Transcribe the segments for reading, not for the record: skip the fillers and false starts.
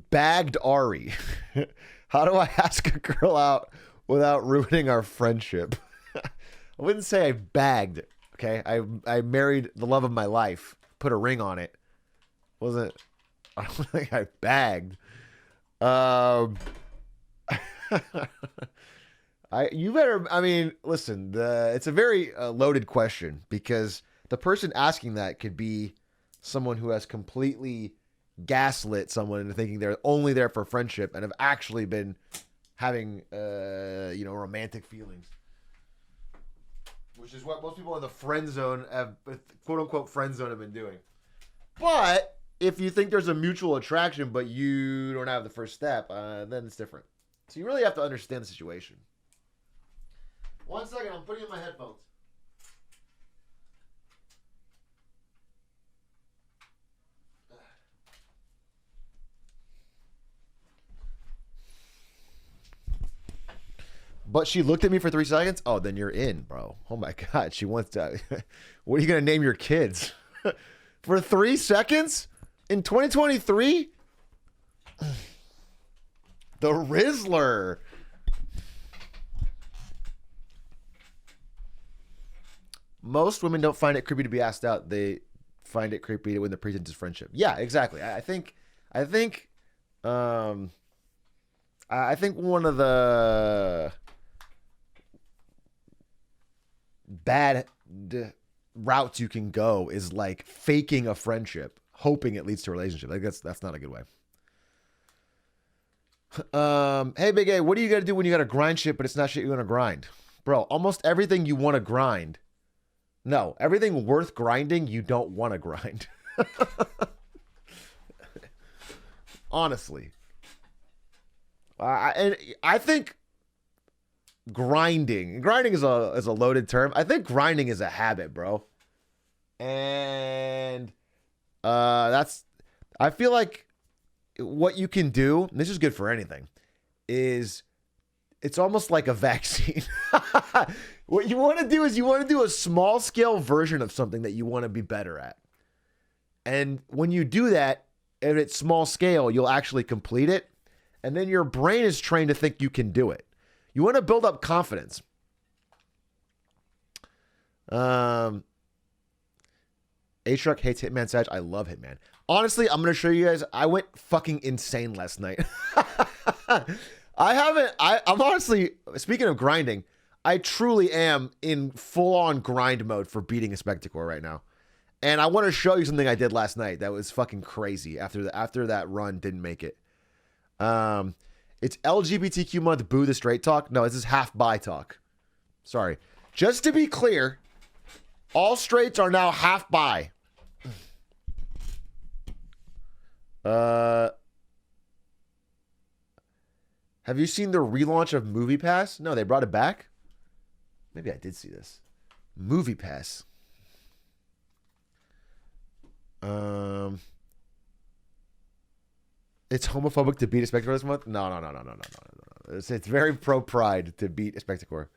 Bagged Ari. How do I ask a girl out without ruining our friendship? I wouldn't say I bagged. Okay, I married the love of my life. Put a ring on it. Wasn't. I don't think I bagged. You better. I mean, listen. It's a very loaded question because the person asking that could be someone who has completely gaslit someone into thinking they're only there for friendship and have actually been having romantic feelings, which is what most people in the friend zone have, quote unquote friend zone, have been doing. But if you think there's a mutual attraction but you don't have the first step, then it's different. So you really have to understand the situation. 1 second, I'm putting in my headphones. But she looked at me for 3 seconds. Oh, then you're in, bro. Oh my God. She wants to. What are you going to name your kids? For 3 seconds? In 2023? The Rizzler. Most women don't find it creepy to be asked out. They find it creepy when the present is friendship. Yeah, exactly. I think one of the bad routes you can go is like faking a friendship, hoping it leads to a relationship. Like that's not a good way. Hey Big A, what do you got to do when you got to grind shit, but it's not shit you want to grind, bro? Almost everything you want to grind. No, everything worth grinding, you don't want to grind. Honestly, I think grinding is a loaded term. I think grinding is a habit, bro. And I feel like what you can do, and this is good for anything, is it's almost like a vaccine. What you want to do is you want to do a small scale version of something that you want to be better at. And when you do that, and it's small scale, you'll actually complete it. And then your brain is trained to think you can do it. You want to build up confidence. Atrioc hates Hitman Sag. I love Hitman. Honestly, I'm going to show you guys. I went fucking insane last night. I'm honestly, speaking of grinding, I truly am in full-on grind mode for beating a Spectacore right now. And I want to show you something I did last night that was fucking crazy after that run didn't make it. It's LGBTQ month, boo the straight talk. No, this is half bi talk. Sorry. Just to be clear, all straights are now half bi. Have you seen the relaunch of Movie Pass? No, they brought it back. Maybe I did see this. Movie Pass. It's homophobic to beat a Spectacore this month? No. It's very pro pride to beat a Spectacore.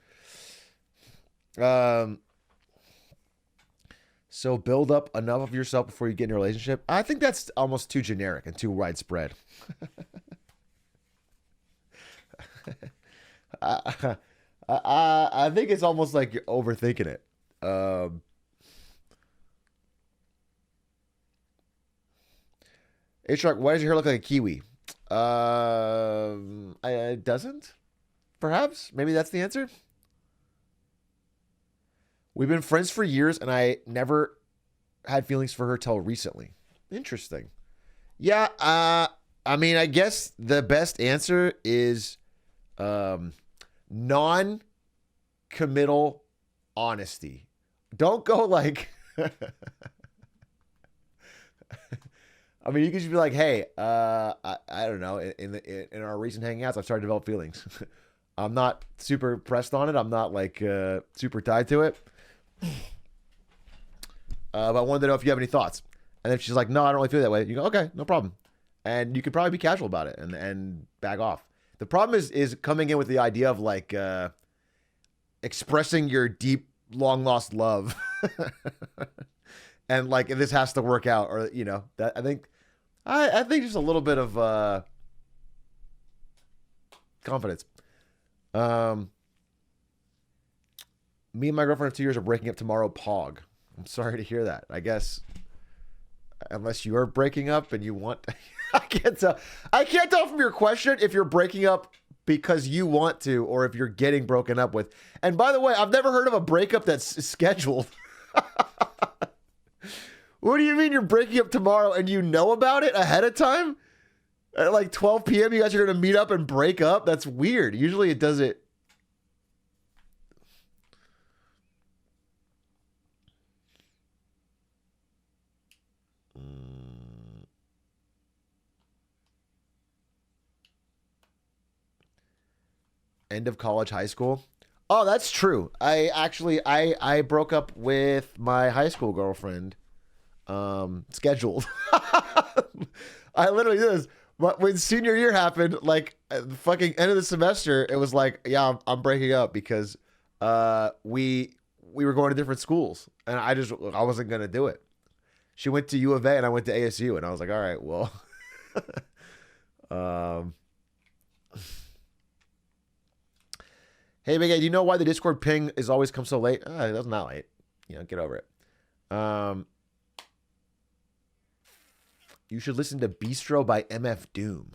So build up enough of yourself before you get in a relationship. I think that's almost too generic and too widespread. I think it's almost like you're overthinking it. Atrioc, why does your hair look like a kiwi? It doesn't. Perhaps. Maybe that's the answer. We've been friends for years, and I never had feelings for her till recently. Interesting. Yeah. I mean, I guess the best answer is non-committal honesty. Don't go like. I mean, you could just be like, "Hey, I don't know. In our recent hangouts, I've started to develop feelings. I'm not super pressed on it. I'm not like super tied to it. But I wanted to know if you have any thoughts." And if she's like, "No, I don't really feel that way," you go, "Okay, no problem." And you could probably be casual about it and back off. The problem is coming in with the idea of like expressing your deep, long lost love, and like if this has to work out, or that I think I think just a little bit of confidence. Me and my girlfriend of 2 years are breaking up tomorrow. Pog. I'm sorry to hear that. I guess unless you are breaking up and you want, I can't tell. I can't tell from your question if you're breaking up because you want to or if you're getting broken up with. And by the way, I've never heard of a breakup that's scheduled. What do you mean you're breaking up tomorrow and you know about it ahead of time? At like 12 p.m. you guys are going to meet up and break up? That's weird. Usually it does it. End of college, high school. Oh, that's true. I broke up with my high school girlfriend. Scheduled. I literally did this. But when senior year happened, like at the fucking end of the semester, it was like, yeah, I'm breaking up because we were going to different schools, and I wasn't gonna do it. She went to U of A and I went to ASU, and I was like, all right, well, hey, Big A, do you know why the Discord ping is always come so late? It doesn't that late. Get over it. You should listen to Bistro by MF Doom.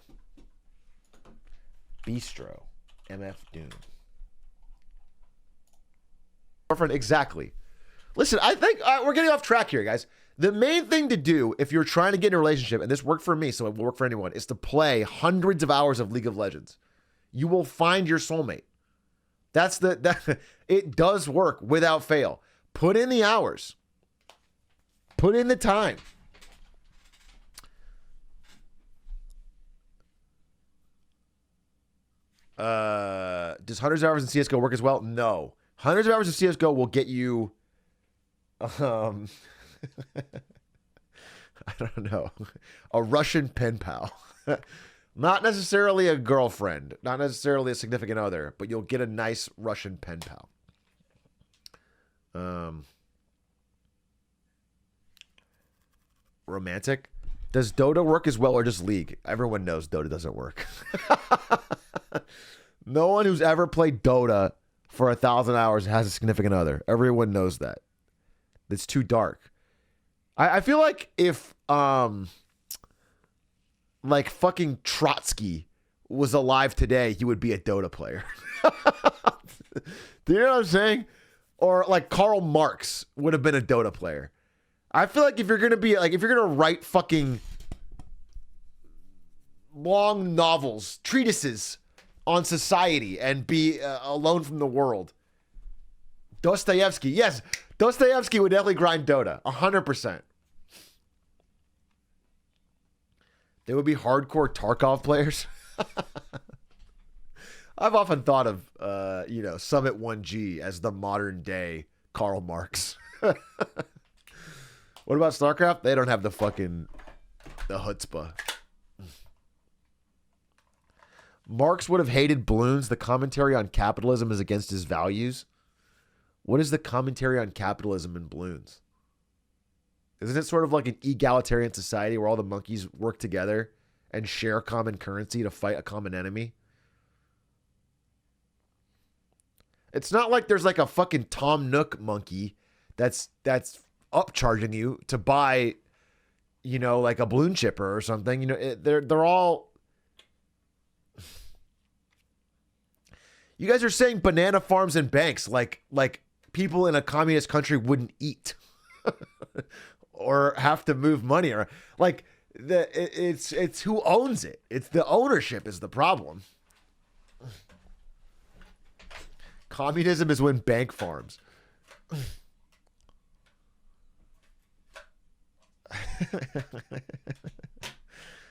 Bistro, MF Doom. Girlfriend, exactly. Listen, I think we're getting off track here, guys. The main thing to do if you're trying to get in a relationship, and this worked for me, so it will work for anyone, is to play hundreds of hours of League of Legends. You will find your soulmate. It does work without fail. Put in the hours. Put in the time. Does hundreds of hours in CSGO work as well? No. Hundreds of hours of CSGO will get you I don't know. A Russian pen pal. Not necessarily a girlfriend, not necessarily a significant other, but you'll get a nice Russian pen pal. Romantic. Does Dota work as well or just League? Everyone knows Dota doesn't work. No one who's ever played Dota for 1,000 hours has a significant other. Everyone knows that. It's too dark. I feel like if like fucking Trotsky was alive today, he would be a Dota player. Do you know what I'm saying? Or like Karl Marx would have been a Dota player. I feel like if you're gonna write fucking long novels, treatises on society and be alone from the world, Dostoevsky, yes, Dostoevsky would definitely grind Dota, 100%. They would be hardcore Tarkov players. I've often thought of, Summit 1G as the modern day Karl Marx. What about StarCraft? They don't have the chutzpah. Marx would have hated Bloons. The commentary on capitalism is against his values. What is the commentary on capitalism in Bloons? Isn't it sort of like an egalitarian society where all the monkeys work together and share a common currency to fight a common enemy? It's not like there's like a fucking Tom Nook monkey that's upcharging you to buy, like a balloon chipper or something. They're all. You guys are saying banana farms and banks like people in a communist country wouldn't eat or have to move money, or like it's who owns it. It's the ownership is the problem. Communism is when bank farms.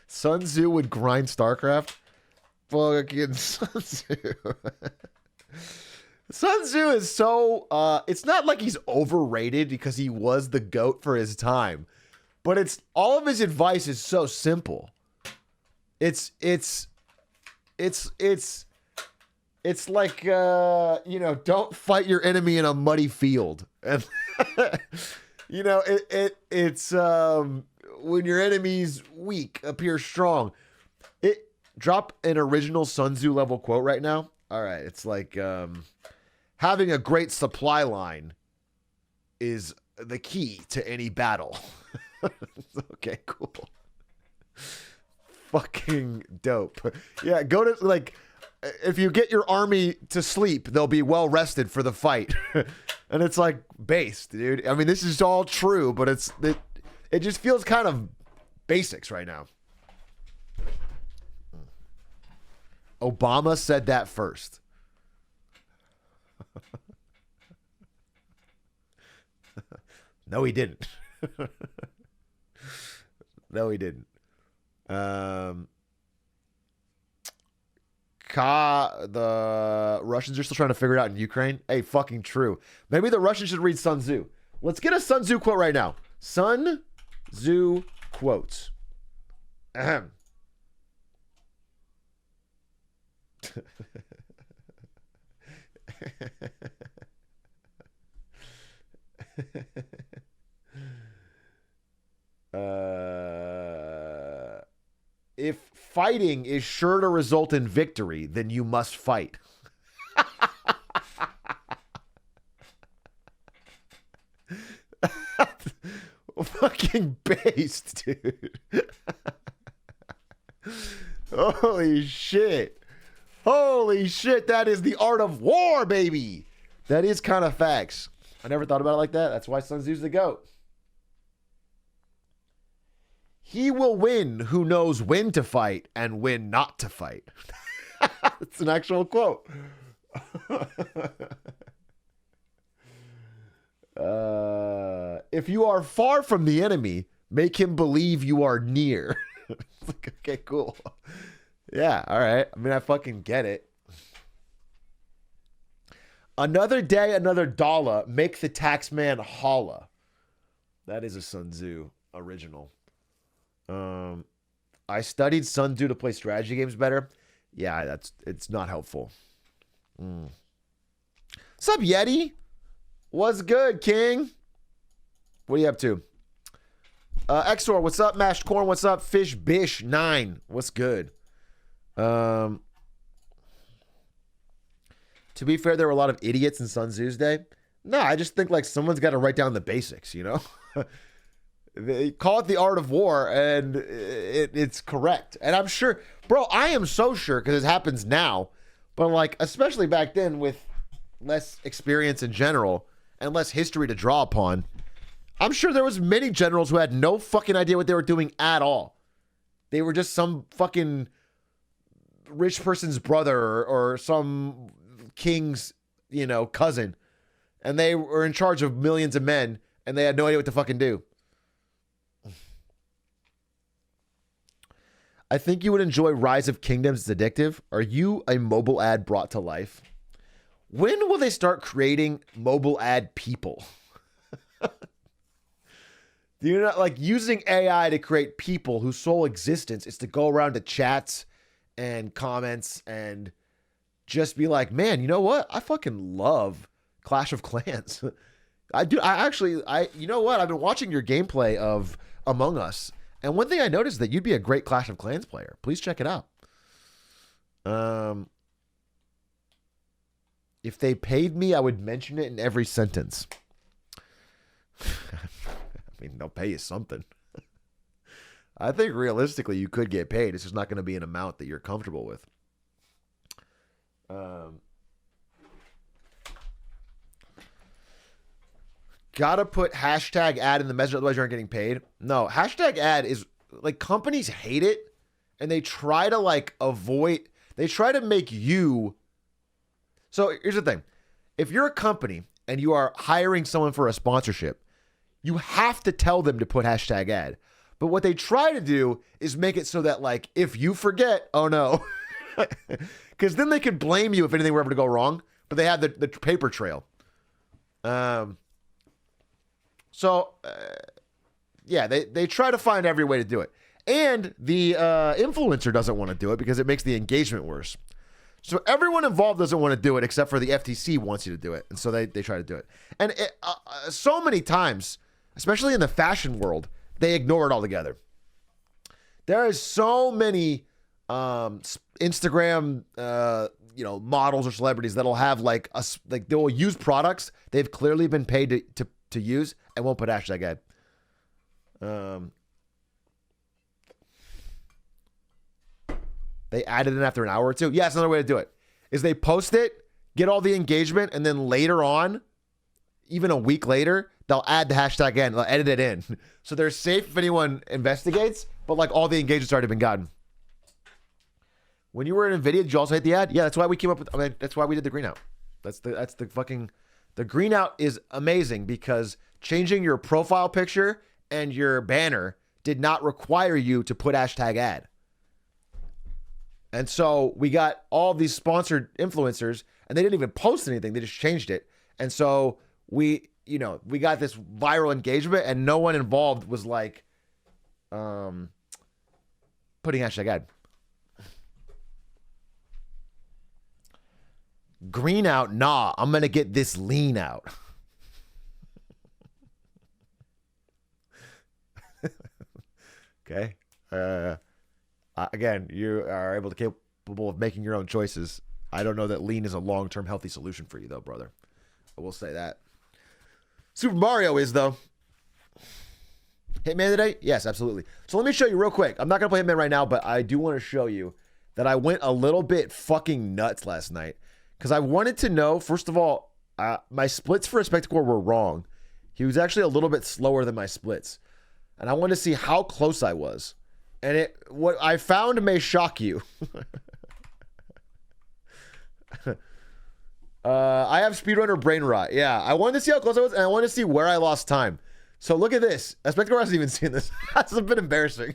Sun Tzu would grind StarCraft. Fucking Sun Tzu. Sun Tzu is so it's not like he's overrated because he was the GOAT for his time, but it's all of his advice is so simple. It's like don't fight your enemy in a muddy field. And when your enemy's weak, appear strong. Drop an original Sun Tzu level quote right now. All right, it's like having a great supply line is the key to any battle. Okay, cool. Fucking dope. Yeah, go to, like, if you get your army to sleep, they'll be well rested for the fight. And it's like based, dude. I mean, this is all true, but it just feels kind of basics right now. Obama said that first. No, he didn't. No, he didn't. The Russians are still trying to figure it out in Ukraine. Hey, fucking true. Maybe the Russians should read Sun Tzu. Let's get a Sun Tzu quote right now. Sun Tzu quotes. Ahem. If fighting is sure to result in victory, then you must fight. Fucking based, dude. Holy shit. Holy shit, that is the art of war, baby. That is kind of facts. I never thought about it like that. That's why Sun Tzu's the GOAT. He will win who knows when to fight and when not to fight. It's an actual quote. If you are far from the enemy, make him believe you are near. Like, okay, cool. Yeah, all right. I mean, I fucking get it. Another day, another dollar. Make the taxman holla. That is a Sun Tzu original. I studied Sun Tzu to play strategy games better. Yeah, it's not helpful. What's up, Yeti? What's good, King? What are you up to? Exor, what's up? Mashed Corn, what's up? Fish Bish 9, what's good? To be fair, there were a lot of idiots in Sun Tzu's day. No, I just think like someone's got to write down the basics, you know? They call it the art of war, and it's correct. And I'm sure, bro, I am so sure, because it happens now, but like, especially back then with less experience in general and less history to draw upon, I'm sure there was many generals who had no fucking idea what they were doing at all. They were just some fucking rich person's brother or some king's, you know, cousin. And they were in charge of millions of men, and they had no idea what to fucking do. I think you would enjoy Rise of Kingdoms. It's addictive. Are you a mobile ad brought to life? When will they start creating mobile ad people? Do you know, like using AI to create people whose sole existence is to go around to chats and comments and just be like, man, you know what? I fucking love Clash of Clans. I do. You know what? I've been watching your gameplay of Among Us. And one thing I noticed is that you'd be a great Clash of Clans player. Please check it out. If they paid me, I would mention it in every sentence. I mean, they'll pay you something. I think realistically you could get paid. It's just not going to be an amount that you're comfortable with. Gotta put hashtag ad in the message, otherwise you aren't getting paid. No, hashtag ad is like, companies hate it and they try to like avoid, they try to make you. So here's the thing. If you're a company and you are hiring someone for a sponsorship, you have to tell them to put hashtag ad. But what they try to do is make it so that like, if you forget, oh no, because then they can blame you if anything were ever to go wrong, but they have the paper trail. Yeah, they try to find every way to do it. And the influencer doesn't want to do it because it makes the engagement worse. So everyone involved doesn't want to do it except for the FTC wants you to do it. And so they try to do it. And so many times, especially in the fashion world, they ignore it altogether. There is so many Instagram, models or celebrities that'll have like they will use products they've clearly been paid to use and won't put hashtag ad. They added it after an hour or two. Yeah, that's another way to do it. Is they post it, get all the engagement, and then later on, even a week later, they'll add the hashtag in. They'll edit it in. So they're safe if anyone investigates, but like all the engagement's already been gotten. When you were in NVIDIA, did you also hit the ad? Yeah, that's why we came up with, that's why we did the green out. The green out is amazing because changing your profile picture and your banner did not require you to put hashtag ad. And so we got all these sponsored influencers and they didn't even post anything. They just changed it. And so we got this viral engagement and no one involved was like putting hashtag ad. Green out, nah, I'm going to get this lean out. Okay. Again, you are capable of making your own choices. I don't know that lean is a long-term healthy solution for you, though, brother. I will say that. Super Mario is, though. Hitman today? Yes, absolutely. So let me show you real quick. I'm not going to play Hitman right now, but I do want to show you that I went a little bit fucking nuts last night. Because I wanted to know, first of all, my splits for a Spectacore were wrong. He was actually a little bit slower than my splits. And I wanted to see how close I was. And what I found may shock you. I have speedrunner brain rot. Yeah, I wanted to see how close I was, and I wanted to see where I lost time. So look at this. Spectacore hasn't even seen this. That's a bit embarrassing.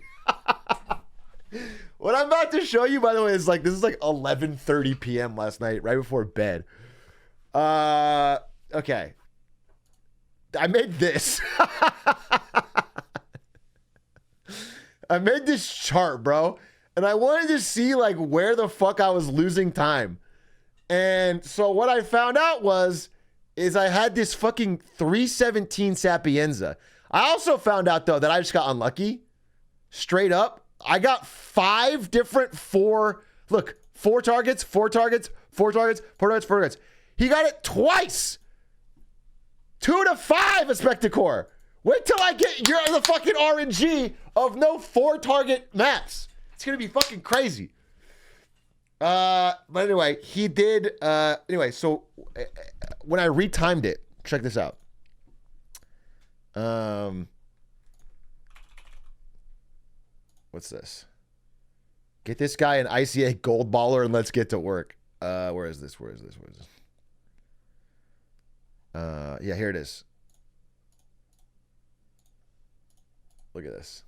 What I'm about to show you, by the way, is this is 11:30 p.m. last night, right before bed. Okay. I made this. I made this chart, bro. And I wanted to see where the fuck I was losing time. And so what I found out is I had this fucking 317 Sapienza. I also found out though that I just got unlucky. Straight up. I got 5 different four targets. He got it twice. 2 to 5 a Spectacore. Wait till I get the fucking RNG of no 4 target maps. It's going to be fucking crazy. But anyway, he did. So when I retimed it, check this out. What's this? Get this guy an ICA gold baller and let's get to work. Where is this? Yeah, here it is. Look at this.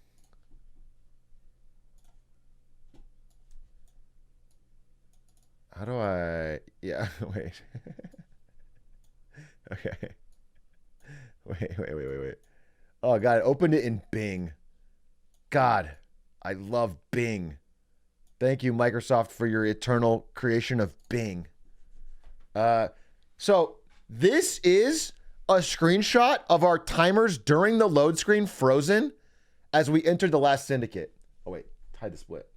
How do I... Yeah, wait. Okay. Wait. Oh, God, I opened it in Bing. God, I love Bing. Thank you, Microsoft, for your eternal creation of Bing. So this is a screenshot of our timers during the load screen frozen as we entered the last syndicate. Oh, wait. Hide the split.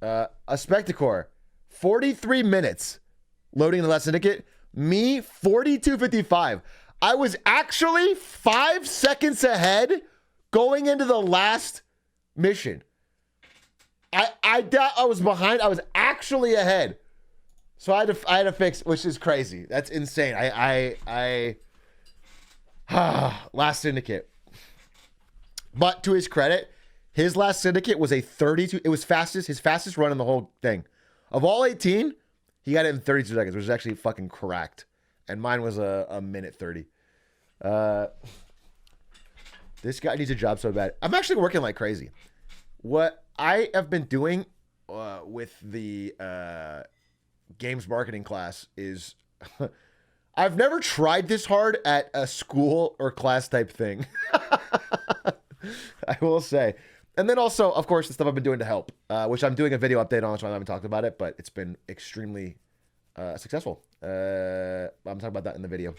A Spectacore. 43 minutes loading the last syndicate. Me, 42:55. I was actually 5 seconds ahead going into the last mission. I was behind. I was actually ahead. So I had to fix, which is crazy. That's insane. Last syndicate. But to his credit, his last syndicate was a 32. It was his fastest run in the whole thing. Of all 18, he got it in 32 seconds, which is actually fucking correct. And mine was a minute 30. This guy needs a job so bad. I'm actually working like crazy. What I have been doing with the games marketing class is I've never tried this hard at a school or class type thing. I will say. And then also, of course, the stuff I've been doing to help, which I'm doing a video update on, so I haven't talked about it, but it's been extremely successful. I'm talking about that in the video.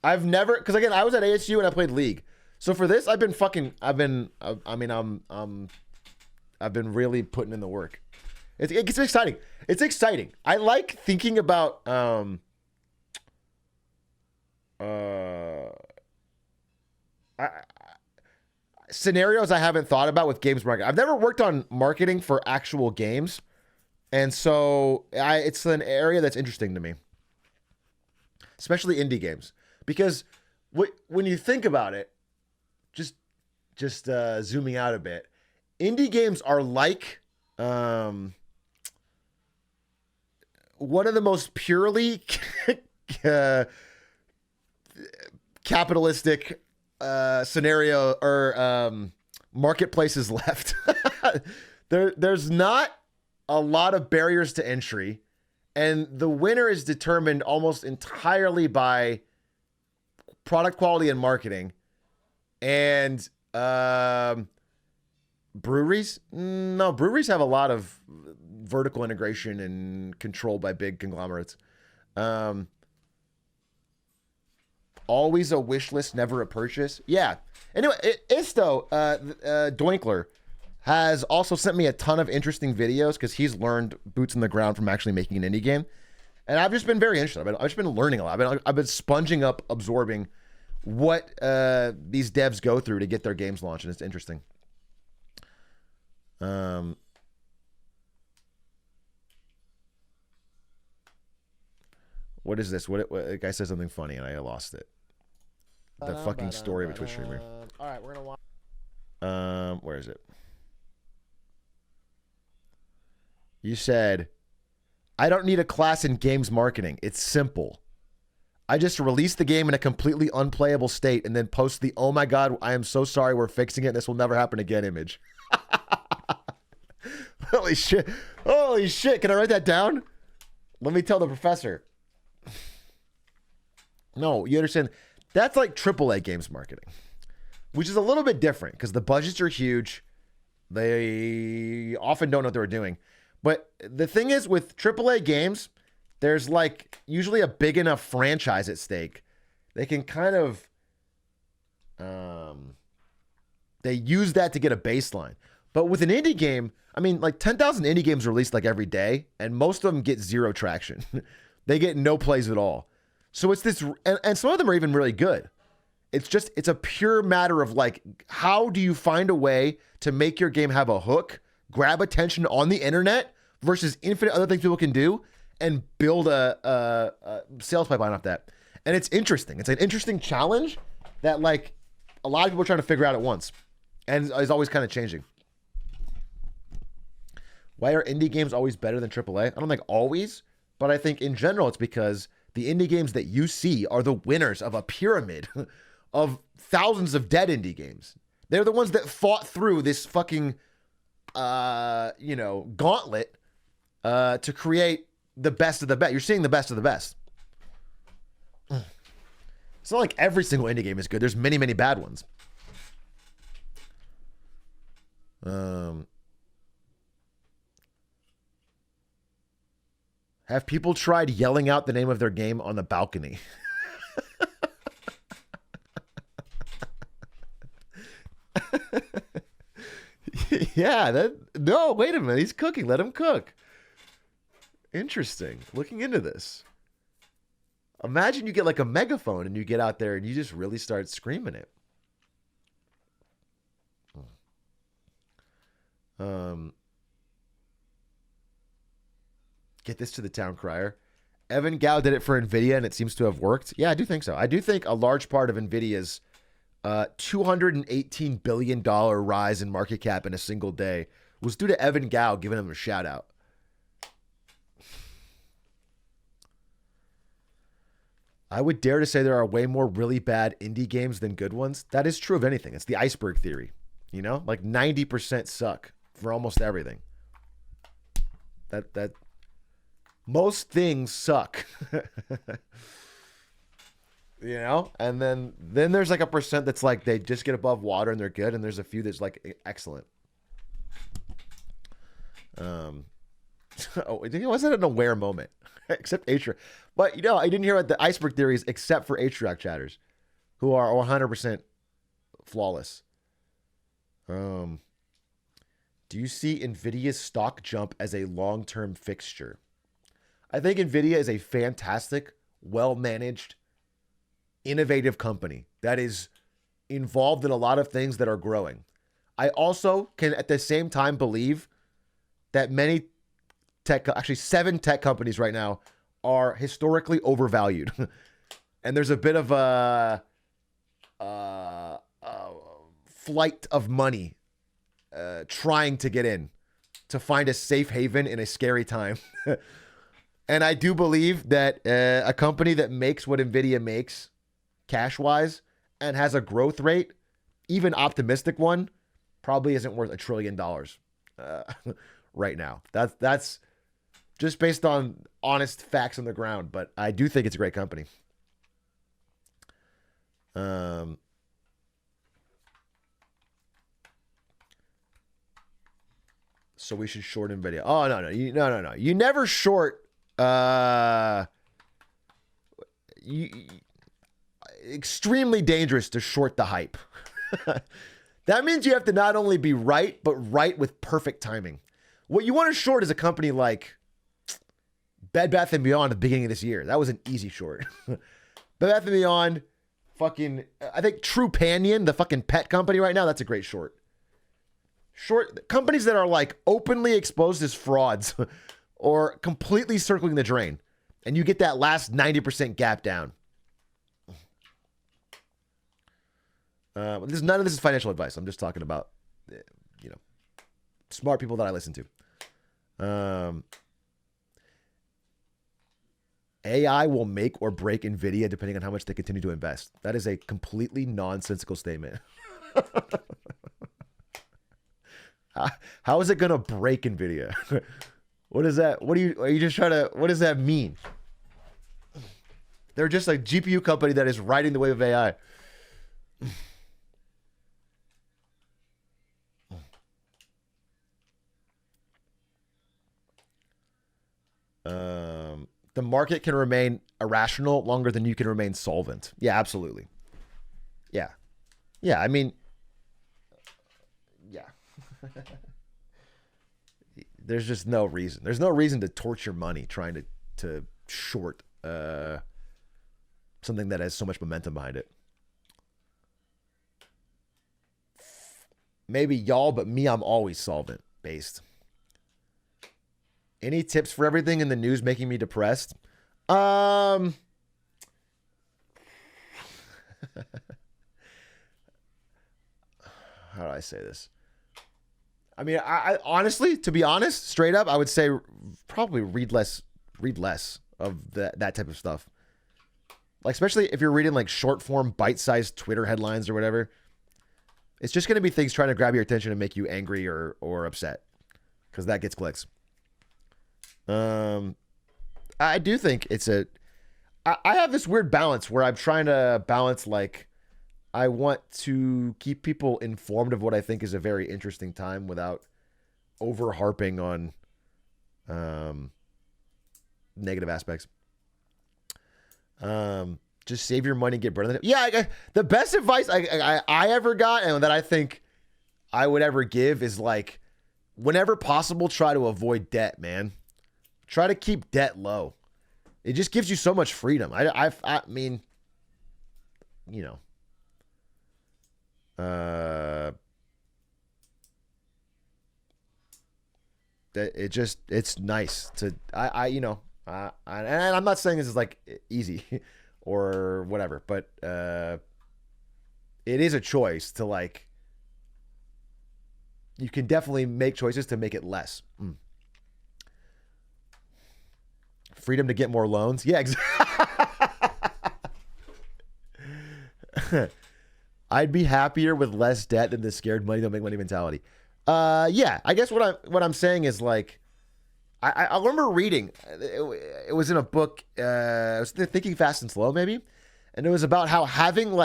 I've never, because again, I was at ASU and I played League. So for this, I've been really putting in the work. It's exciting. It's exciting. I like thinking about scenarios I haven't thought about with games marketing. I've never worked on marketing for actual games, and so it's an area that's interesting to me, especially indie games, because when you think about it, just zooming out a bit, indie games are like one of the most purely capitalistic scenario or marketplaces left. There's not a lot of barriers to entry, and the winner is determined almost entirely by product quality and marketing. And breweries? No, breweries have a lot of vertical integration and control by big conglomerates. Always a wish list, never a purchase. Yeah. Anyway, Isto, Doinkler, has also sent me a ton of interesting videos because he's learned boots on the ground from actually making an indie game. And I've just been very interested. I've just been learning a lot. I've been sponging up, absorbing what these devs go through to get their games launched, and it's interesting. What is this? What the guy said something funny and I lost it. The fucking story of a Twitch streamer. All right, we're gonna watch. Where is it? You said, I don't need a class in games marketing. It's simple. I just release the game in a completely unplayable state and then post the, oh my God, I am so sorry, we're fixing it. This will never happen again image. Holy shit. Holy shit. Can I write that down? Let me tell the professor. No, you understand? That's like AAA games marketing, which is a little bit different because the budgets are huge. They often don't know what they're doing. But the thing is with AAA games, there's like usually a big enough franchise at stake. They can kind of, they use that to get a baseline. But with an indie game, I mean, like 10,000 indie games released like every day, and most of them get zero traction. They get no plays at all. So it's this, and some of them are even really good. It's a pure matter of like, how do you find a way to make your game have a hook, grab attention on the internet versus infinite other things people can do, and build a sales pipeline off that. And it's interesting. It's an interesting challenge that like a lot of people are trying to figure out at once, and is always kind of changing. Why are indie games always better than AAA? I don't think always, but I think in general it's because the indie games that you see are the winners of a pyramid of thousands of dead indie games. They're the ones that fought through this fucking, gauntlet to create the best of the best. You're seeing the best of the best. It's not like every single indie game is good. There's many, many bad ones. Have people tried yelling out the name of their game on the balcony? Yeah, no, wait a minute. He's cooking. Let him cook. Interesting. Looking into this. Imagine you get like a megaphone and you get out there and you just really start screaming it. Get this to the town crier. Evan Gao did it for NVIDIA and it seems to have worked. Yeah, I do think so. I do think a large part of NVIDIA's $218 billion rise in market cap in a single day was due to Evan Gao giving him a shout out. I would dare to say there are way more really bad indie games than good ones. That is true of anything. It's the iceberg theory. You know, like 90% suck for almost everything. That most things suck. You know, and then there's like a percent that's like they just get above water and they're good, and there's a few that's like excellent. Oh, it wasn't an aware moment, except Atrioc. But, I didn't hear about the iceberg theories except for Atrioc chatters, who are 100% flawless. Do you see NVIDIA's stock jump as a long-term fixture? I think NVIDIA is a fantastic, well-managed, innovative company that is involved in a lot of things that are growing. I also can at the same time believe that many actually 7 tech companies right now are historically overvalued. And there's a bit of a flight of money trying to get in to find a safe haven in a scary time. And I do believe that a company that makes what NVIDIA makes cash-wise and has a growth rate, even optimistic one, probably isn't worth $1 trillion right now. That's just based on honest facts on the ground, but I do think it's a great company. So we should short NVIDIA. Oh, no. No. You never short. Extremely dangerous to short the hype. That means you have to not only be right, but right with perfect timing. What you want to short is a company like Bed Bath & Beyond at the beginning of this year. That was an easy short. Bed Bath & Beyond, I think Trupanion, the fucking pet company right now, that's a great short. Short companies that are like openly exposed as frauds or completely circling the drain. And you get that last 90% gap down. None of this is financial advice. I'm just talking about, smart people that I listen to. AI will make or break NVIDIA depending on how much they continue to invest. That is a completely nonsensical statement. How is it going to break NVIDIA? What is that? Are you just trying to, what does that mean? They're just a GPU company that is riding the wave of AI. The market can remain irrational longer than you can remain solvent. Yeah, absolutely. Yeah. I mean, yeah. There's just no reason. There's no reason to torture money trying to short something that has so much momentum behind it. Maybe y'all, but me, I'm always solvent based. Any tips for everything in the news making me depressed? How do I say this? I mean, I honestly, to be honest, straight up, I would say probably read less of that type of stuff. Like, especially if you're reading like short form, bite-sized Twitter headlines or whatever. It's just going to be things trying to grab your attention and make you angry or upset, because that gets clicks. I do think I have this weird balance where I'm trying to balance, like, I want to keep people informed of what I think is a very interesting time without over harping on negative aspects. Just save your money, get better than it. Yeah, the best advice I ever got and that I think I would ever give is, like, whenever possible, try to avoid debt, man. Try to keep debt low. It just gives you so much freedom. I mean, it's nice to, and I'm not saying this is like easy or whatever, but it is a choice to, like, you can definitely make choices to make it less. Freedom to get more loans. Yeah, exactly. I'd be happier with less debt than the scared money don't make money mentality. Yeah, I guess what I'm saying is, like, I remember reading, it was in a book, I was Thinking Fast and Slow maybe, and it was about how having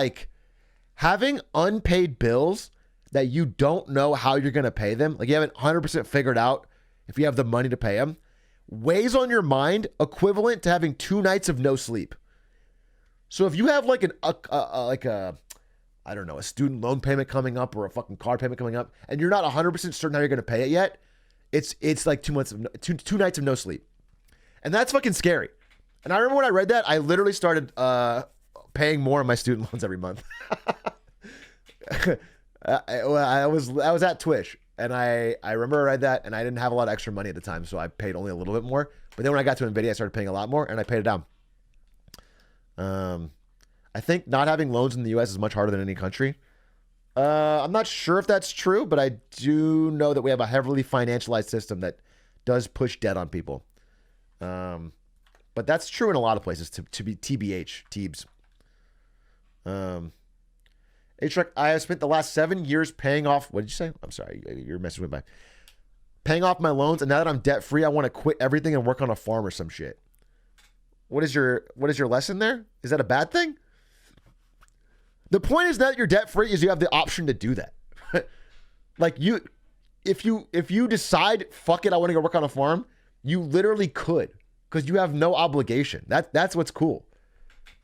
unpaid bills that you don't know how you're going to pay them, like you haven't 100% figured out if you have the money to pay them, weighs on your mind equivalent to having 2 nights of no sleep. So if you have like a I don't know, a student loan payment coming up or a fucking car payment coming up, and you're not 100% certain how you're going to pay it yet, it's like 2 months of two nights of no sleep. And that's fucking scary. And I remember when I read that, I literally started paying more on my student loans every month. I was at Twitch, and I remember I read that, and I didn't have a lot of extra money at the time, so I paid only a little bit more. But then when I got to NVIDIA, I started paying a lot more, and I paid it down. I think not having loans in the U.S. is much harder than any country. I'm not sure if that's true, but I do know that we have a heavily financialized system that does push debt on people. But that's true in a lot of places, to be TBH, Teebs. Atrioc, I have spent the last 7 years paying off, what did you say? I'm sorry, your message went by. Paying off my loans, and now that I'm debt-free, I want to quit everything and work on a farm or some shit. What is your lesson there? Is that a bad thing? The point is that you're debt-free is you have the option to do that. Like if you decide, fuck it, I want to go work on a farm, you literally could, because you have no obligation. That's what's cool.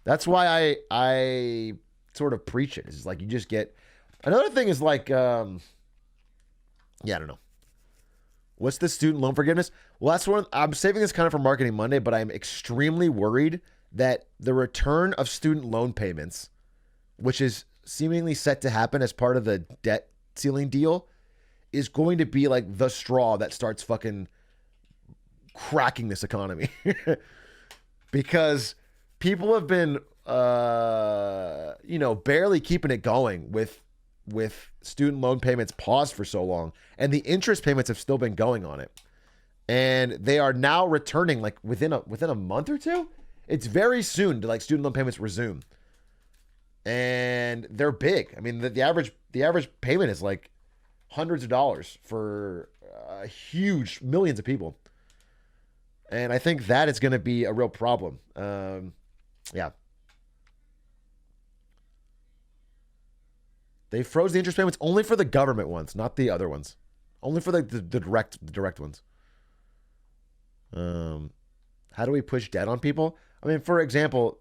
That's why I sort of preach it. It's like you just get. Another thing is like, I don't know. What's the student loan forgiveness? Well, that's one. I'm saving this kind of for Marketing Monday, but I'm extremely worried that the return of student loan payments, which is seemingly set to happen as part of the debt ceiling deal, is going to be like the straw that starts fucking cracking this economy. Because people have been, barely keeping it going with student loan payments paused for so long, and the interest payments have still been going on it, and they are now returning like within a month or two. It's very soon to like student loan payments resume, and they're big. I mean, the average payment is like hundreds of dollars for huge millions of people, and I think that is going to be a real problem. Yeah. They froze the interest payments only for the government ones, not the other ones. Only for the direct ones. How do we push debt on people? I mean, for example,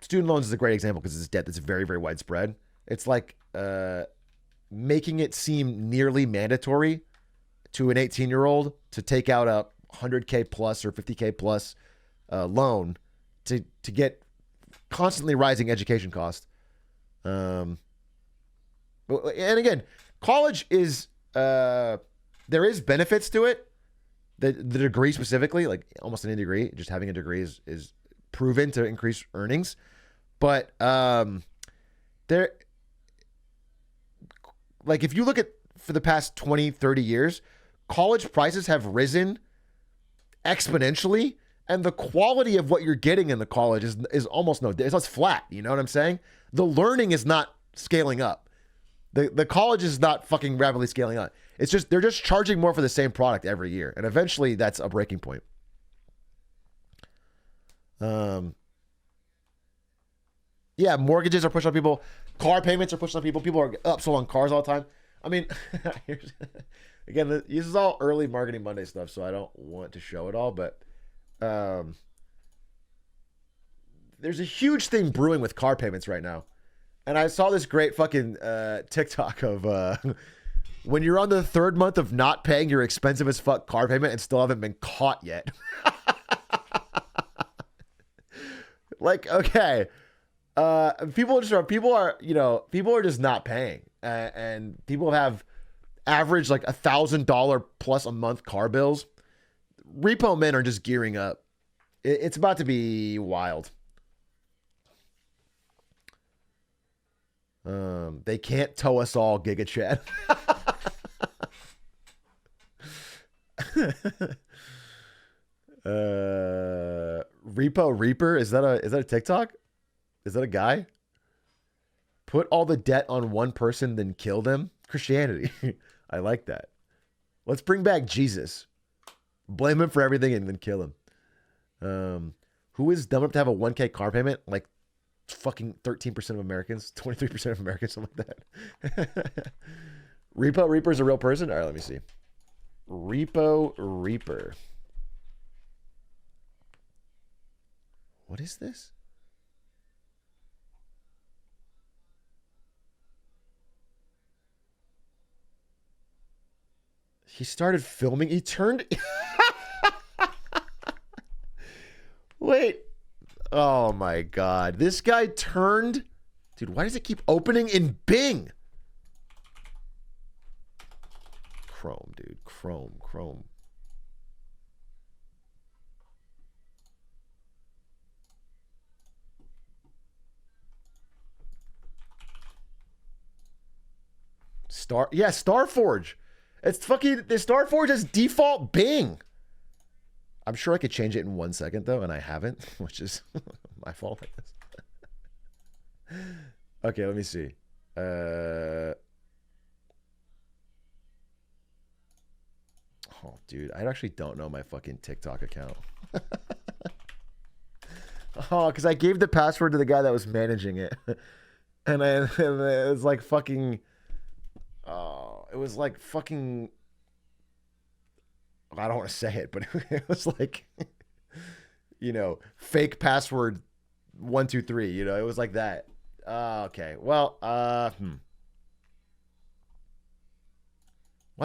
student loans is a great example because it's debt that's very, very widespread. It's like making it seem nearly mandatory to an 18-year-old to take out a $100K plus or $50K plus loan to get constantly rising education cost. And again, college is there is benefits to it. The degree specifically, like almost any degree, just having a degree is proven to increase earnings. But there, like if you look at for the past 20, 30 years, college prices have risen exponentially. And the quality of what you're getting in the college is almost it's flat. You know what I'm saying? The learning is not scaling up. The college is not fucking rapidly scaling up. It's just they're just charging more for the same product every year, and eventually that's a breaking point. Yeah, mortgages are pushing on people. Car payments are pushing on people. People are upsold on cars all the time. I mean, again, this is all early Marketing Monday stuff, so I don't want to show it all, but. There's a huge thing brewing with car payments right now. And I saw this great fucking TikTok of when you're on the 3rd month of not paying your expensive as fuck car payment and still haven't been caught yet. Like, okay. People are just not paying. And people have average like $1,000 plus a month car bills. Repo men are just gearing up. It's about to be wild. They can't tow us all, Giga Chad. Repo Reaper, is that a TikTok? Is that a guy? Put all the debt on one person, then kill them. Christianity. I like that. Let's bring back Jesus. Blame him for everything and then kill him. Who is dumb enough to have a 1K car payment? Like fucking 13% of Americans, 23% of Americans, something like that. Repo Reaper is a real person? All right, let me see. Repo Reaper. What is this? He started filming. He turned. Wait. Oh my God. This guy turned. Dude, why does it keep opening in Bing? Chrome, dude. Chrome. Starforge. It's fucking, the Starforge is default Bing. I'm sure I could change it in 1 second though, and I haven't, which is my fault, I guess. Okay, let me see. Oh, dude, I actually don't know my fucking TikTok account. Oh, because I gave the password to the guy that was managing it. And it was like fucking... Oh, it was like fucking... I don't want to say it, but it was like, you know, fake password 123, you know, it was like that. Okay, well, why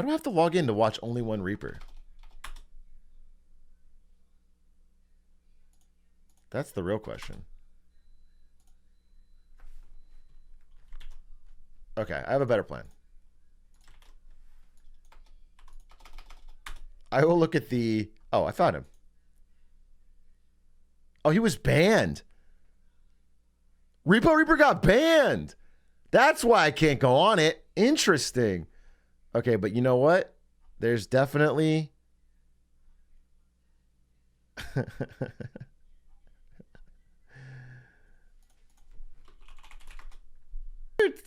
do I have to log in to watch only one Reaper? That's the real question. Okay, I have a better plan. I will look at the... Oh, I found him. Oh, he was banned. Repo Reaper got banned. That's why I can't go on it. Interesting. Okay, but you know what? There's definitely...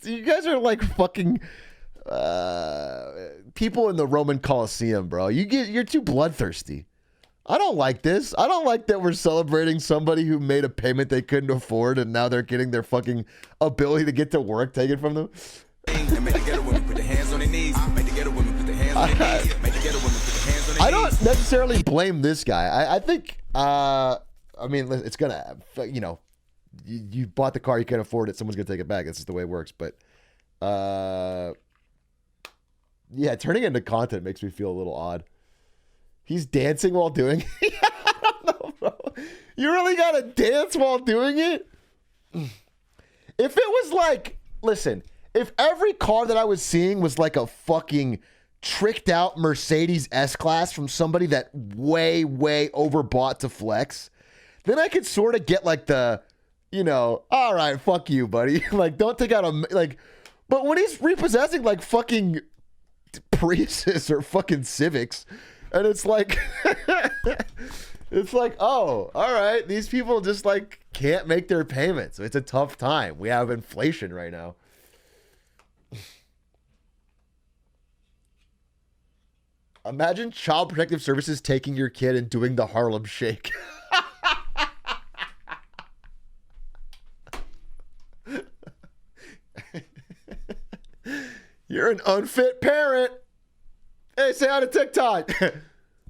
You guys are like fucking... people in the Roman Colosseum, bro. You're too bloodthirsty. I don't like this. I don't like that we're celebrating somebody who made a payment they couldn't afford and now they're getting their fucking ability to get to work taken from them. I don't necessarily blame this guy. I think I mean, it's gonna, you know, you bought the car, you can't afford it, someone's gonna take it back. That's just the way it works. But yeah, turning it into content makes me feel a little odd. He's dancing while doing it. I don't know, bro. You really gotta dance while doing it? If it was like, listen, if every car that I was seeing was like a fucking tricked out Mercedes S-Class from somebody that way overbought to flex, then I could sort of get like the, you know, all right, fuck you, buddy. Like, don't take out a, like, but when he's repossessing like fucking Priuses or fucking Civics, and it's like, it's like, oh, all right, these people just like can't make their payments. It's a tough time. We have inflation right now. Imagine Child Protective Services taking your kid and doing the Harlem Shake. You're an unfit parent. Hey, say hi to TikTok.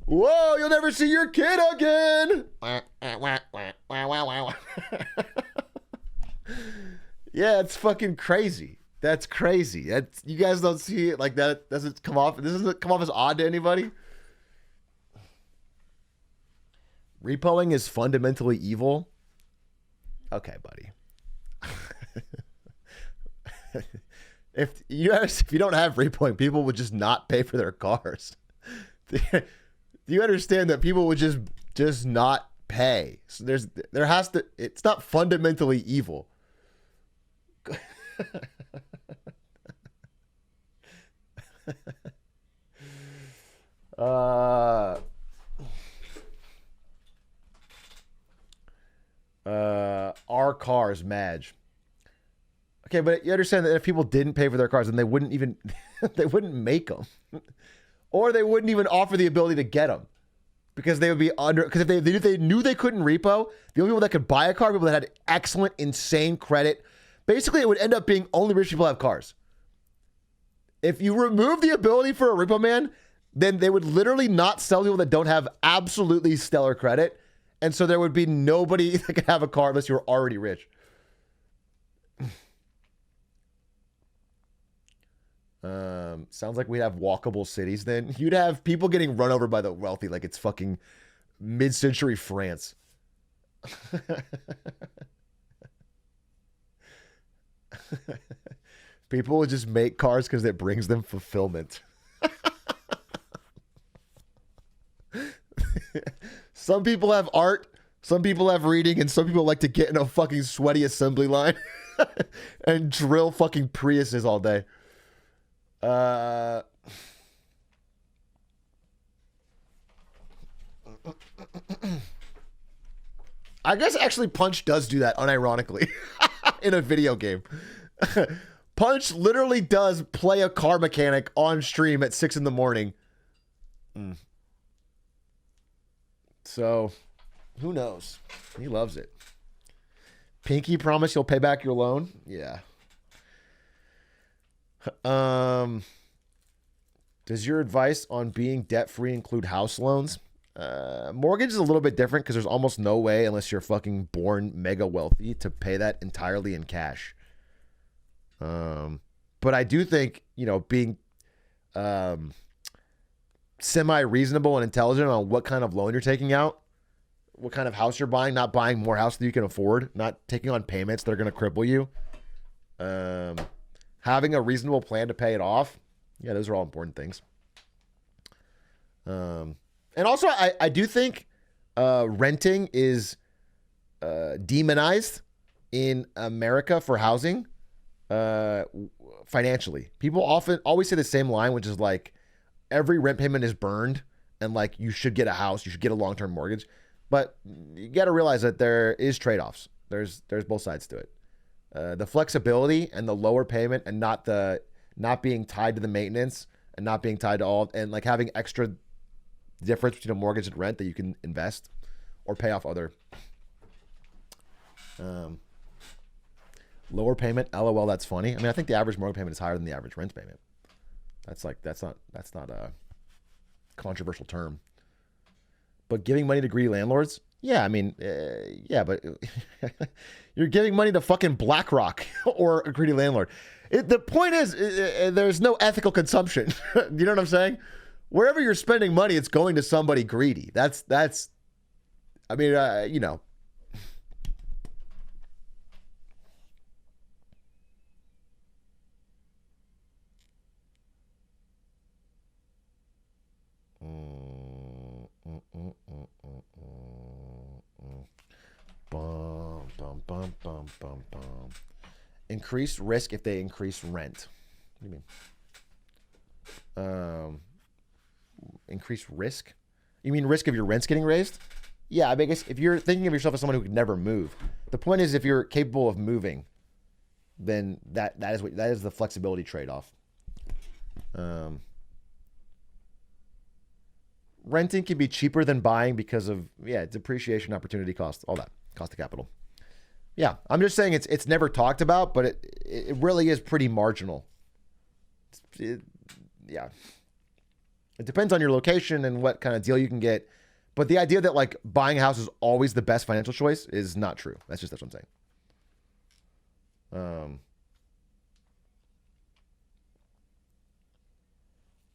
Whoa, you'll never see your kid again. Yeah, it's fucking crazy. That's crazy. That's, you guys don't see it like that. Doesn't come off. This doesn't come off as odd to anybody. Repoing is fundamentally evil. Okay, buddy. If you don't have repoing, people would just not pay for their cars. Do you understand that people would just not pay? So there has to. It's not fundamentally evil. Our cars, Madge. Okay, but you understand that if people didn't pay for their cars, then they wouldn't even they wouldn't make them, or they wouldn't even offer the ability to get them, because they would be under. Because if they knew they couldn't repo, the only people that could buy a car, people that had excellent, insane credit. Basically, it would end up being only rich people have cars. If you remove the ability for a repo man, then they would literally not sell people that don't have absolutely stellar credit. And so there would be nobody that could have a car unless you were already rich. Sounds like we'd have walkable cities then. You'd have people getting run over by the wealthy like it's fucking mid-century France. People would just make cars because it brings them fulfillment. Some people have art, some people have reading, and some people like to get in a fucking sweaty assembly line and drill fucking Priuses all day. I guess actually Punch does do that unironically in a video game. Punch literally does play a car mechanic on stream at 6 in the morning. So, who knows? He loves it. Pinky promise you'll pay back your loan? Yeah. Does your advice on being debt-free include house loans? Mortgage is a little bit different because there's almost no way, unless you're fucking born mega wealthy, to pay that entirely in cash. But I do think, being semi-reasonable and intelligent on what kind of loan you're taking out, what kind of house you're buying, not buying more house than you can afford, not taking on payments that are going to cripple you, having a reasonable plan to pay it off. Yeah, those are all important things. And also, I do think renting is demonized in America for housing financially. People always say the same line, which is like, every rent payment is burned and like you should get a house, you should get a long-term mortgage. But you got to realize that there is trade-offs. There's both sides to it. The flexibility and the lower payment and not being tied to the maintenance and not being tied to all, and like having extra difference between a mortgage and rent that you can invest or pay off other. Lower payment, LOL, that's funny. I mean, I think the average mortgage payment is higher than the average rent payment. That's not a controversial term. But giving money to greedy landlords? Yeah, I mean, yeah, but you're giving money to fucking BlackRock or a greedy landlord. The point is, there's no ethical consumption. You know what I'm saying? Wherever you're spending money, it's going to somebody greedy. That's. I mean, Increased risk if they increase rent. What do you mean? Increased risk? You mean risk of your rents getting raised? Yeah, I guess if you're thinking of yourself as someone who could never move, the point is if you're capable of moving, then that is the flexibility trade-off. Renting can be cheaper than buying because of depreciation, opportunity cost, all that, cost of capital. Yeah, I'm just saying it's never talked about, but it really is pretty marginal. Yeah. It depends on your location and what kind of deal you can get. But the idea that like buying a house is always the best financial choice is not true. That's what I'm saying.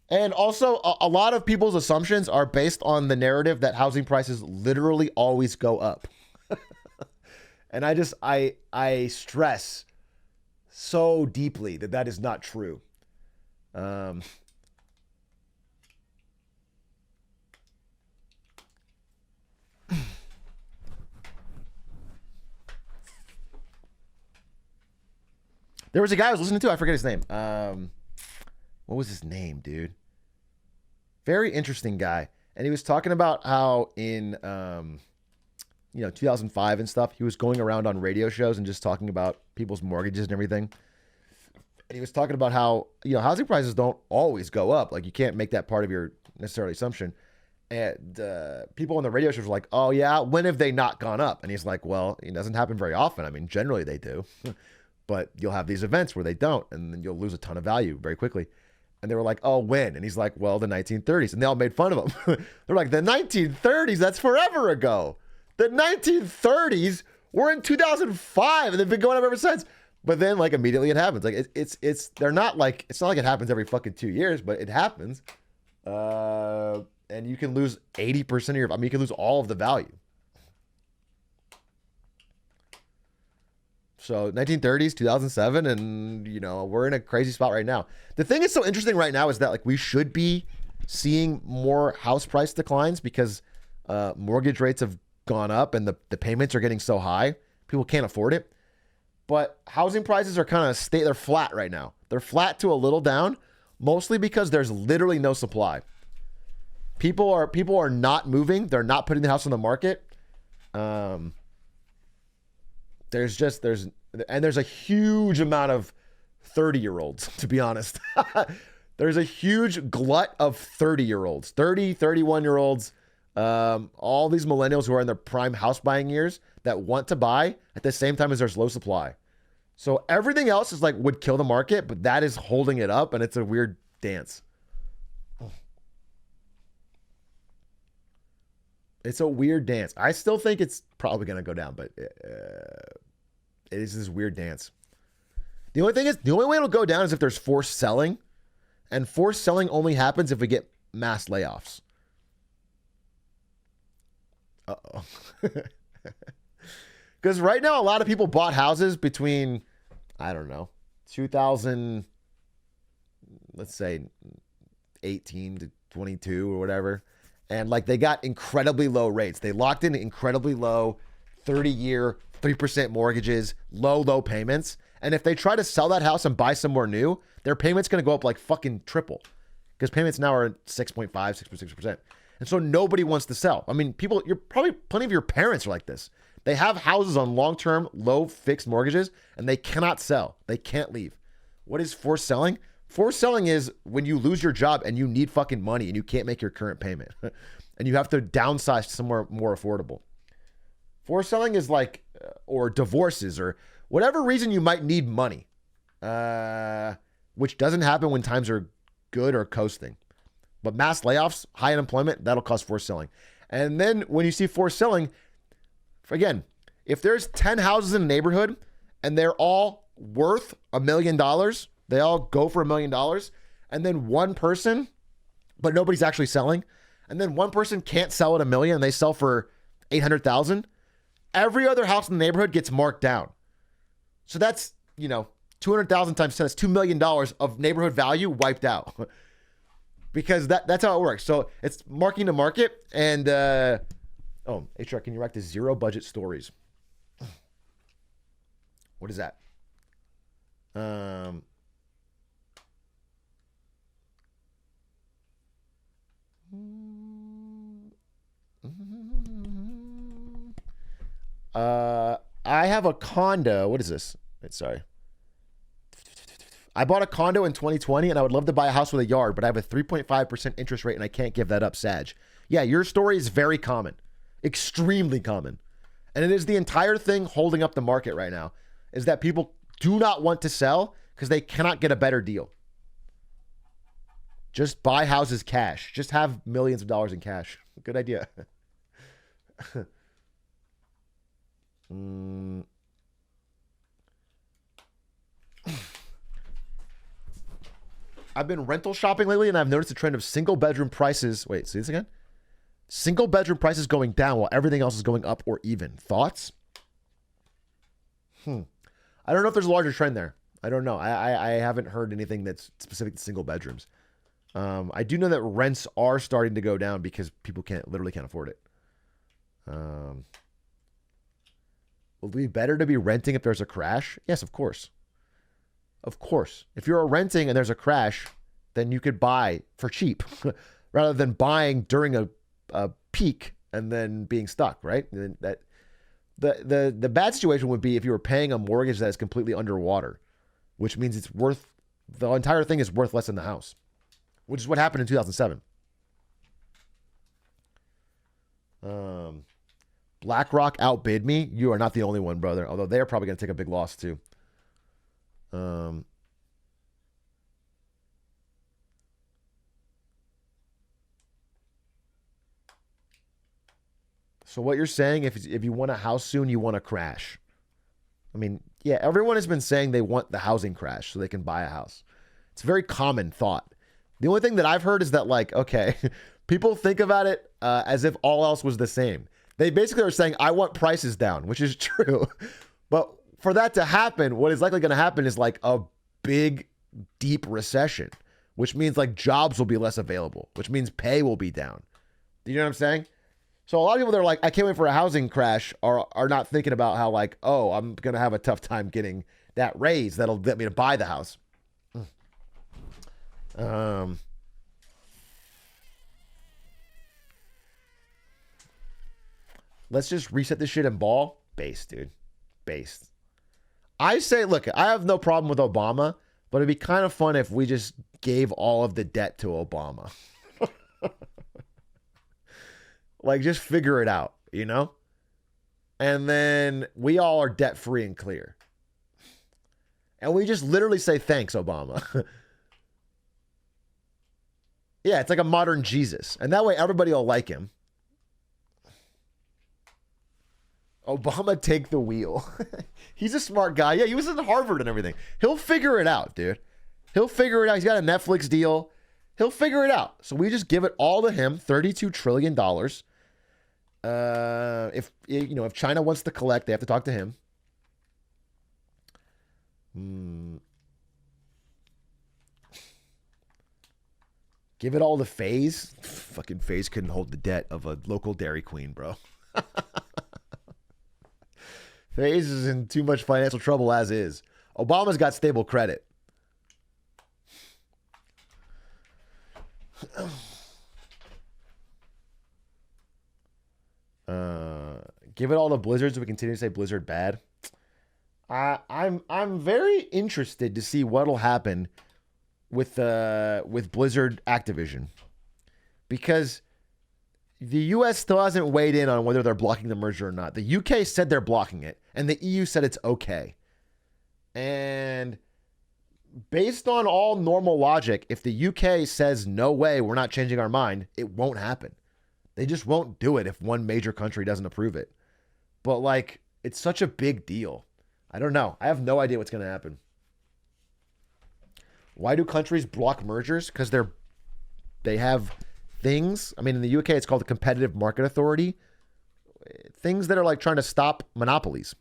And also a lot of people's assumptions are based on the narrative that housing prices literally always go up. And I stress so deeply that is not true. There was a guy I was listening to, I forget his name. What was his name, dude? Very interesting guy. And he was talking about how in 2005 and stuff, he was going around on radio shows and just talking about people's mortgages and everything. And he was talking about how, housing prices don't always go up. Like, you can't make that part of your necessarily assumption. And people on the radio shows were like, oh, yeah, when have they not gone up? And he's like, well, it doesn't happen very often. I mean, generally they do. But you'll have these events where they don't, and then you'll lose a ton of value very quickly. And they were like, oh, when? And he's like, well, the 1930s. And they all made fun of him. They're like, the 1930s, that's forever ago. The 1930s were in 2005 and they've been going up ever since. But then like immediately it happens. Like they're not like, it's not like it happens every fucking 2 years, but it happens. And you can lose 80% of your, you can lose all of the value. So 1930s, 2007, and we're in a crazy spot right now. The thing that's so interesting right now is that like we should be seeing more house price declines because mortgage rates have gone up and the payments are getting so high, people can't afford it. But housing prices are kind of they're flat right now. They're flat to a little down, mostly because there's literally no supply. People are not moving. They're not putting the house on the market. There's a huge amount of 30-year-olds, to be honest. There's a huge glut of 30-year-olds, 30, 31-year-olds, all these millennials who are in their prime house buying years that want to buy at the same time as there's low supply. So everything else is like would kill the market, but that is holding it up, and it's a weird dance. It's a weird dance. I still think it's probably going to go down, but it is this weird dance. The only way it'll go down is if there's forced selling, and forced selling only happens if we get mass layoffs. Uh-oh. Because right now, a lot of people bought houses between, I don't know, 2000, let's say 18 to 22 or whatever. And like they got incredibly low rates. They locked in incredibly low 30-year, 3% mortgages, low payments. And if they try to sell that house and buy somewhere new, their payment's going to go up like fucking triple. Because payments now are 6.5, 6.6%. And so nobody wants to sell. I mean, you're probably, plenty of your parents are like this. They have houses on long-term, low fixed mortgages, and they cannot sell. They can't leave. What is forced selling? Forced selling is when you lose your job and you need fucking money and you can't make your current payment. And you have to downsize somewhere more affordable. Forced selling is like, or divorces or whatever reason you might need money, which doesn't happen when times are good or coasting. But mass layoffs, high unemployment, that'll cause forced selling. And then when you see forced selling, again, if there's 10 houses in a neighborhood and they're all worth $1 million, they all go for $1 million, and then one person, but nobody's actually selling, and then one person can't sell at $1 million and they sell for $800,000, every other house in the neighborhood gets marked down. So that's, 200,000 times 10, that's $2 million of neighborhood value wiped out. Because that's how it works. So it's marking to market. And, Atrioc, can you write the zero budget stories? What is that? I have a condo. What is this? Wait, sorry. I bought a condo in 2020 and I would love to buy a house with a yard, but I have a 3.5% interest rate and I can't give that up, Sag. Yeah, your story is very common. Extremely common. And it is the entire thing holding up the market right now, is that people do not want to sell because they cannot get a better deal. Just buy houses cash. Just have millions of dollars in cash. Good idea. I've been rental shopping lately and I've noticed a trend of single bedroom prices. Wait, see this again? Single bedroom prices going down while everything else is going up or even. Thoughts? I don't know if there's a larger trend there. I don't know. I haven't heard anything that's specific to single bedrooms. I do know that rents are starting to go down because people literally can't afford it. Will it be better to be renting if there's a crash? Yes, of course. Of course. If you're renting and there's a crash, then you could buy for cheap rather than buying during a peak and then being stuck, right? That the bad situation would be if you were paying a mortgage that is completely underwater, which means the entire thing is worth less than the house, which is what happened in 2007. BlackRock outbid me. You are not the only one, brother. Although they're probably going to take a big loss too. So what you're saying, if you want a house soon, you want to crash. I mean, yeah, everyone has been saying they want the housing crash so they can buy a house. It's a very common thought. The only thing that I've heard is that, like, okay, people think about it as if all else was the same. They basically are saying, I want prices down, which is true. But for that to happen, what is likely going to happen is like a big, deep recession, which means like jobs will be less available, which means pay will be down. Do you know what I'm saying? So a lot of people that are like, I can't wait for a housing crash are not thinking about how like, oh, I'm going to have a tough time getting that raise that'll get me to buy the house. Let's just reset this shit and ball. Based, dude. Based. I say, look, I have no problem with Obama, but it'd be kind of fun if we just gave all of the debt to Obama. Like, just figure it out, you know? And then we all are debt free and clear. And we just literally say, thanks, Obama. Yeah, it's like a modern Jesus. And that way everybody will like him. Obama, take the wheel. He's a smart guy. Yeah, he was in Harvard and everything. He'll figure it out, dude. He'll figure it out. He's got a Netflix deal. He'll figure it out. So we just give it all to him, $32 trillion. If China wants to collect, they have to talk to him. Give it all to FaZe. Fucking FaZe couldn't hold the debt of a local Dairy Queen, bro. FaZe is in too much financial trouble as is. Obama's got stable credit. Give it all to Blizzard so we continue to say Blizzard bad. I'm very interested to see what'll happen with Blizzard Activision, because the US still hasn't weighed in on whether they're blocking the merger or not. The UK said they're blocking it, and the EU said it's okay. And based on all normal logic, if the UK says no way, we're not changing our mind, it won't happen. They just won't do it if one major country doesn't approve it. But like, it's such a big deal. I don't know. I have no idea what's going to happen. Why do countries block mergers? Because they have things. I mean, in the UK, it's called the Competitive Market Authority. Things that are like trying to stop monopolies.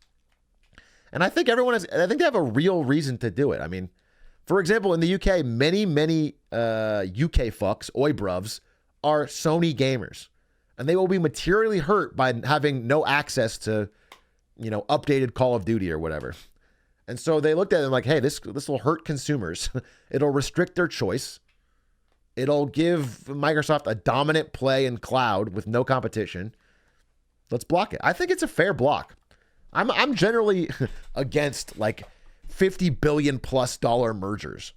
And I think they have a real reason to do it. I mean, for example, in the UK, many UK fucks, oi bruvs, are Sony gamers. And they will be materially hurt by having no access to, updated Call of Duty or whatever. And so they looked at it like, hey, this will hurt consumers. It'll restrict their choice. It'll give Microsoft a dominant play in cloud with no competition. Let's block it. I think it's a fair block. I'm generally against like $50 billion plus mergers.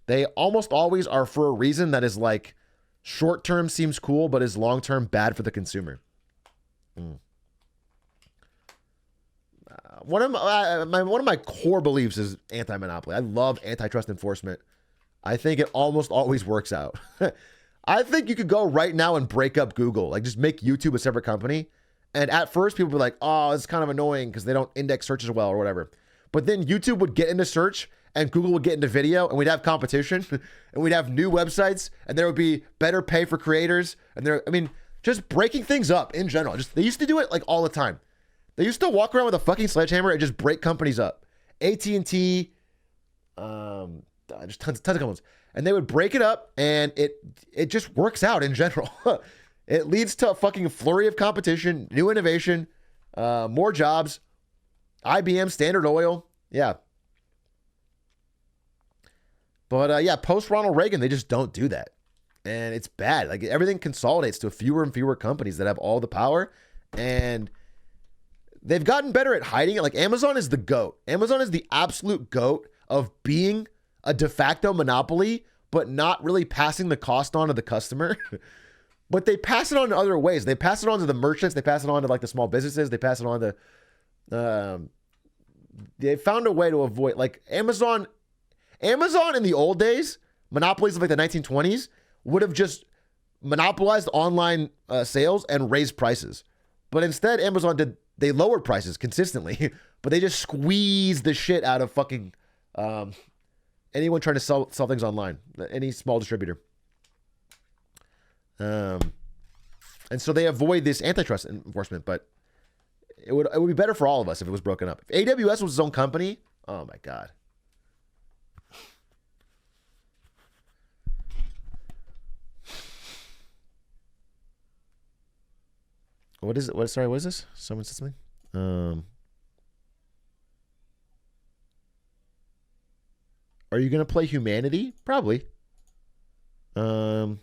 They almost always are for a reason that is like short term seems cool, but is long term bad for the consumer. One of my core beliefs is anti-monopoly. I love antitrust enforcement. I think it almost always works out. I think you could go right now and break up Google, like just make YouTube a separate company. And at first people would be like, oh, it's kind of annoying because they don't index searches well or whatever. But then YouTube would get into search and Google would get into video and we'd have competition and we'd have new websites and there would be better pay for creators. And just breaking things up in general. They used to do it like all the time. They used to walk around with a fucking sledgehammer and just break companies up. AT&T, just tons of companies. And they would break it up and it just works out in general. It leads to a fucking flurry of competition, new innovation, more jobs, IBM, Standard Oil. Yeah. But post Ronald Reagan, they just don't do that. And it's bad. Like everything consolidates to fewer and fewer companies that have all the power. And they've gotten better at hiding it. Like Amazon is the GOAT. Amazon is the absolute GOAT of being a de facto monopoly, but not really passing the cost on to the customer. But they pass it on in other ways. They pass it on to the merchants. They pass it on to like the small businesses. They pass it on to, they found a way to avoid like Amazon in the old days, monopolies of like the 1920s would have just monopolized online sales and raised prices. But instead, Amazon they lowered prices consistently, but they just squeezed the shit out of fucking anyone trying to sell things online, any small distributor. And so they avoid this antitrust enforcement, but it would be better for all of us if it was broken up. If AWS was its own company, oh my God. What is it? Sorry, what is this? Someone said something? Are you going to play Humanity? Probably. Atrioc,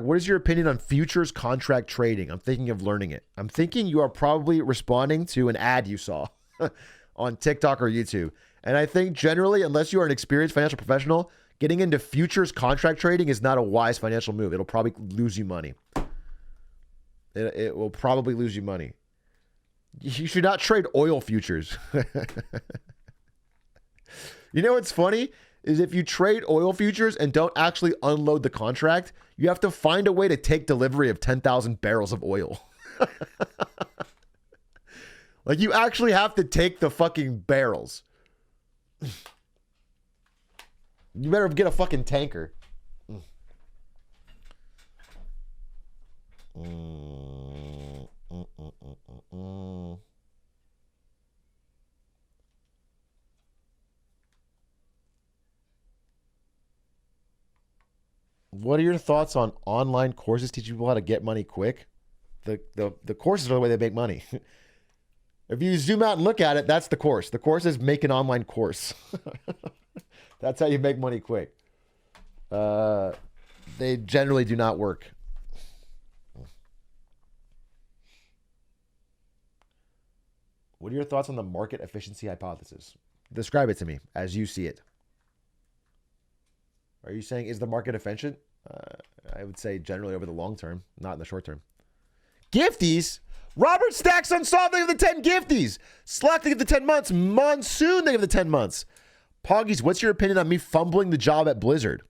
what is your opinion on futures contract trading? I'm thinking of learning it. I'm thinking you are probably responding to an ad you saw on TikTok or YouTube. And I think generally, unless you are an experienced financial professional, getting into futures contract trading is not a wise financial move. It'll probably lose you money. It will probably lose you money. You should not trade oil futures. You know what's funny? Is if you trade oil futures and don't actually unload the contract, you have to find a way to take delivery of 10,000 barrels of oil. Like, you actually have to take the fucking barrels. You better get a fucking tanker. What are your thoughts on online courses teaching people how to get money quick? The courses are the way they make money. If you zoom out and look at it, that's the course. The course is make an online course. That's how you make money quick. They generally do not work. What are your thoughts on the market efficiency hypothesis? Describe it to me as you see it. Are you saying, is the market efficient? I would say generally over the long term, not in the short term. Gifties? Robert Stacks Unsolved, they give the 10 gifties. Slack, they give the 10 months. Monsoon, they give the 10 months. Poggies, what's your opinion on me fumbling the job at Blizzard?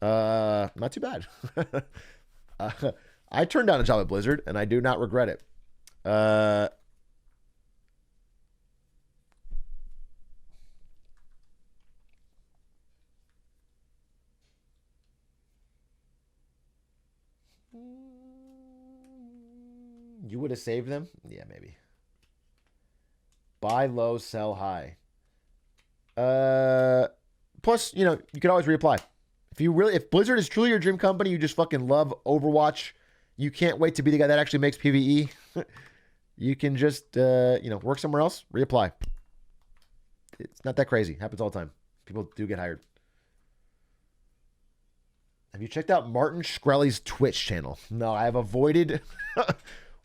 Not too bad. I turned down a job at Blizzard, and I do not regret it. You would have saved them? Yeah, maybe. Buy low, sell high. Plus, you can always reapply. If Blizzard is truly your dream company, you just fucking love Overwatch, you can't wait to be the guy that actually makes PvE, you can just, work somewhere else, reapply. It's not that crazy. Happens all the time. People do get hired. Have you checked out Martin Shkreli's Twitch channel? No, I have avoided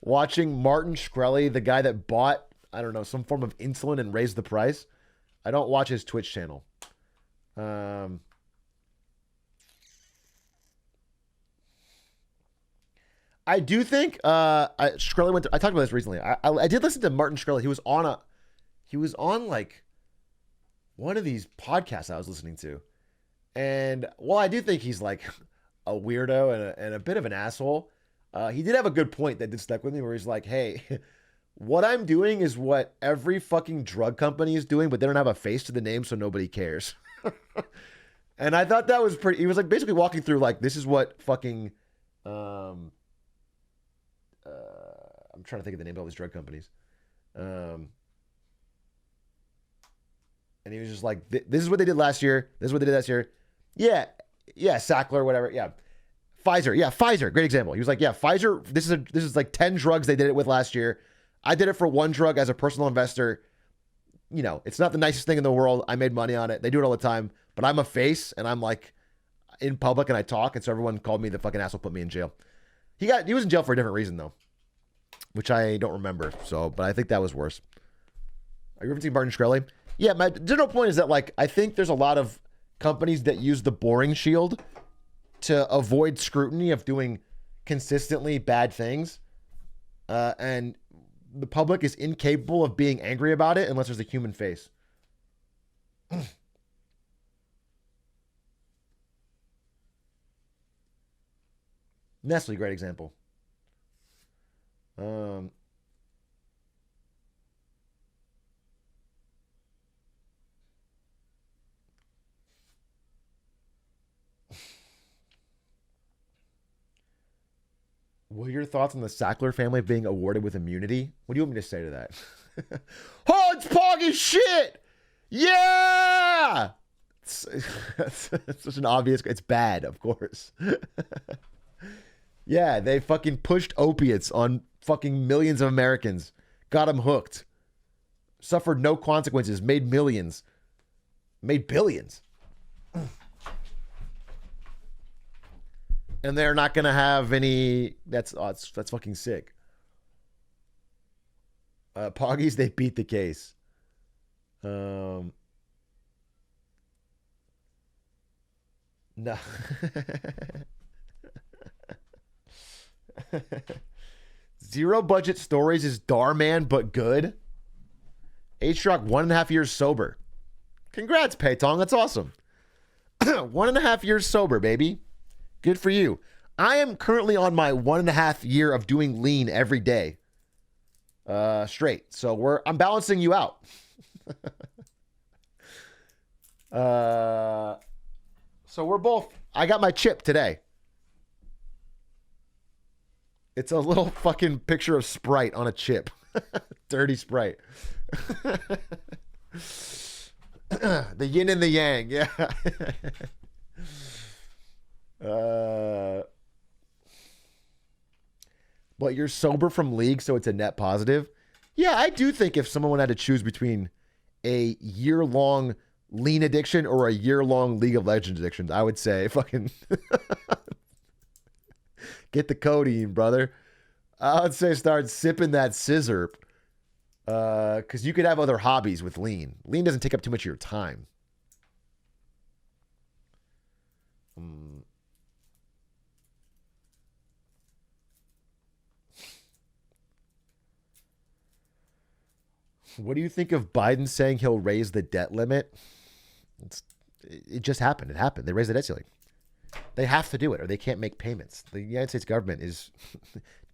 watching Martin Shkreli, the guy that bought, I don't know, some form of insulin and raised the price. I don't watch his Twitch channel. I do think Shkreli went. I talked about this recently. I did listen to Martin Shkreli. He was on like one of these podcasts I was listening to, and while I do think he's like a weirdo and a bit of an asshole, he did have a good point that did stuck with me, where he's like, "Hey, what I'm doing is what every fucking drug company is doing, but they don't have a face to the name, so nobody cares." And I thought that was pretty. He was like basically walking through like, this is what fucking. I'm trying to think of the name of all these drug companies. And he was just like, this is what they did last year. This is what they did last year. Yeah, Sackler, whatever. Yeah. Pfizer. Yeah, Pfizer. Great example. He was like, yeah, Pfizer, this is like 10 drugs they did it with last year. I did it for one drug as a personal investor. It's not the nicest thing in the world. I made money on it. They do it all the time. But I'm a face, and I'm like in public, and I talk, and so everyone called me the fucking asshole, put me in jail. He was in jail for a different reason, though, which I don't remember. But I think that was worse. Are you referencing Martin Shkreli? Yeah, my general point is that, like, I think there's a lot of companies that use the boring shield to avoid scrutiny of doing consistently bad things. And the public is incapable of being angry about it unless there's a human face. Nestle, great example. Um, what are your thoughts on the Sackler family being awarded with immunity? What do you want me to say to that? Oh, it's Pog as shit! Yeah! It's such an obvious... It's bad, of course. Yeah, they fucking pushed opiates on fucking millions of Americans. Got them hooked. Suffered no consequences. Made millions. Made billions. And they're not going to have any... That's fucking sick. Poggies, they beat the case. No. Zero budget stories is Darman but good. Atrioc 1.5 years sober. Congrats, Paytong. That's awesome. 1.5 years sober, baby. Good for you. I am currently on my 1.5 year of doing lean every day. Straight. So I'm balancing you out. So we're both... I got my chip today. It's a little fucking picture of Sprite on a chip. Dirty Sprite. The yin and the yang, yeah. But you're sober from League, so it's a net positive. Yeah, I do think if someone had to choose between a year-long lean addiction or a year-long League of Legends addiction, I would say fucking get the codeine, brother. I would say start sipping that scissor. Because you could have other hobbies with lean. Lean doesn't take up too much of your time. What do you think of Biden saying he'll raise the debt limit? It just happened. It happened. They raised the debt ceiling. They have to do it or they can't make payments. The United States government is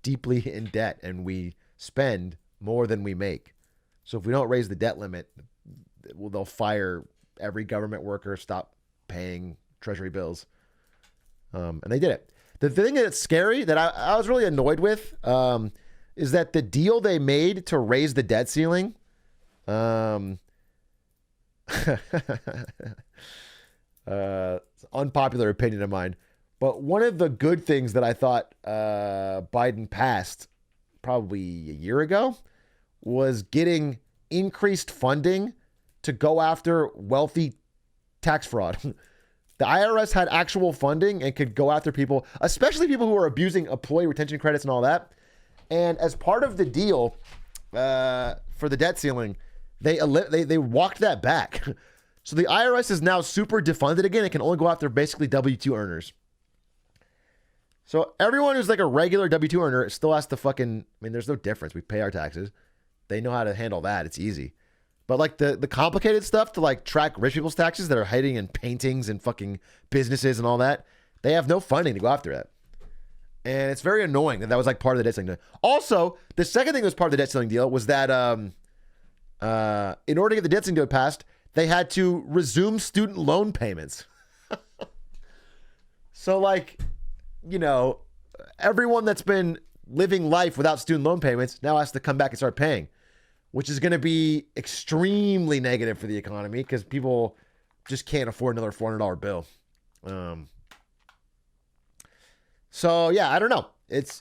deeply in debt and we spend more than we make. So if we don't raise the debt limit, they'll fire every government worker, stop paying treasury bills. And they did it. The thing that's scary that I was really annoyed with is that the deal they made to raise the debt ceiling, unpopular opinion of mine, but one of the good things that I thought Biden passed probably a year ago was getting increased funding to go after wealthy tax fraud. The IRS had actual funding and could go after people, especially people who are abusing employee retention credits and all that. And as part of the deal for the debt ceiling, they walked that back. So the IRS is now super defunded again. It can only go after basically W-2 earners. So everyone who's like a regular W-2 earner still has to fucking, I mean, there's no difference. We pay our taxes. They know how to handle that. It's easy. But like the complicated stuff to like track rich people's taxes that are hiding in paintings and fucking businesses and all that, they have no funding to go after that. And it's very annoying that was like part of the debt ceiling deal. Also, the second thing that was part of the debt ceiling deal was that in order to get the debt ceiling deal passed, they had to resume student loan payments. So like, you know, everyone that's been living life without student loan payments now has to come back and start paying, which is going to be extremely negative for the economy because people just can't afford another $400 bill. So yeah, I don't know. It's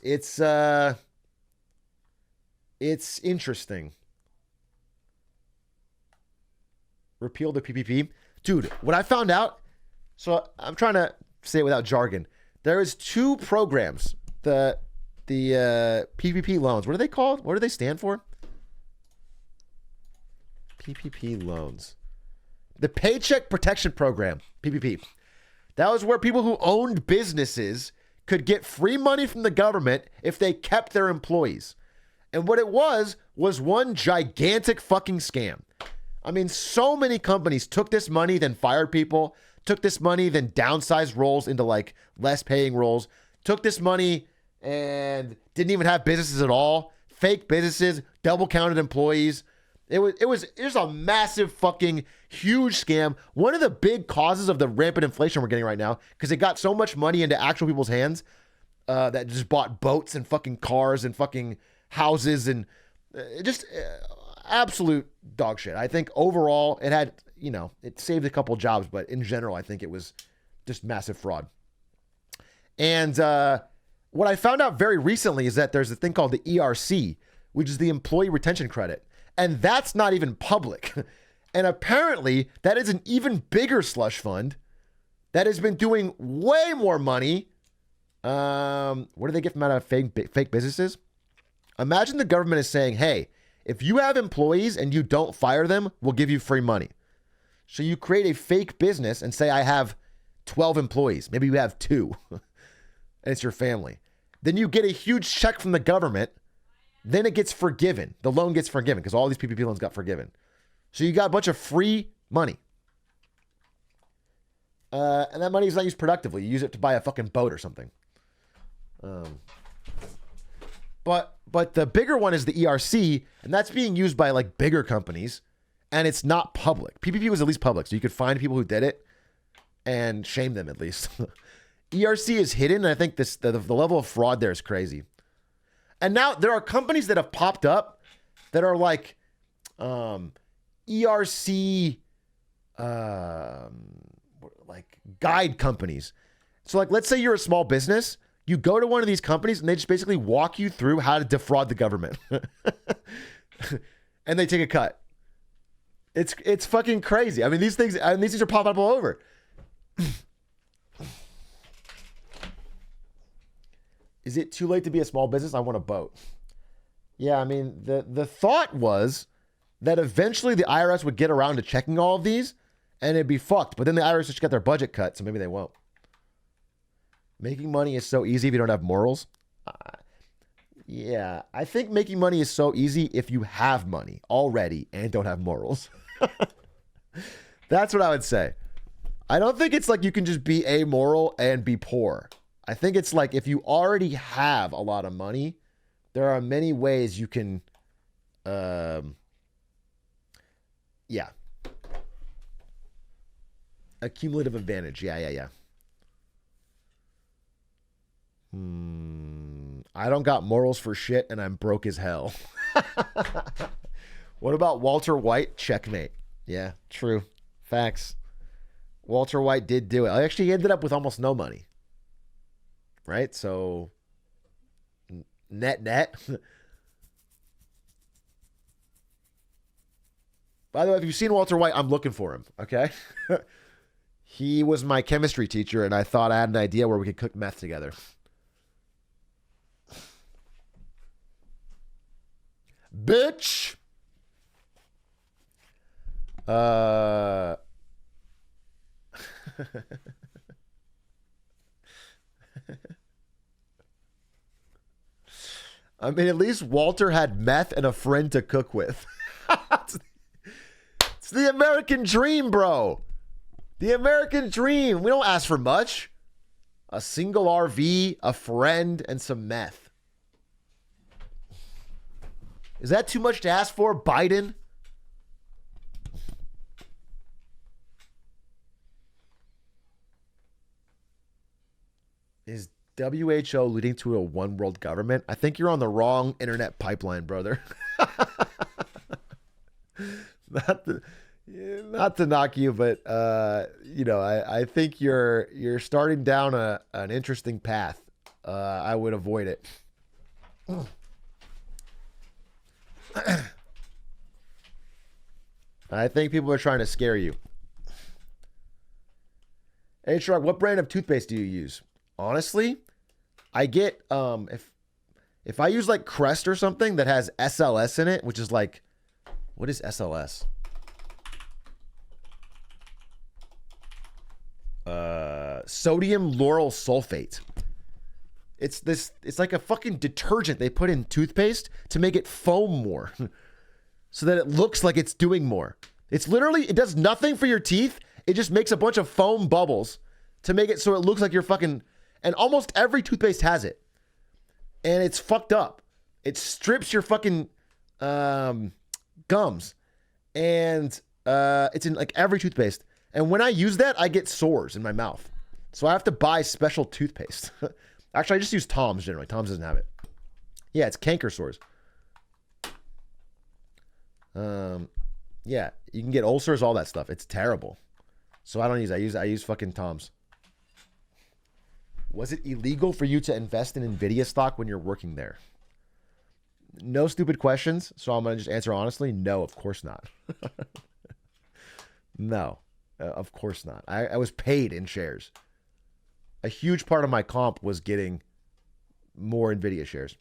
interesting. Repeal the PPP. Dude, what I found out, so I'm trying to say it without jargon. There is two programs, the PPP loans. What are they called? What do they stand for? PPP loans. The Paycheck Protection Program, PPP. That was where people who owned businesses could get free money from the government if they kept their employees. And what it was one gigantic fucking scam. I mean, so many companies took this money, then fired people, took this money, then downsized roles into like less paying roles, took this money and didn't even have businesses at all, fake businesses, double counted employees. It was a massive fucking huge scam. One of the big causes of the rampant inflation we're getting right now, because it got so much money into actual people's hands that just bought boats and fucking cars and fucking houses and just absolute dog shit. I think overall it had, it saved a couple jobs, but in general, I think it was just massive fraud. And what I found out very recently is that there's a thing called the ERC, which is the Employee Retention Credit. And that's not even public. And apparently that is an even bigger slush fund that has been doing way more money. What do they get from out of fake businesses? Imagine the government is saying, hey, if you have employees and you don't fire them, we'll give you free money. So you create a fake business and say, I have 12 employees. Maybe you have 2. And it's your family. Then you get a huge check from the government. Then it gets forgiven. The loan gets forgiven because all these PPP loans got forgiven. So you got a bunch of free money. And that money is not used productively. You use it to buy a fucking boat or something. But the bigger one is the ERC, and that's being used by like bigger companies, and it's not public. PPP was at least public, so you could find people who did it and shame them at least. ERC is hidden, and I think the level of fraud there is crazy. And now there are companies that have popped up that are like ERC like guide companies. So like, let's say you're a small business. You go to one of these companies and they just basically walk you through how to defraud the government. And they take a cut. It's fucking crazy. I mean, these things are popping up all over. Is it too late to be a small business? I want a boat. Yeah, I mean, the thought was that eventually the IRS would get around to checking all of these and it'd be fucked. But then the IRS just got their budget cut, so maybe they won't. Making money is so easy if you don't have morals. Yeah, I think making money is so easy if you have money already and don't have morals. That's what I would say. I don't think it's like you can just be amoral and be poor. I think it's like if you already have a lot of money, there are many ways you can, accumulative advantage. Yeah. I don't got morals for shit and I'm broke as hell. What about Walter White? Checkmate. Yeah, true. Facts. Walter White did do it. I actually ended up with almost no money. Right? So, net. By the way, if you've seen Walter White, I'm looking for him. Okay? He was my chemistry teacher and I thought I had an idea where we could cook meth together. Bitch. I mean, at least Walter had meth and a friend to cook with. It's the American dream, bro. The American dream. We don't ask for much. A single RV, a friend, and some meth. Is that too much to ask for, Biden? Is WHO leading to a one world government? I think you're on the wrong internet pipeline, brother. Not to knock you, but I think you're starting down an interesting path. I would avoid it. I think people are trying to scare you. Atrioc, what brand of toothpaste do you use? Honestly, I get if I use like Crest or something that has SLS in it, which is like, what is SLS? Sodium lauryl sulfate. It's like a fucking detergent they put in toothpaste to make it foam more. So that it looks like it's doing more. It's literally, it does nothing for your teeth. It just makes a bunch of foam bubbles to make it so it looks like you're fucking, and almost every toothpaste has it. And it's fucked up. It strips your fucking gums. And it's in like every toothpaste. And when I use that, I get sores in my mouth. So I have to buy special toothpaste. Actually, I just use Tom's generally. Tom's doesn't have it. Yeah, it's canker sores. Yeah, you can get ulcers, all that stuff. It's terrible. So I don't use I use fucking Tom's. Was it illegal for you to invest in Nvidia stock when you're working there? No stupid questions, so I'm going to just answer honestly. No, of course not. No, of course not. I was paid in shares. A huge part of my comp was getting more Nvidia shares.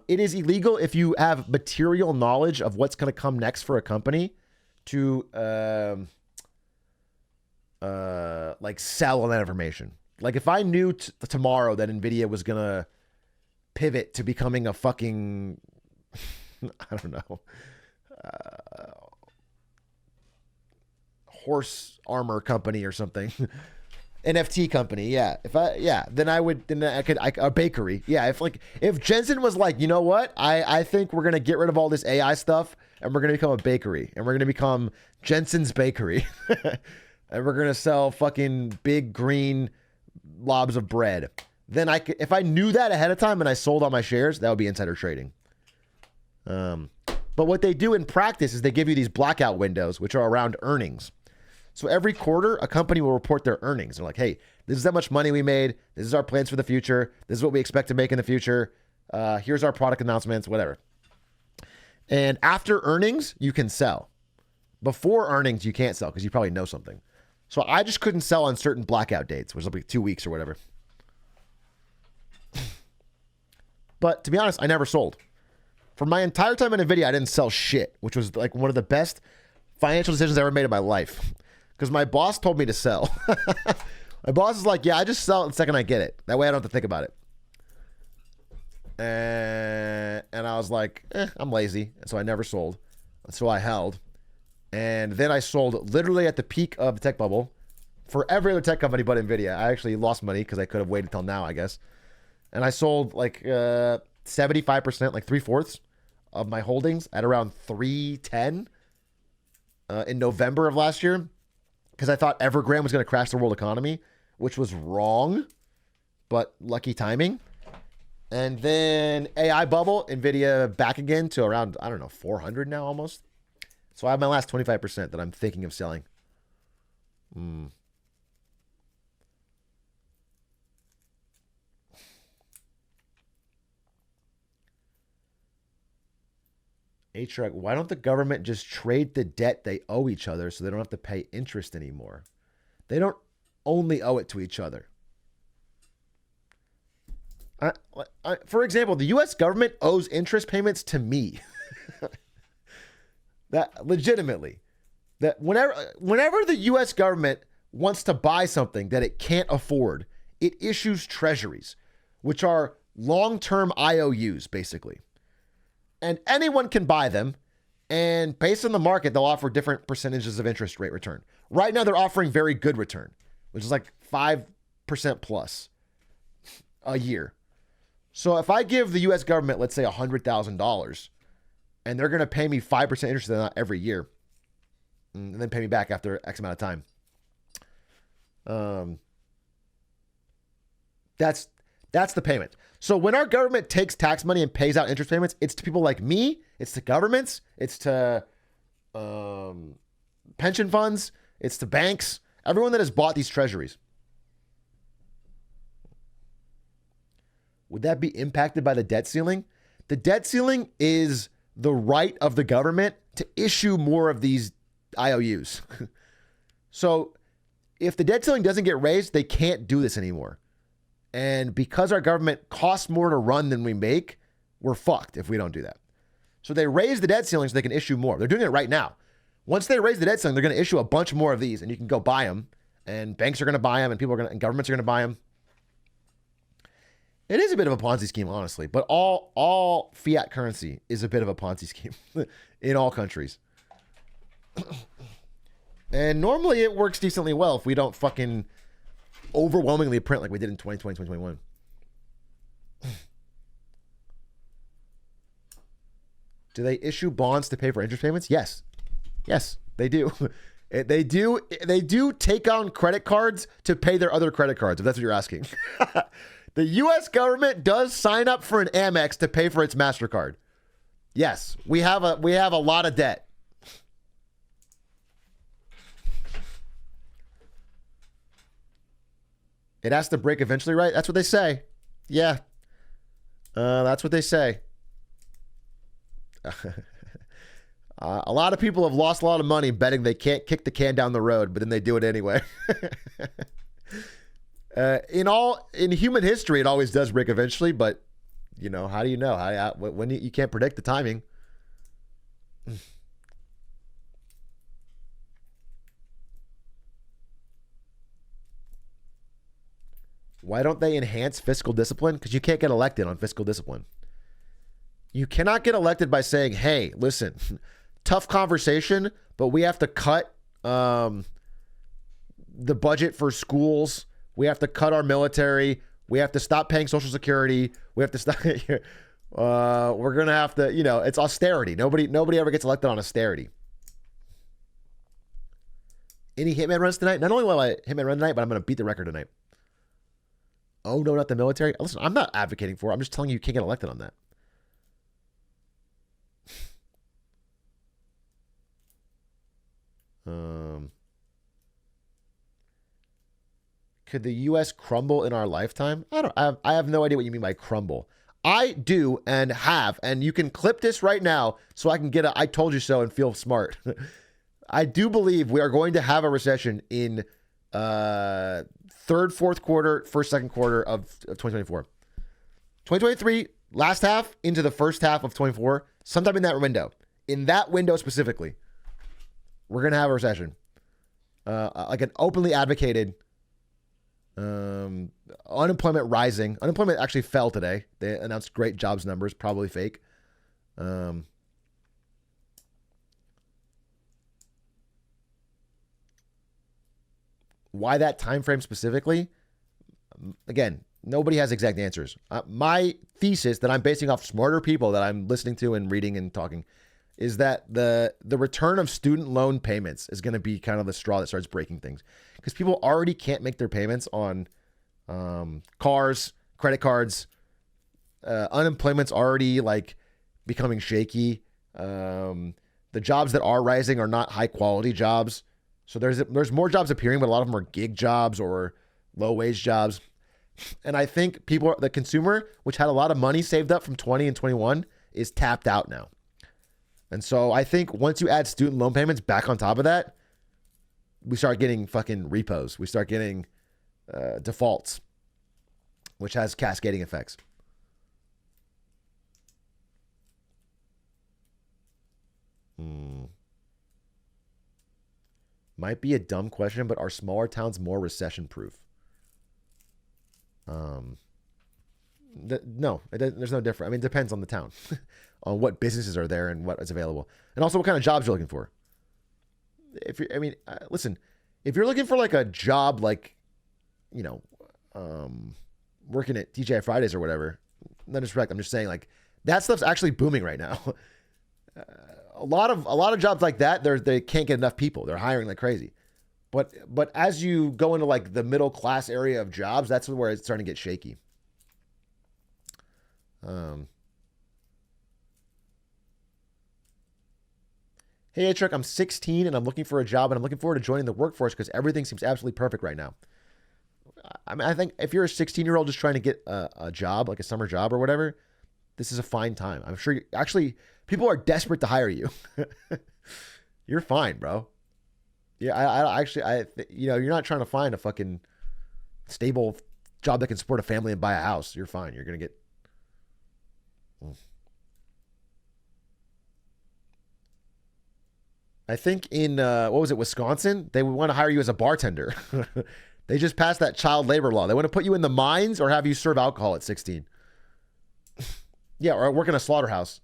It is illegal if you have material knowledge of what's going to come next for a company to like sell on that information. Like if I knew tomorrow that Nvidia was going to pivot to becoming a fucking, I don't know, horse armor company or something, NFT company, yeah. Then I could a bakery, yeah. If Jensen was like, you know what, I think we're gonna get rid of all this AI stuff and we're gonna become a bakery and we're gonna become Jensen's Bakery, and we're gonna sell fucking big green lobs of bread. Then if I knew that ahead of time and I sold all my shares, that would be insider trading. But what they do in practice is they give you these blackout windows, which are around earnings. So every quarter, a company will report their earnings. They're like, hey, this is how much money we made. This is our plans for the future. This is what we expect to make in the future. Here's our product announcements, whatever. And after earnings, you can sell. Before earnings, you can't sell because you probably know something. So I just couldn't sell on certain blackout dates, which will be 2 weeks or whatever. But to be honest, I never sold. For my entire time in NVIDIA, I didn't sell shit, which was like one of the best financial decisions I ever made in my life. Because my boss told me to sell. My boss is like, yeah, I just sell it the second I get it. That way I don't have to think about it. And I was like, I'm lazy. And so I never sold. And so I held. And then I sold literally at the peak of the tech bubble for every other tech company but NVIDIA. I actually lost money because I could have waited till now, I guess. And I sold like 75%, like 3/4 of my holdings at around 310 in November of last year. Because I thought Evergrande was going to crash the world economy, which was wrong, but lucky timing. And then AI bubble, NVIDIA back again to around, I don't know, 400 now almost. So I have my last 25% that I'm thinking of selling. Atrioc, why don't the government just trade the debt they owe each other so they don't have to pay interest anymore? They don't only owe it to each other. For example, the U.S. government owes interest payments to me. That legitimately, that whenever the U.S. government wants to buy something that it can't afford, it issues treasuries, which are long-term IOUs, basically. And anyone can buy them. And based on the market, they'll offer different percentages of interest rate return. Right now, they're offering very good return, which is like 5% plus a year. So if I give the U.S. government, let's say $100,000, and they're going to pay me 5% interest on that every year, and then pay me back after X amount of time, that's the payment. So when our government takes tax money and pays out interest payments, it's to people like me, it's to governments, it's to pension funds, it's to banks, everyone that has bought these treasuries. Would that be impacted by the debt ceiling? The debt ceiling is the right of the government to issue more of these IOUs. So if the debt ceiling doesn't get raised, they can't do this anymore. And because our government costs more to run than we make, we're fucked if we don't do that. So they raise the debt ceiling so they can issue more. They're doing it right now. Once they raise the debt ceiling, they're going to issue a bunch more of these, and you can go buy them. And banks are going to buy them, and and governments are going to buy them. It is a bit of a Ponzi scheme, honestly. But all fiat currency is a bit of a Ponzi scheme in all countries. And normally it works decently well if we don't fucking overwhelmingly print like we did in 2020, 2021. Do they issue bonds to pay for interest payments? Yes. Yes, they do. They do take on credit cards to pay their other credit cards, if that's what you're asking. The U.S. government does sign up for an Amex to pay for its MasterCard. Yes, we have a lot of debt. It has to break eventually, right? That's what they say. Yeah. That's what they say. A lot of people have lost a lot of money betting they can't kick the can down the road, but then they do it anyway. In human history, it always does break eventually, but you know, how do you know? When you can't predict the timing. Why don't they enhance fiscal discipline? Because you can't get elected on fiscal discipline. You cannot get elected by saying, hey, listen, tough conversation, but we have to cut the budget for schools. We have to cut our military. We have to stop paying Social Security. We have to stop. We're going to have to, you know, it's austerity. Nobody ever gets elected on austerity. Any Hitman runs tonight? Not only will I Hitman run tonight, but I'm going to beat the record tonight. Oh, no, not the military. Listen, I'm not advocating for it. I'm just telling you can't get elected on that. Could the U.S. crumble in our lifetime? I have no idea what you mean by crumble. I do and have, and you can clip this right now so I can get a I told you so and feel smart. I do believe we are going to have a recession in third, fourth quarter, first, second quarter of 2024. 2023, last half into the first half of 24, sometime in that window. In that window specifically, we're going to have a recession. Like an openly advocated unemployment rising. Unemployment actually fell today. They announced great jobs numbers, probably fake. Why that time frame specifically? Again, nobody has exact answers. My thesis that I'm basing off smarter people that I'm listening to and reading and talking is that the return of student loan payments is going to be kind of the straw that starts breaking things, because people already can't make their payments on cars, credit cards. Unemployment's already like becoming shaky. The jobs that are rising are not high quality jobs. So there's more jobs appearing, but a lot of them are gig jobs or low wage jobs. And I think the consumer, which had a lot of money saved up from 20 and 21, is tapped out now. And so I think once you add student loan payments back on top of that, we start getting fucking repos. We start getting defaults, which has cascading effects. Might be a dumb question, but are smaller towns more recession proof? No, there's no difference. I mean, it depends on the town, on what businesses are there and what is available, and also what kind of jobs you're looking for. Listen, if you're looking for like a job, like, you know, working at TGI Fridays or whatever, no disrespect, I'm just saying like that stuff's actually booming right now. A lot of jobs like that, they can't get enough people. They're hiring like crazy. But as you go into like the middle class area of jobs, that's where it's starting to get shaky. Hey, Atrioc, I'm 16 and I'm looking for a job and I'm looking forward to joining the workforce because everything seems absolutely perfect right now. I mean, I think if you're a 16-year-old just trying to get a job, like a summer job or whatever, this is a fine time. I'm sure people are desperate to hire you. You're fine, bro. Yeah, you're not trying to find a fucking stable job that can support a family and buy a house. You're fine. You're going to get... I think in, Wisconsin? They would want to hire you as a bartender. They just passed that child labor law. They want to put you in the mines or have you serve alcohol at 16. Yeah, or work in a slaughterhouse.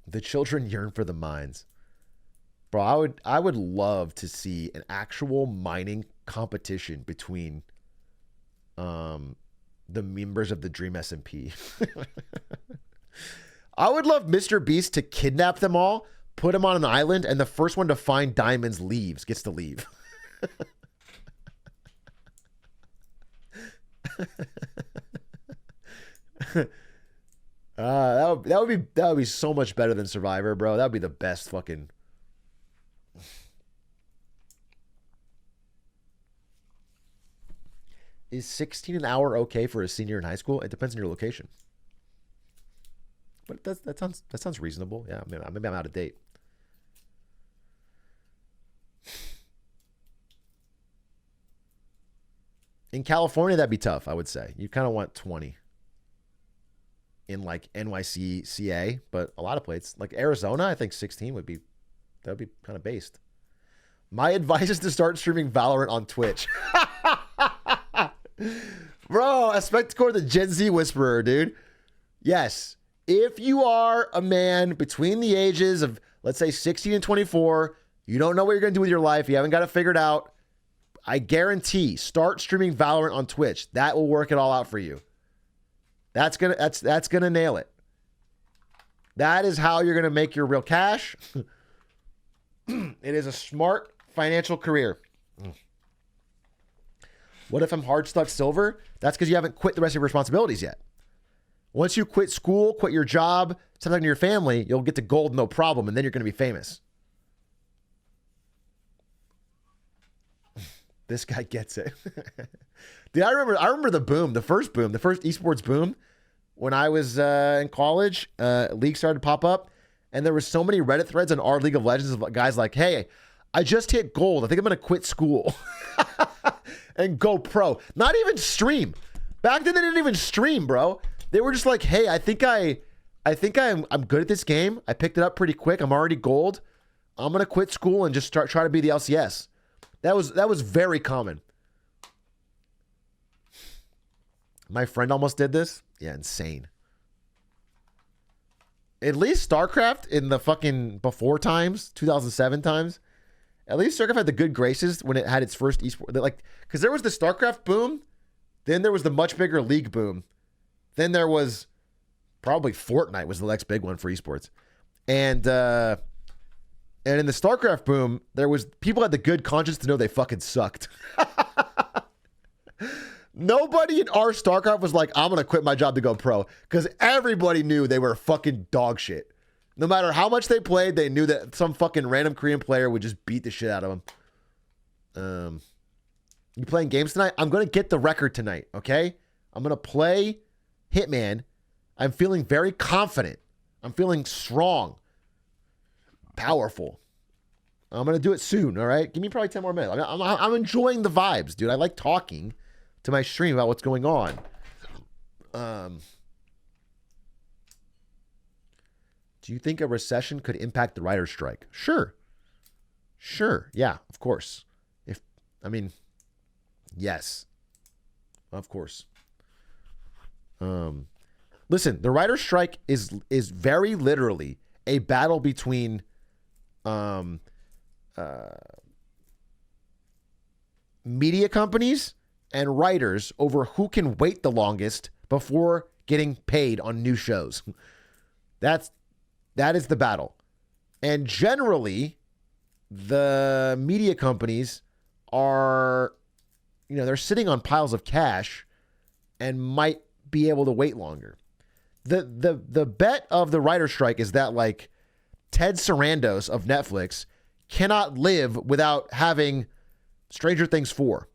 The children yearn for the mines. Bro, I would love to see an actual mining competition between the members of the Dream SMP. I would love Mr. Beast to kidnap them all, put them on an island, and the first one to find diamonds gets to leave. That would be so much better than Survivor, bro. That would be the best fucking. Is 16 an hour okay for a senior in high school? It depends on your location. But that sounds reasonable. Yeah, maybe I'm out of date. In California, that'd be tough, I would say. You kind of want 20 in like NYC, CA, but a lot of places like Arizona, I think 16 would be kind of based. My advice is to start streaming Valorant on Twitch. Bro, I Spectacore the Gen Z Whisperer, dude. Yes. If you are a man between the ages of, let's say, 16 and 24, you don't know what you're going to do with your life, you haven't got it figured out, I guarantee, start streaming Valorant on Twitch. That will work it all out for you. That's gonna nail it. That is how you're gonna make your real cash. It is a smart financial career. What if I'm hard stuck silver? That's because you haven't quit the rest of your responsibilities yet. Once you quit school, quit your job, something to your family, you'll get to gold no problem, and then you're gonna be famous. This guy gets it. Dude, I remember the boom, the first esports boom. When I was in college, leagues started to pop up, and there were so many Reddit threads on our League of Legends of guys like, hey, I just hit gold. I think I'm going to quit school and go pro. Not even stream. Back then, they didn't even stream, bro. They were just like, hey, I think I'm good at this game. I picked it up pretty quick. I'm already gold. I'm going to quit school and just try to be the LCS. That was very common. My friend almost did this. Yeah, insane. At least StarCraft in the fucking before times, 2007 times, at least StarCraft had the good graces when it had its first esport. Like, because there was the StarCraft boom, then there was the much bigger League boom, then there was probably Fortnite was the next big one for esports, and in the StarCraft boom, there was people had the good conscience to know they fucking sucked. Nobody in our StarCraft was like, I'm going to quit my job to go pro. Because everybody knew they were fucking dog shit. No matter how much they played, they knew that some fucking random Korean player would just beat the shit out of them. You playing games tonight? I'm going to get the record tonight, okay? I'm going to play Hitman. I'm feeling very confident. I'm feeling strong. Powerful. I'm going to do it soon, all right? Give me probably 10 more minutes. I'm enjoying the vibes, dude. I like talking to my stream about what's going on. Do you think a recession could impact the writer's strike? Sure. Yeah, of course. Yes. Of course. Listen, the writer's strike is very literally a battle between media companies and writers over who can wait the longest before getting paid on new shows. That is the battle. And generally, the media companies are, they're sitting on piles of cash and might be able to wait longer. The bet of the writer's strike is that, like, Ted Sarandos of Netflix cannot live without having Stranger Things 4.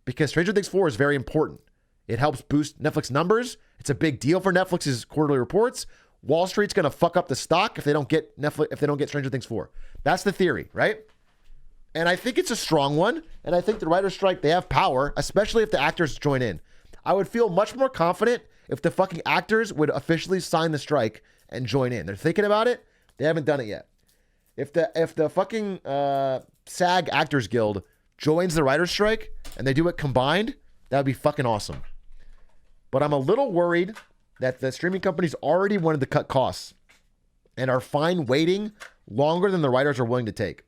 Because Stranger Things 4 is very important. It helps boost Netflix numbers. It's a big deal for Netflix's quarterly reports. Wall Street's going to fuck up the stock if they don't get Stranger Things 4. That's the theory, right? And I think it's a strong one. And I think the writer's strike, they have power, especially if the actors join in. I would feel much more confident if the fucking actors would officially sign the strike and join in. They're thinking about it. They haven't done it yet. If the fucking SAG Actors Guild joins the writer's strike and they do it combined, that would be fucking awesome. But I'm a little worried that the streaming companies already wanted to cut costs and are fine waiting longer than the writers are willing to take.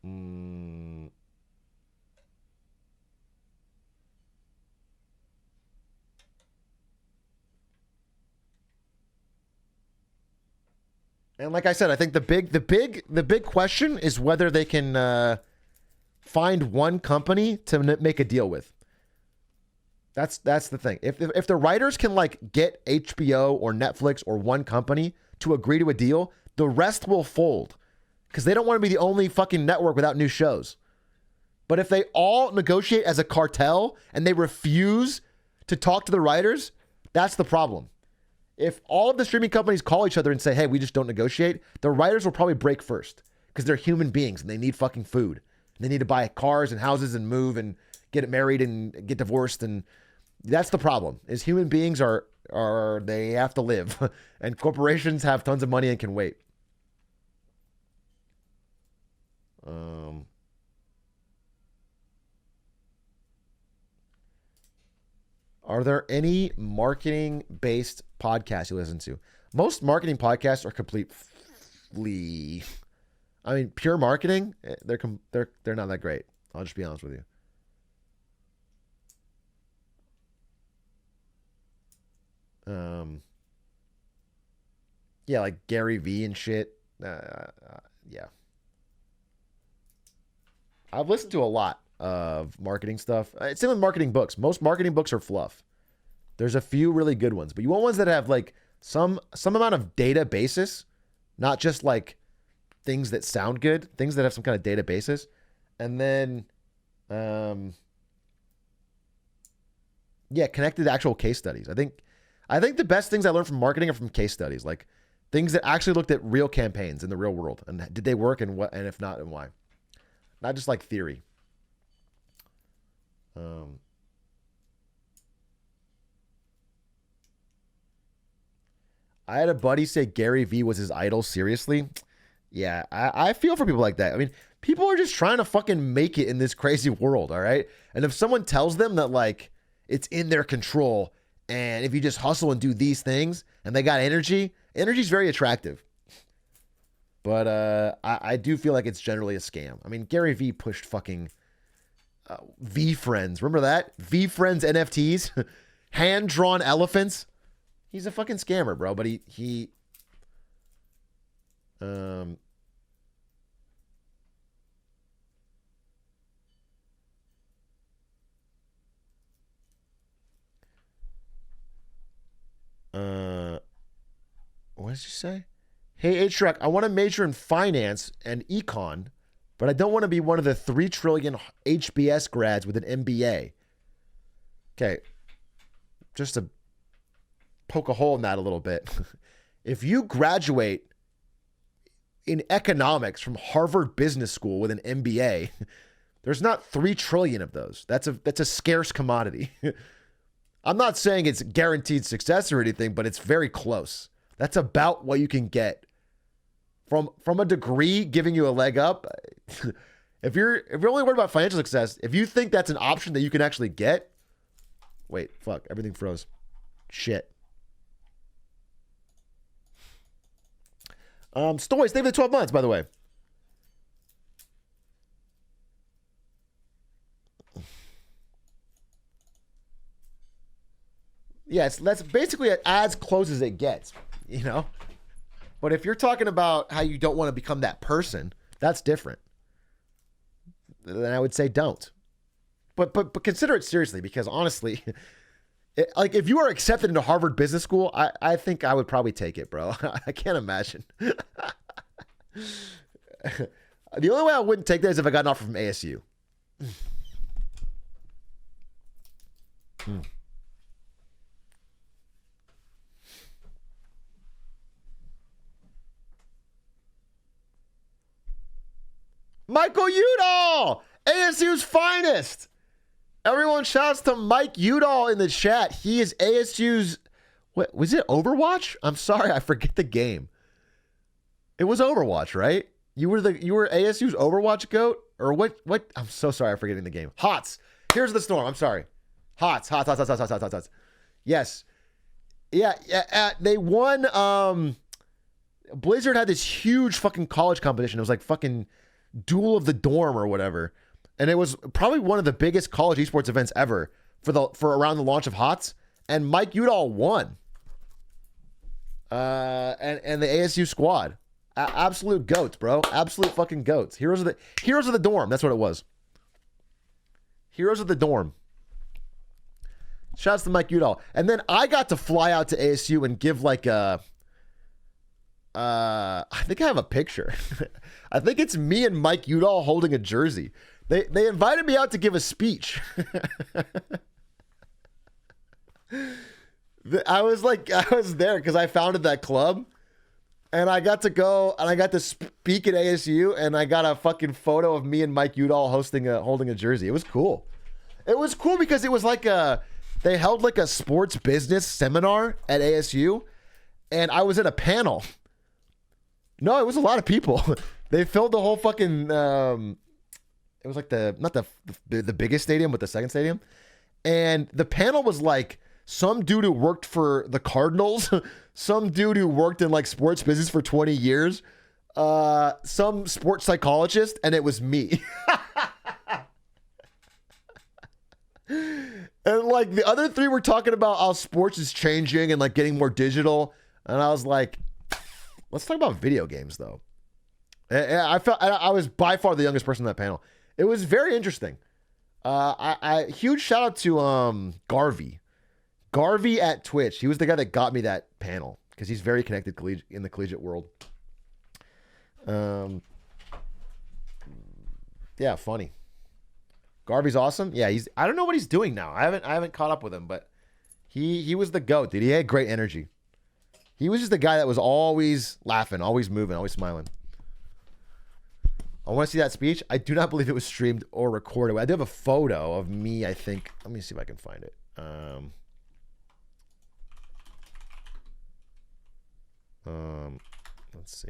Mm. And like I said, I think the big question is whether they can find one company to make a deal with. That's the thing. If the writers can like get HBO or Netflix or one company to agree to a deal, the rest will fold because they don't want to be the only fucking network without new shows. But if they all negotiate as a cartel and they refuse to talk to the writers, that's the problem. If all of the streaming companies call each other and say, hey, we just don't negotiate, the writers will probably break first because they're human beings and they need fucking food. They need to buy cars and houses and move and get married and get divorced. And that's the problem is human beings are they have to live and corporations have tons of money and can wait. Are there any marketing-based podcasts you listen to? Most marketing podcasts are completely, I mean, pure marketing. They're not that great. I'll just be honest with you. Yeah, like Gary V and shit. Yeah, I've listened to a lot of marketing stuff. It's same with marketing books. Most marketing books are fluff. There's a few really good ones, but you want ones that have like some amount of data basis, not just like things that sound good, things that have some kind of data basis. And then yeah, connected to actual case studies. I think the best things I learned from marketing are from case studies, like things that actually looked at real campaigns in the real world and did they work and what, and if not, and why. Not just like theory. I had a buddy say Gary V was his idol. Seriously? Yeah, I feel for people like that. I mean, people are just trying to fucking make it in this crazy world, all right? And if someone tells them that, like, it's in their control, and if you just hustle and do these things, and they got energy's very attractive. But I do feel like it's generally a scam. I mean, Gary V pushed fucking V Friends. Remember that? V Friends NFTs? Hand-drawn elephants? He's a fucking scammer, bro. But he what did you say? Hey, Atrioc, I want to major in finance and econ, but I don't want to be one of the 3 trillion HBS grads with an MBA. Okay. Just to poke a hole in that a little bit. If you graduate in economics from Harvard Business School with an MBA, there's not 3 trillion of those. That's a scarce commodity. I'm not saying it's guaranteed success or anything, but it's very close. That's about what you can get from a degree giving you a leg up. If you're only worried about financial success, if you think that's an option that you can actually get, wait, fuck, everything froze. Shit. Stories, thank you for the 12 months, by the way. Yeah, that's basically as close as it gets, you know? But if you're talking about how you don't want to become that person, that's different. Then I would say don't. But consider it seriously, because honestly, like if you are accepted into Harvard Business School, I think I would probably take it, bro. I can't imagine. The only way I wouldn't take that is if I got an offer from ASU. Michael Udall, ASU's finest. Everyone shouts to Mike Udall in the chat. He is ASU's, what was it, Overwatch? I'm sorry, I forget the game. It was Overwatch, right? You were ASU's Overwatch GOAT? Or what? I'm so sorry, I'm forgetting the game. HOTS. Here's the storm. I'm sorry. HOTS. Yes. Yeah. They won. Blizzard had this huge fucking college competition. It was like fucking Duel of the Dorm or whatever. And it was probably one of the biggest college esports events ever for around the launch of HOTS. And Mike Udall won. And the ASU squad. Absolute goats, bro. Absolute fucking goats. Heroes of the Dorm. That's what it was. Heroes of the Dorm. Shouts to Mike Udall. And then I got to fly out to ASU and give like a I think I have a picture. I think it's me and Mike Udall holding a jersey. They invited me out to give a speech. I was there because I founded that club, and I got to go and I got to speak at ASU, and I got a fucking photo of me and Mike Udall holding a jersey. It was cool. It was cool because it was like they held like a sports business seminar at ASU, and I was at a panel. No, it was a lot of people. They filled the whole fucking. It was like not the biggest stadium, but the second stadium, and the panel was like some dude who worked for the Cardinals, some dude who worked in like sports business for 20 years, some sports psychologist, and it was me. And like the other three were talking about how sports is changing and like getting more digital, and I was like, let's talk about video games though. I felt I was by far the youngest person in that panel. It was very interesting. Huge shout out to Garvey at Twitch. He was the guy that got me that panel because he's very connected in the collegiate world. Yeah, funny. Garvey's awesome. Yeah, I don't know what he's doing now. I haven't caught up with him, but he was the GOAT, dude. He had great energy. He was just the guy that was always laughing, always moving, always smiling. I want to see that speech. I do not believe it was streamed or recorded. I do have a photo of me, I think. Let me see if I can find it. Let's see.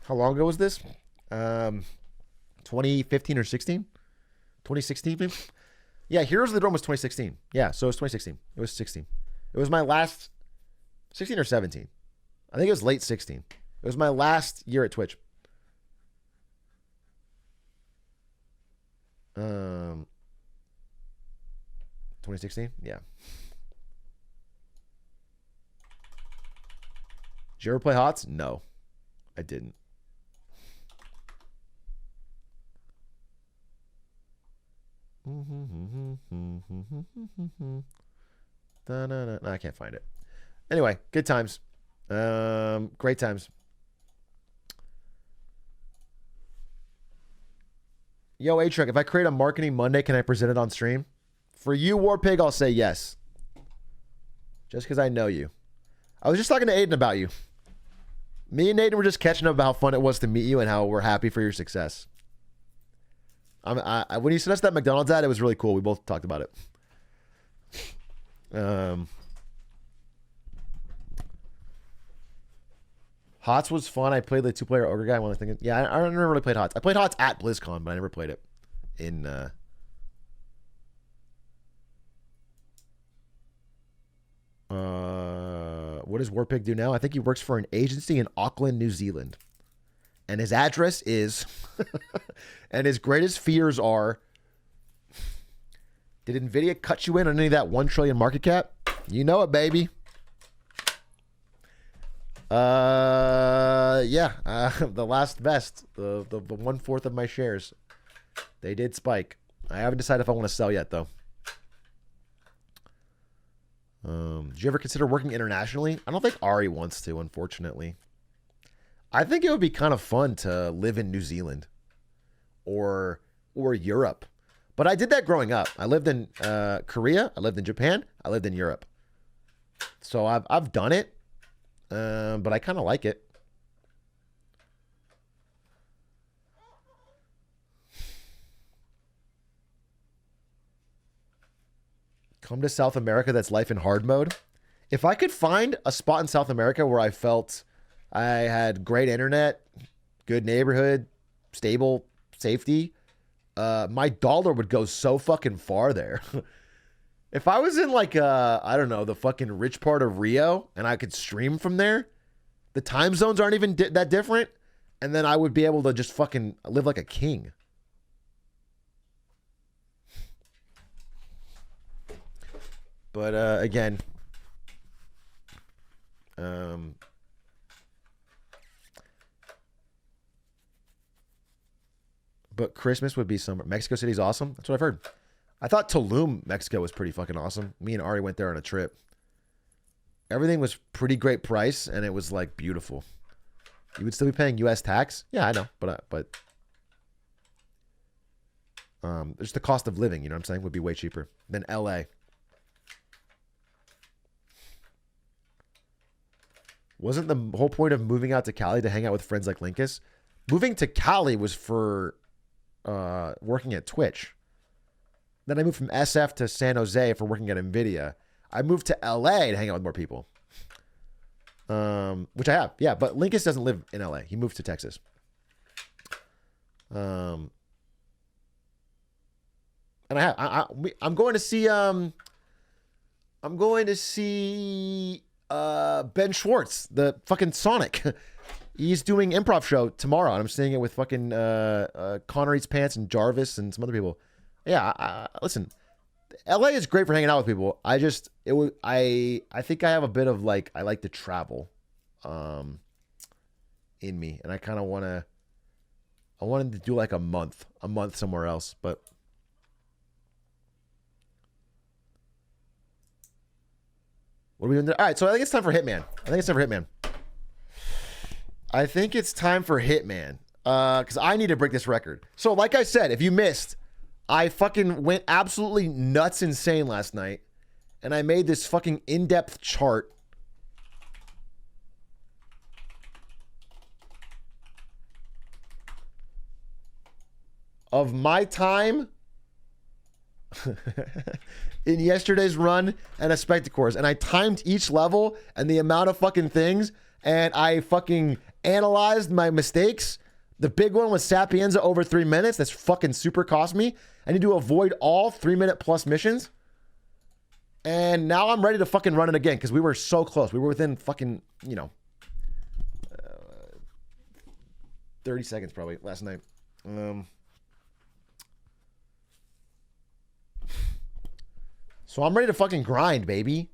How long ago was this? 2015 or 16? 2016 maybe? Yeah, Heroes of the Dorm was 2016. Yeah, so it was 2016. It was 16. It was my last 16 or 17. I think it was late 16. It was my last year at Twitch. 2016? Yeah. Did you ever play HOTS? No, I didn't. No, I can't find it. Anyway, good times. Great times. Yo, Atrioc, if I create a marketing Monday, can I present it on stream? For you, Warpig, I'll say yes. Just because I know you. I was just talking to Aiden about you. Me and Aiden were just catching up about how fun it was to meet you and how we're happy for your success. When you sent us that McDonald's ad, it was really cool. We both talked about it. HOTS was fun. I played the 2-player ogre guy. When I was thinking, yeah, I never really played HOTS. I played HOTS at BlizzCon, but I never played it in. What does Warpig do now? I think he works for an agency in Auckland, New Zealand, and his address is, and his greatest fears are. Did Nvidia cut you in on any of that 1 trillion market cap? You know it, baby. Yeah, the last vest, the 1/4 of my shares, they did spike. I haven't decided if I want to sell yet, though. Did you ever consider working internationally? I don't think Ari wants to, unfortunately. I think it would be kind of fun to live in New Zealand or Europe. But I did that growing up. I lived in Korea, I lived in Japan, I lived in Europe. So I've done it. But I kind of like it. Come to South America, that's life in hard mode. If I could find a spot in South America where I felt I had great internet, good neighborhood, stable, safety, my dollar would go so fucking far there. If I was in like, I don't know, the fucking rich part of Rio and I could stream from there, the time zones aren't even that different. And then I would be able to just fucking live like a king. But again, but Christmas would be summer. Mexico City's awesome. That's what I've heard. I thought Tulum, Mexico was pretty fucking awesome. Me and Ari went there on a trip. Everything was pretty great price, and it was like beautiful. You would still be paying U.S. tax? Yeah, I know, but just the cost of living, you know what I'm saying, would be way cheaper than L.A. Wasn't the whole point of moving out to Cali to hang out with friends like Linkus? Moving to Cali was for working at Twitch. Then I moved from SF to San Jose for working at NVIDIA. I moved to LA to hang out with more people. Which I have. Yeah, but Linkus doesn't live in LA. He moved to Texas. And I'm going to see Ben Schwartz, the fucking Sonic. He's doing improv show tomorrow, and I'm seeing it with fucking Connor Eats Pants and Jarvis and some other people. Yeah, listen, LA is great for hanging out with people. I think I have a bit of like, I like to travel in me, and I kind of I wanted to do like a month somewhere else, but what are we doing there? All right, so I think it's time for Hitman. Because I need to break this record. So like I said, if you missed, I fucking went absolutely nuts insane last night, and I made this fucking in-depth chart of my time in yesterday's run and a Spectacores, and I timed each level and the amount of fucking things, and I fucking analyzed my mistakes. The big one was Sapienza over 3 minutes. That's fucking super cost me. I need to avoid all 3-minute plus missions. And now I'm ready to fucking run it again because we were so close. We were within fucking, 30 seconds probably last night. So I'm ready to fucking grind, baby.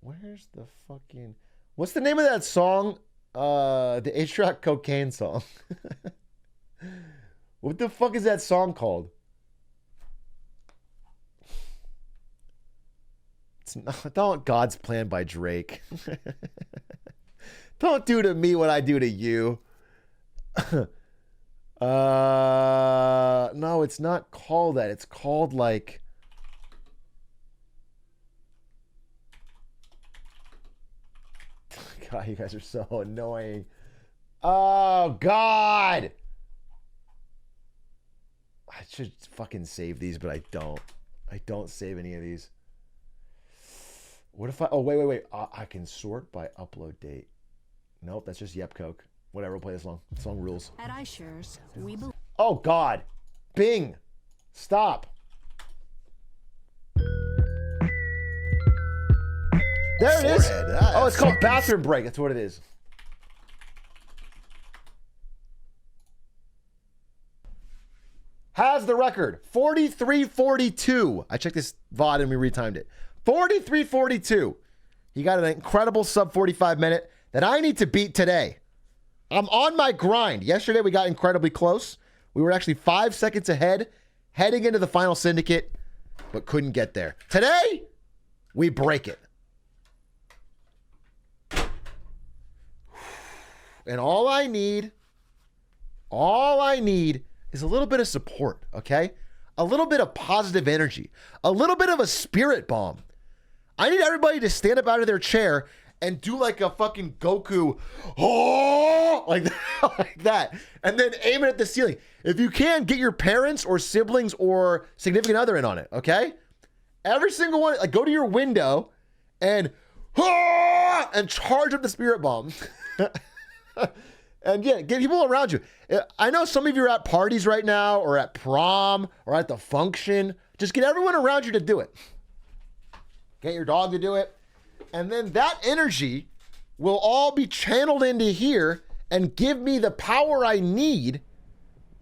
Where's the fucking... What's the name of that song? The Atrioc Cocaine song. What the fuck is that song called? It's not God's Plan by Drake. Don't do to me what I do to you. No, it's not called that. It's called like... God, you guys are so annoying. Oh, God. I should fucking save these, but I don't. I don't save any of these. What if I... Oh, wait. I can sort by upload date. Nope, that's just Yep Coke. Whatever, we'll play this song. The song rules. At iShares, we believe... Oh, God. Bing. Stop. There it is. Oh, it's called Bathroom Break. That's what it is. Has the record. 43-42. I checked this VOD and we retimed it. 43-42. He got an incredible sub 45 minute that I need to beat today. I'm on my grind. Yesterday we got incredibly close. We were actually 5 seconds ahead heading into the final syndicate, but couldn't get there. Today, we break it. And all I need is a little bit of support, okay? A little bit of positive energy, a little bit of a spirit bomb. I need everybody to stand up out of their chair and do like a fucking Goku, oh, like that, like that, and then aim it at the ceiling. If you can, get your parents or siblings or significant other in on it, okay? Every single one, like go to your window and charge up the spirit bomb. And yeah, get people around you. I know some of you are at parties right now or at prom or at the function. Just get everyone around you to do it. Get your dog to do it. And then that energy will all be channeled into here and give me the power I need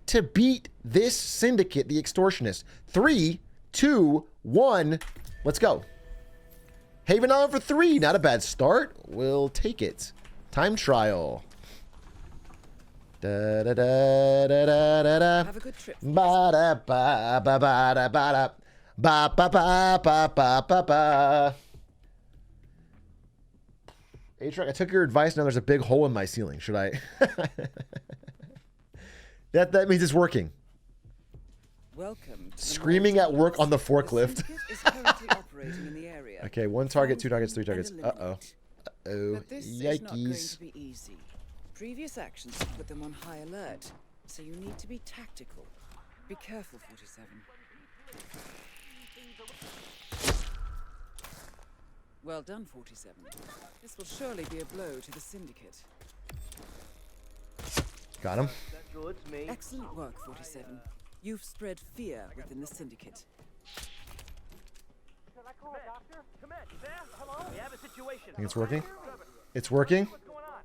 to beat this syndicate, the extortionist. 3, 2, 1, let's go. Haven Island for 3, not a bad start. We'll take it. Time trial. Da da da da da da da. Have a good trip. Ba da ba ba ba da ba da ba ba ba ba ba ba ba. Atrioc, I took your advice. Now there's a big hole in my ceiling. Should I? That means it's working. Welcome. Screaming at work on the forklift. Is currently operating in the area. Okay, 1 target, 2 targets, 3 targets. Uh-oh. Uh-oh. But this is not going Yikes. to be easy. Previous actions have put them on high alert, so you need to be tactical. Be careful, 47. Well done, 47. This will surely be a blow to the syndicate. Got him. Excellent work, 47. You've spread fear within the syndicate. Can I call a doctor? Come in, you there? Hello? We have a situation. I think it's working. It's working. What's going on?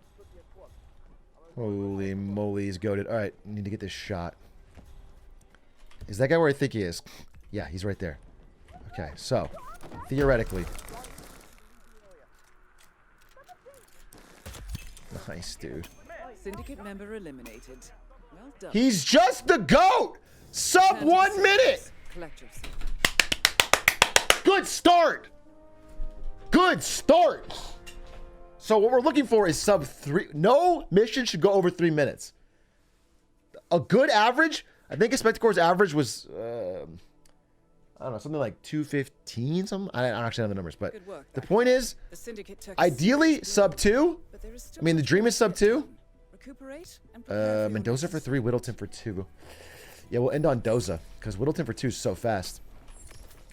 Holy moly, he's goated. All right, need to get this shot. Is that guy where I think he is? Yeah, he's right there. Okay, so theoretically. Nice, dude. Syndicate member eliminated. Well done. He's just the GOAT! Sub 1 minute! Collect yourself. Good start! Good start! So what we're looking for is sub 3. No mission should go over 3 minutes. A good average, I think a Spectacor's average was, I don't know, something like 215, something. I don't actually know the numbers, but Good work, the point is, The syndicate took ideally sub 2. but there is still I mean, the dream is sub 2. Recuperate and prepare for your Mendoza next for 3, Whittleton for 2. Yeah, we'll end on Doza, because Whittleton for 2 is so fast.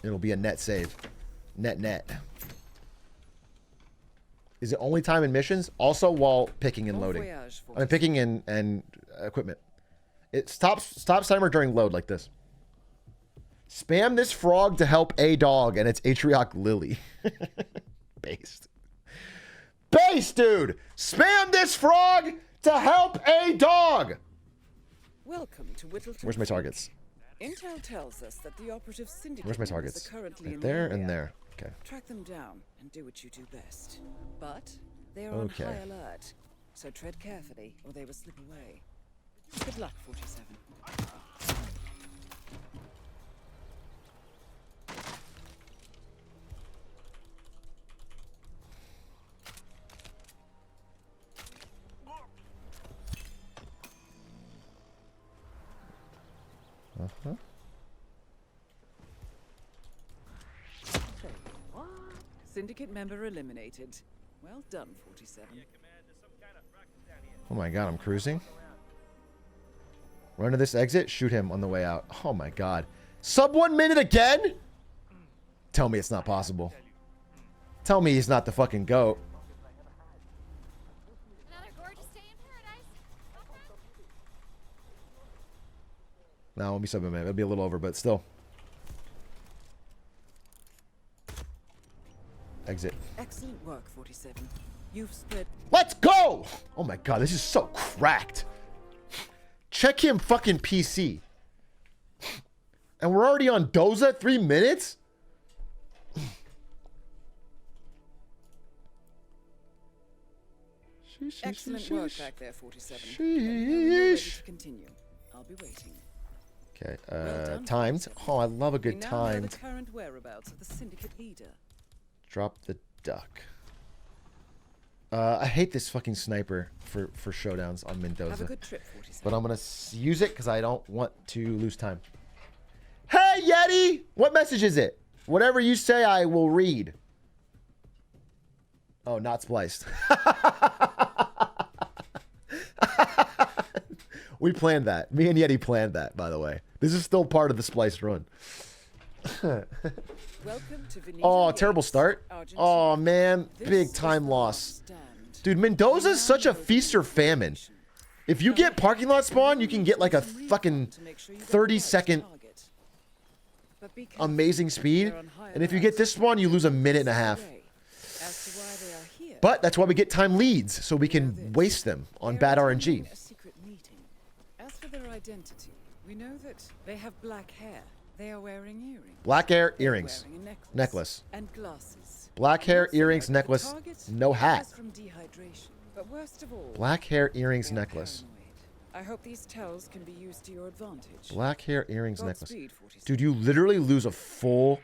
It'll be a net save. Net. Is it only time in missions? Also while picking and Bon loading. voyage, I mean, picking and equipment. It stops timer during load like this. Spam this frog to help a dog, and it's Atrioc Lily. Based, dude! Spam this frog to help a dog! Welcome to Whittleton. Where's my targets? Intel tells us that the operative syndicate Where's my members targets? are currently Right in there the and area. there. Okay. Track them down and do what you do best. But they are Okay. on high alert, so tread carefully or they will slip away. Good luck, 47. Uh-huh. Syndicate member eliminated. Well done, 47. Oh my god, I'm cruising. Run to this exit, shoot him on the way out. Oh my god. Sub 1 minute again? Tell me it's not possible. Tell me he's not the fucking GOAT. Another gorgeous day in paradise. No, it won't be sub a minute. It'll be a little over, but still. Exit. Excellent work, 47. You've spread. Let's go! Oh my god, this is so cracked. Check him fucking PC. And we're already on Doza? 3 minutes? Excellent work back there, 47. Let me know when you're ready to continue. I'll be waiting. Okay, Well done, timed. 47. Oh, I love a We good now know timed. the current whereabouts of the syndicate leader. Drop the duck. I hate this fucking sniper for showdowns on Have a Mendoza. good trip, 47. But I'm going to use it because I don't want to lose time. Hey, Yeti! What message is it? Whatever you say, I will read. Oh, not spliced. We planned that. Me and Yeti planned that, by the way. This is still part of the spliced run. Welcome to Venetian Oh, terrible Gates, start. Argentina. Oh, man. This Big is time the loss. last stand. Dude, Mendoza's such a feast or famine. If you get parking lot spawn, you can get like a fucking 30-second amazing speed. And if you get this spawn, you lose a minute and a half. But that's why we get time leads, so we can waste them on bad RNG. As for their identity, we know that they have black hair. They are wearing earrings. Black hair, They're earrings. wearing a Necklace. and glasses. Black hair, Also, earrings, the necklace, target no hat. dies from dehydration. But worst of all, Black hair, earrings, they are necklace. paranoid. I hope these tells can be used to your advantage. Black hair, earrings, necklace. Godspeed, 47. Dude, you literally lose a full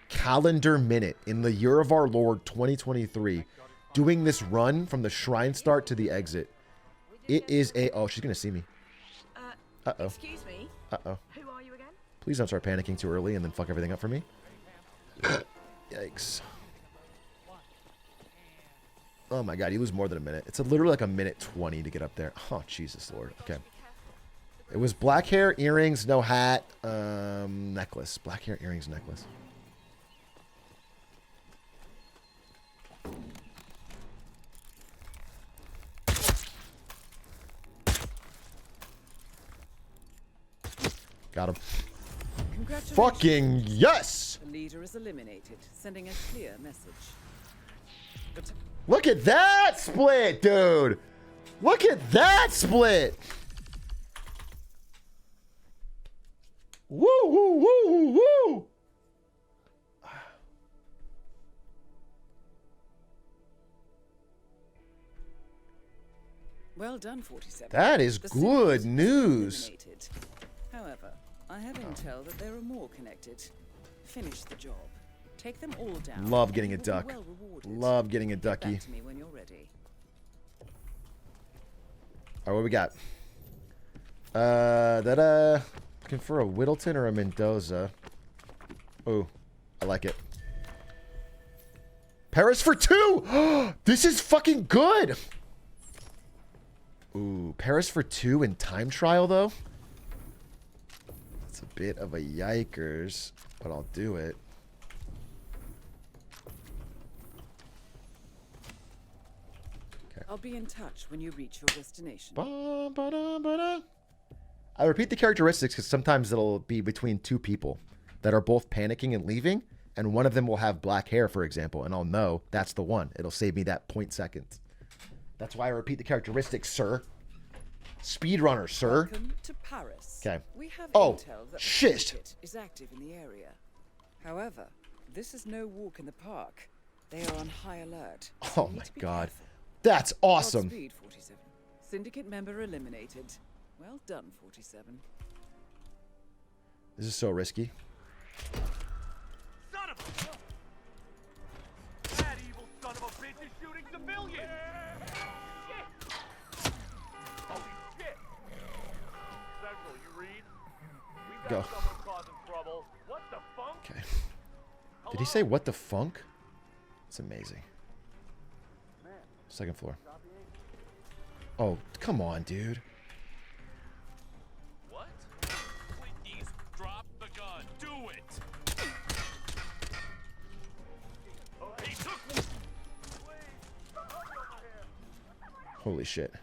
calendar minute in the year of our Lord 2023 doing this run from the shrine start to the exit. It is a... Oh, she's going to see me. Uh-oh. Excuse me. Uh-oh. Who are you again? Please don't start panicking too early and then fuck everything up for me. Yikes. Oh my god, you lose more than a minute. It's literally like a minute 20 to get up there. Oh, Jesus Lord. Okay. It was black hair, earrings, no hat, necklace. Black hair, earrings, necklace. Got him. Congratulations. Fucking yes! The leader is eliminated, sending a clear message. But Look at that split, dude! Look at that split! Woo, woo, woo, woo, woo! well done, 47. That is The good citizens news. eliminated. However, I have intel that there are more connected. Finish the job. Take them all down. Love getting a and you will be duck. well rewarded. Love getting a Get back ducky. to me when you're ready. Alright, what we got? Looking for a Whittleton or a Mendoza. Oh, I like it. Paris for 2! This is fucking good! Ooh, Paris for 2 in time trial, though? It's a bit of a yikers, but I'll do it. I'll be in touch when you reach your destination. Ba-da-ba-da. I repeat the characteristics because sometimes it'll be between two people that are both panicking and leaving, and one of them will have black hair, for example, and I'll know that's the one. It'll save me that 0.2 seconds. That's why I repeat the characteristics, sir. Speedrunner, sir. Welcome to Paris. Okay. We have Oh, intel that the shit. syndicate is active in the area. However, this is no walk in the park. They are on high alert. so Oh you need my to be god. careful. That's awesome. Godspeed, 47. Syndicate member eliminated. Well done, 47. This is so risky. Son of a... That evil son of a bitch is shooting civilians! Shit! Holy shit! Central, you read? We've got Go. someone causing trouble. What the funk? Okay. Did he say what the funk? It's amazing. Second floor. Oh, come on, dude. What? Please drop the gun. Do it. He took one. Holy shit.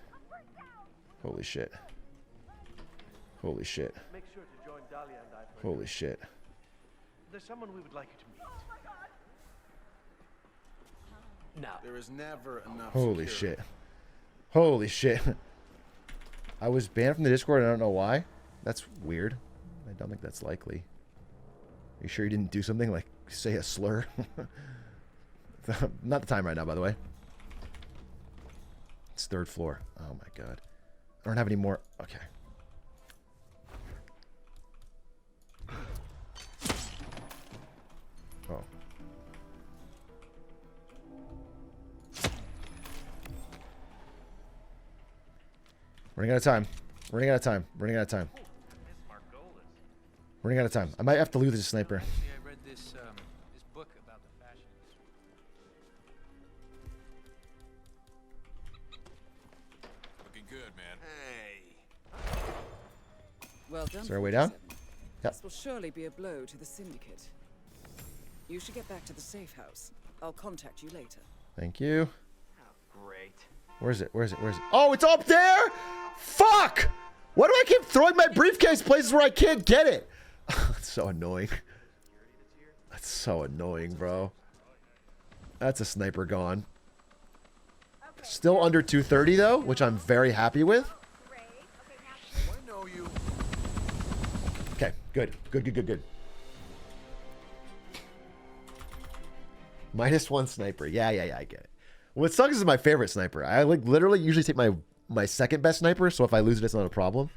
Holy shit. Holy shit. Make sure to join Dahlia and I for Holy shit. There's someone we would like you to meet. Now, There is never enough Holy security. shit. Holy shit. I was banned from the Discord. I don't know why. That's weird. I don't think that's likely. Are you sure you didn't do something like say a slur? Not the time right now, by the way. It's third floor. Oh my god. I don't have any more. Okay. Oh. Running out of time. Running out of time. Running out of time. Running out of time. I might have to lose this sniper. I read this book about the fashions. Well done. Is there a way down? 47. Yep. This will surely be a blow to the syndicate. You should get back to the safe house. I'll contact you later. Thank you. Oh, great. Where is it? Where is it? Where is it? Oh, it's up there! Fuck! Why do I keep throwing my briefcase places where I can't get it? That's so annoying. That's so annoying, bro. That's a sniper gone. Still under 230 though, which I'm very happy with. I know you. Okay, good. Good, good, good, good. -1 sniper. Yeah, I get it. What sucks is my favorite sniper. I like literally usually take my second best sniper, so if I lose it, it's not a problem.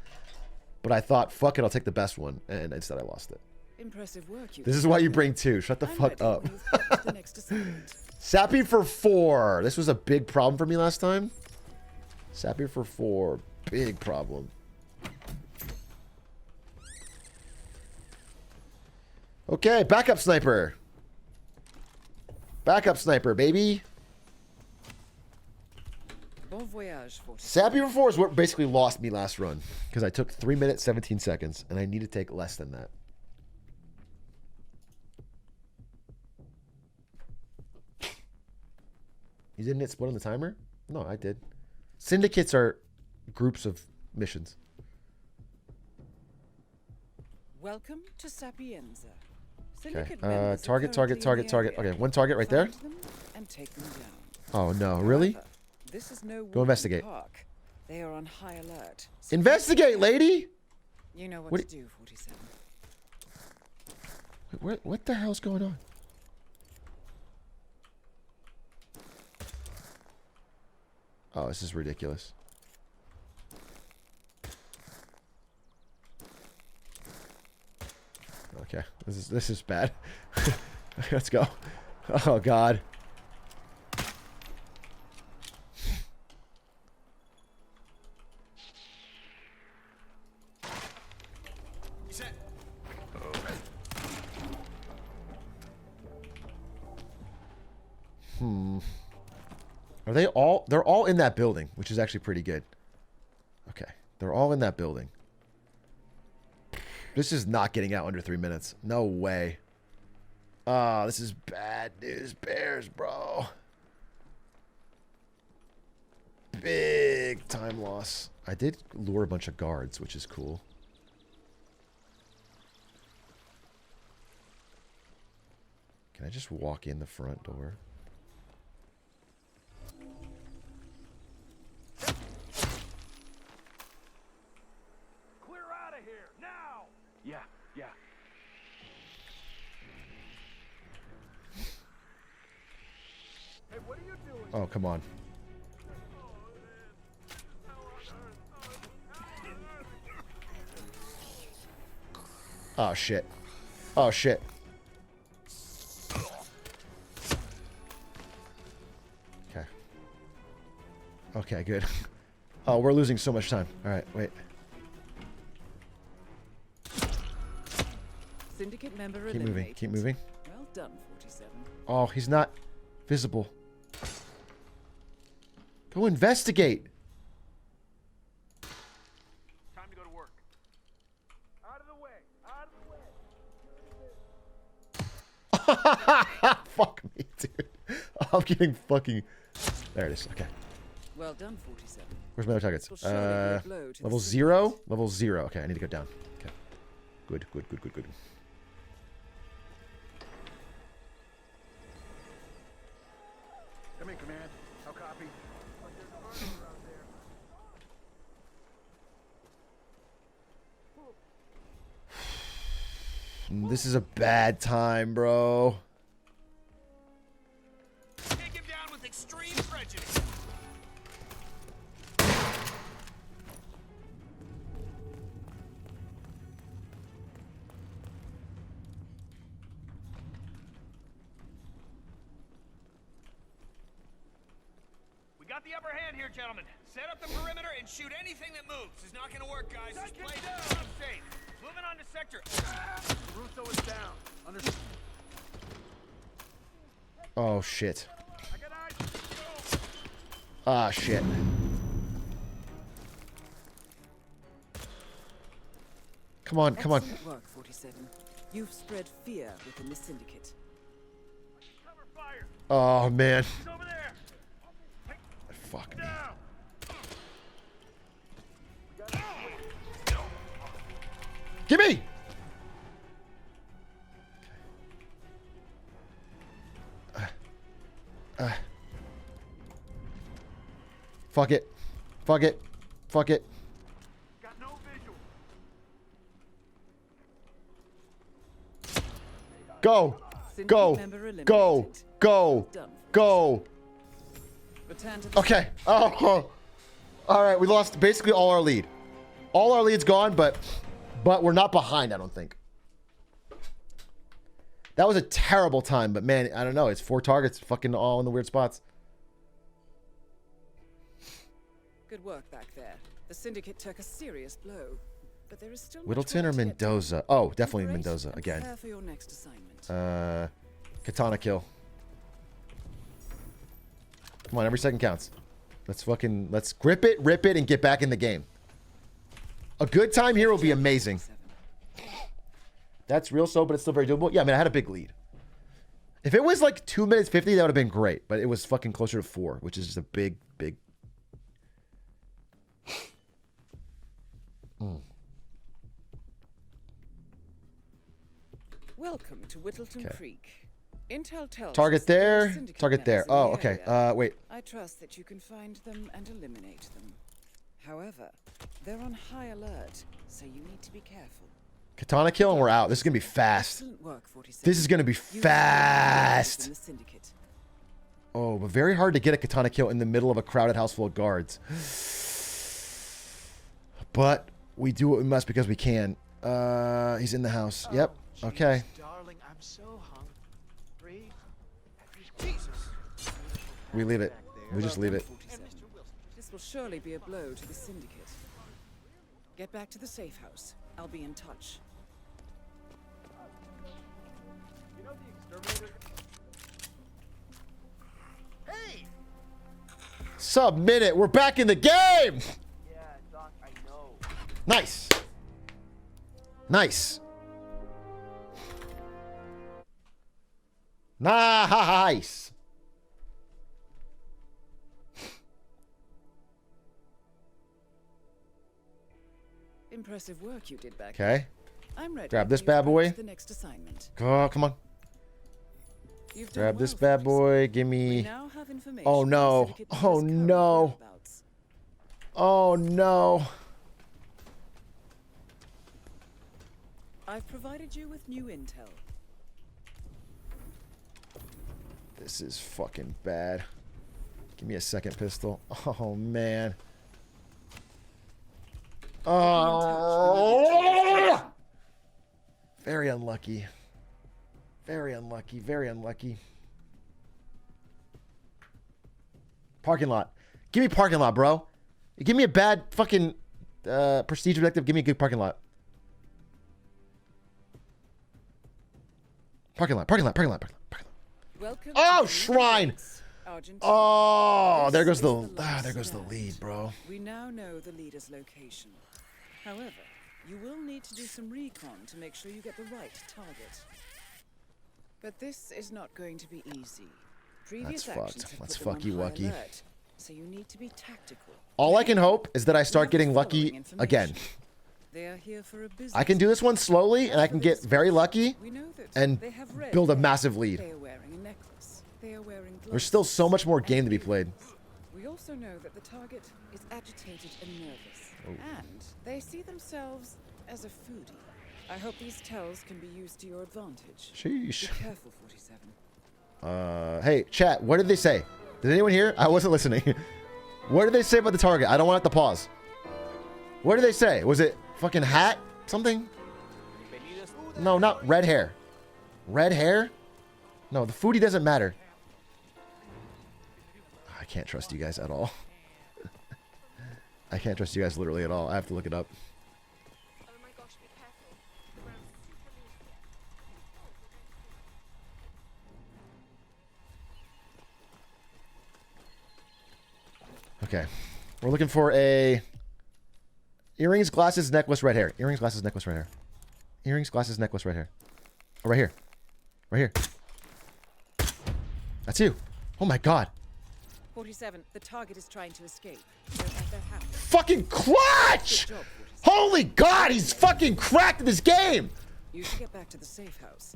But I thought, fuck it, I'll take the best one, and instead I lost it. Impressive work. This is why you bring 2. Shut the I'm fuck ready up. when you've got to the next assignment. Sappy for 4. This was a big problem for me last time. Sappy for 4. Big problem. Okay, backup sniper. Backup sniper, baby. Bon voyage, 47. Sappy for 4 is what basically lost me last run. Because I took 3 minutes, 17 seconds. And I need to take less than that. You didn't hit split on the timer? No, I did. Syndicates are groups of missions. Welcome to Sapienza. Okay. Syndicate members are Target. currently in the area. Okay, one target right there. Find them and take them down. Oh no, really? However, this is no Go investigate. Park. They are on high alert. So Investigate, lady! you know what, What to do, 47. What the hell's going on? Oh, this is ridiculous. Okay, this is bad. Let's go. Oh God. Are they all? They're all in that building, which is actually pretty good. Okay, they're all in that building. This is not getting out under 3 minutes. No way. Oh, this is bad news bears, bro. Big time loss. I did lure a bunch of guards, which is cool. Can I just walk in the front door? Clear out of here now. Yeah. Hey, what are you doing? Oh, come on. Oh, shit. Oh, shit. Okay. Okay, good. Oh, we're losing so much time. All right, wait. Syndicate member Keep moving. eliminated. Keep moving. Well done, 47. Oh, he's not visible. Go investigate. Time to go to work. Out of the way. Out of the way. Fuck me, dude. I'm getting fucking... There it is. Okay. Well done, 47. Where's my other targets? Will surely be a blow to the Level syndicate. 0? Level 0. Okay, I need to go down. Okay. Good. Come in, command. How copy? This is a bad time, bro. Take him down with extreme prejudice. We got the upper hand here, gentlemen. Set up the perimeter and shoot anything that moves. It's not gonna work, guys. Just play down. it down safe. Moving on to sector. Russo is down. Understood. Oh, shit. I got eyes. Ah, shit. Come on, come on. Excellent work, 47. You've spread fear within the syndicate. Cover fire. Oh, man. He's over there. Fuck me. Down. Gimme! Fuck it. Fuck it. Fuck it. Got no visual. Go. Syndicate Go. member eliminated. Go. Go. Done. Go. Return to the Okay. Oh. All right. We lost basically all our lead. All our lead's gone, but we're not behind, I don't think. That was a terrible time, but man, I don't know. It's 4 targets, fucking all in the weird spots. Good work back there. The syndicate took a serious blow, but there is still much Whittleton or work to get done. Mendoza? Oh, definitely Great, Mendoza and again. prepare for your next assignment. Katana kill. Come on, every second counts. Let's grip it, rip it, and get back in the game. A good time here will be amazing. That's real slow, but it's still very doable. Yeah, I mean, I had a big lead. If it was like 2 minutes 50, that would have been great. But it was fucking closer to 4, which is just a big. Welcome to Whittleton Creek. Intel tells Target us that there are there. syndicate Target there. members in Oh, the okay. area. Wait. I trust that you can find them and eliminate them. However, they're on high alert, so you need to be careful. Katana kill and we're out. This is going to be fast. Excellent work, 47. This is going to be You've in fast. the syndicate. Oh, but very hard to get a katana kill in the middle of a crowded house full of guards. But we do what we must because we can. He's in the house. Yep. Okay. Darling, I'm so hungry. Jesus. We leave it. We just leave it. 47. This will surely be a blow to the syndicate. Get back to the safe house. I'll be in touch. You know the exterminator? Hey! Submit it. We're back in the game. Yeah, Doc, I know. Nice. Nice. Nice. Impressive work you did back. Okay. I'm ready. Grab this for you to bad go boy. to The next assignment. Oh, come on. You've done Grab this well, bad 47. boy. Give We me. now have information Oh, on the no. syndicate Oh, leader's current no. whereabouts. Oh, no. I've provided you with new intel. This is fucking bad. Give me a second pistol. Oh, man. Oh! Very unlucky. Very unlucky. Very unlucky. Parking lot. Give me parking lot, bro. You give me a bad fucking prestige objective. Give me a good parking lot. Parking lot. Parking lot. Parking lot. Parking lot. Parking lot. Welcome Oh, to the shrine! States, Argentina. Oh, This there goes is the last there goes the stand. lead, bro. We now know the leader's location. However, you will need to do some recon to make sure you get the right target. But this is not going to be easy. Previous That's fucked. actions have That's put them on fucky high wucky. alert, so you need to be tactical. All I can hope is that I We start have the getting lucky following again. information. They are here for a business. I can do this one slowly, and I can get very lucky We know that and they have red build a hair. massive lead. They are wearing a necklace. They are wearing There's still so much more glasses game to be and played. earrings. We also know that the target is agitated and nervous, Oh. and they see themselves as a foodie. I hope these tells can be used to your advantage. Sheesh. Be careful, 47. Hey, chat, what did they say? Did anyone hear? I wasn't listening. What did they say about the target? I don't want it to pause. What did they say? Was it fucking hat? Something? No, not red hair. Red hair? No, the foodie doesn't matter. I can't trust you guys at all. I can't trust you guys literally at all. I have to look it up. Oh my gosh, be careful. The ground's super loose. Okay. We're looking for a earrings, glasses, necklace, red hair. Earrings, glasses, necklace, red hair. Earrings, glasses, necklace right here. Oh, right here. Right here. That's you. Oh my god. 47, the target is trying to escape. They're at their house. Fucking clutch! Good job, 47. Holy god, he's fucking cracked in this game! You should get back to the safe house.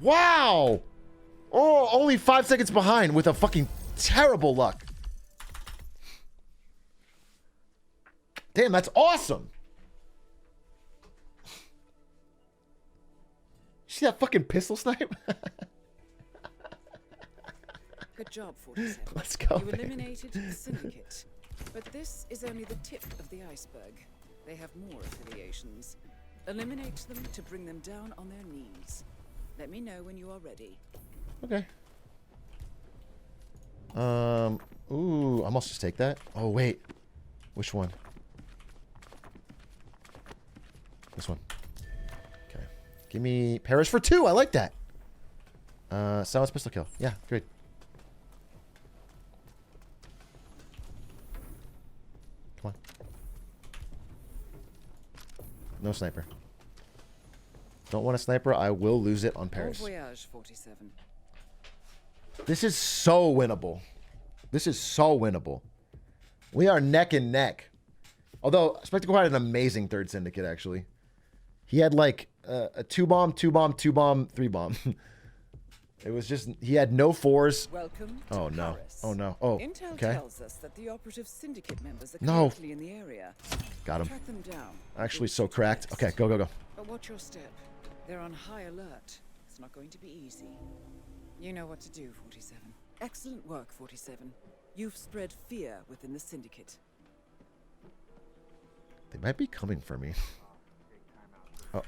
Wow! Oh, only 5 seconds behind with a fucking terrible luck. Damn, that's awesome. See that fucking pistol snipe? Good job, 47. Let's go, You baby. eliminated the syndicate. But this is only the tip of the iceberg. They have more affiliations. Eliminate them to bring them down on their knees. Let me know when you are ready. Okay. Ooh, I must just take that. Oh, wait. Which one? This one. Okay. Give me Paris for 2. I like that. Silence pistol kill. Yeah, great. Come on. No sniper. Don't want a sniper. I will lose it on Bon Paris. voyage, 47. This is so winnable. This is so winnable. We are neck and neck. Although, Spectacle had an amazing third syndicate, actually. He had like a 2-bomb, 2-bomb, 2-bomb, 3-bomb. It was just, he had no 4s. Welcome to Oh, no. Paris. Oh, no. Oh, Intel okay. tells us that the operative syndicate members are No. currently in the area. Got him. Track them down. Actually, Reach so the cracked. rest. Okay, go, go, go. But watch your step. They're on high alert. It's not going to be easy. You know what to do, 47. Excellent work, 47. You've spread fear within the syndicate. They might be coming for me.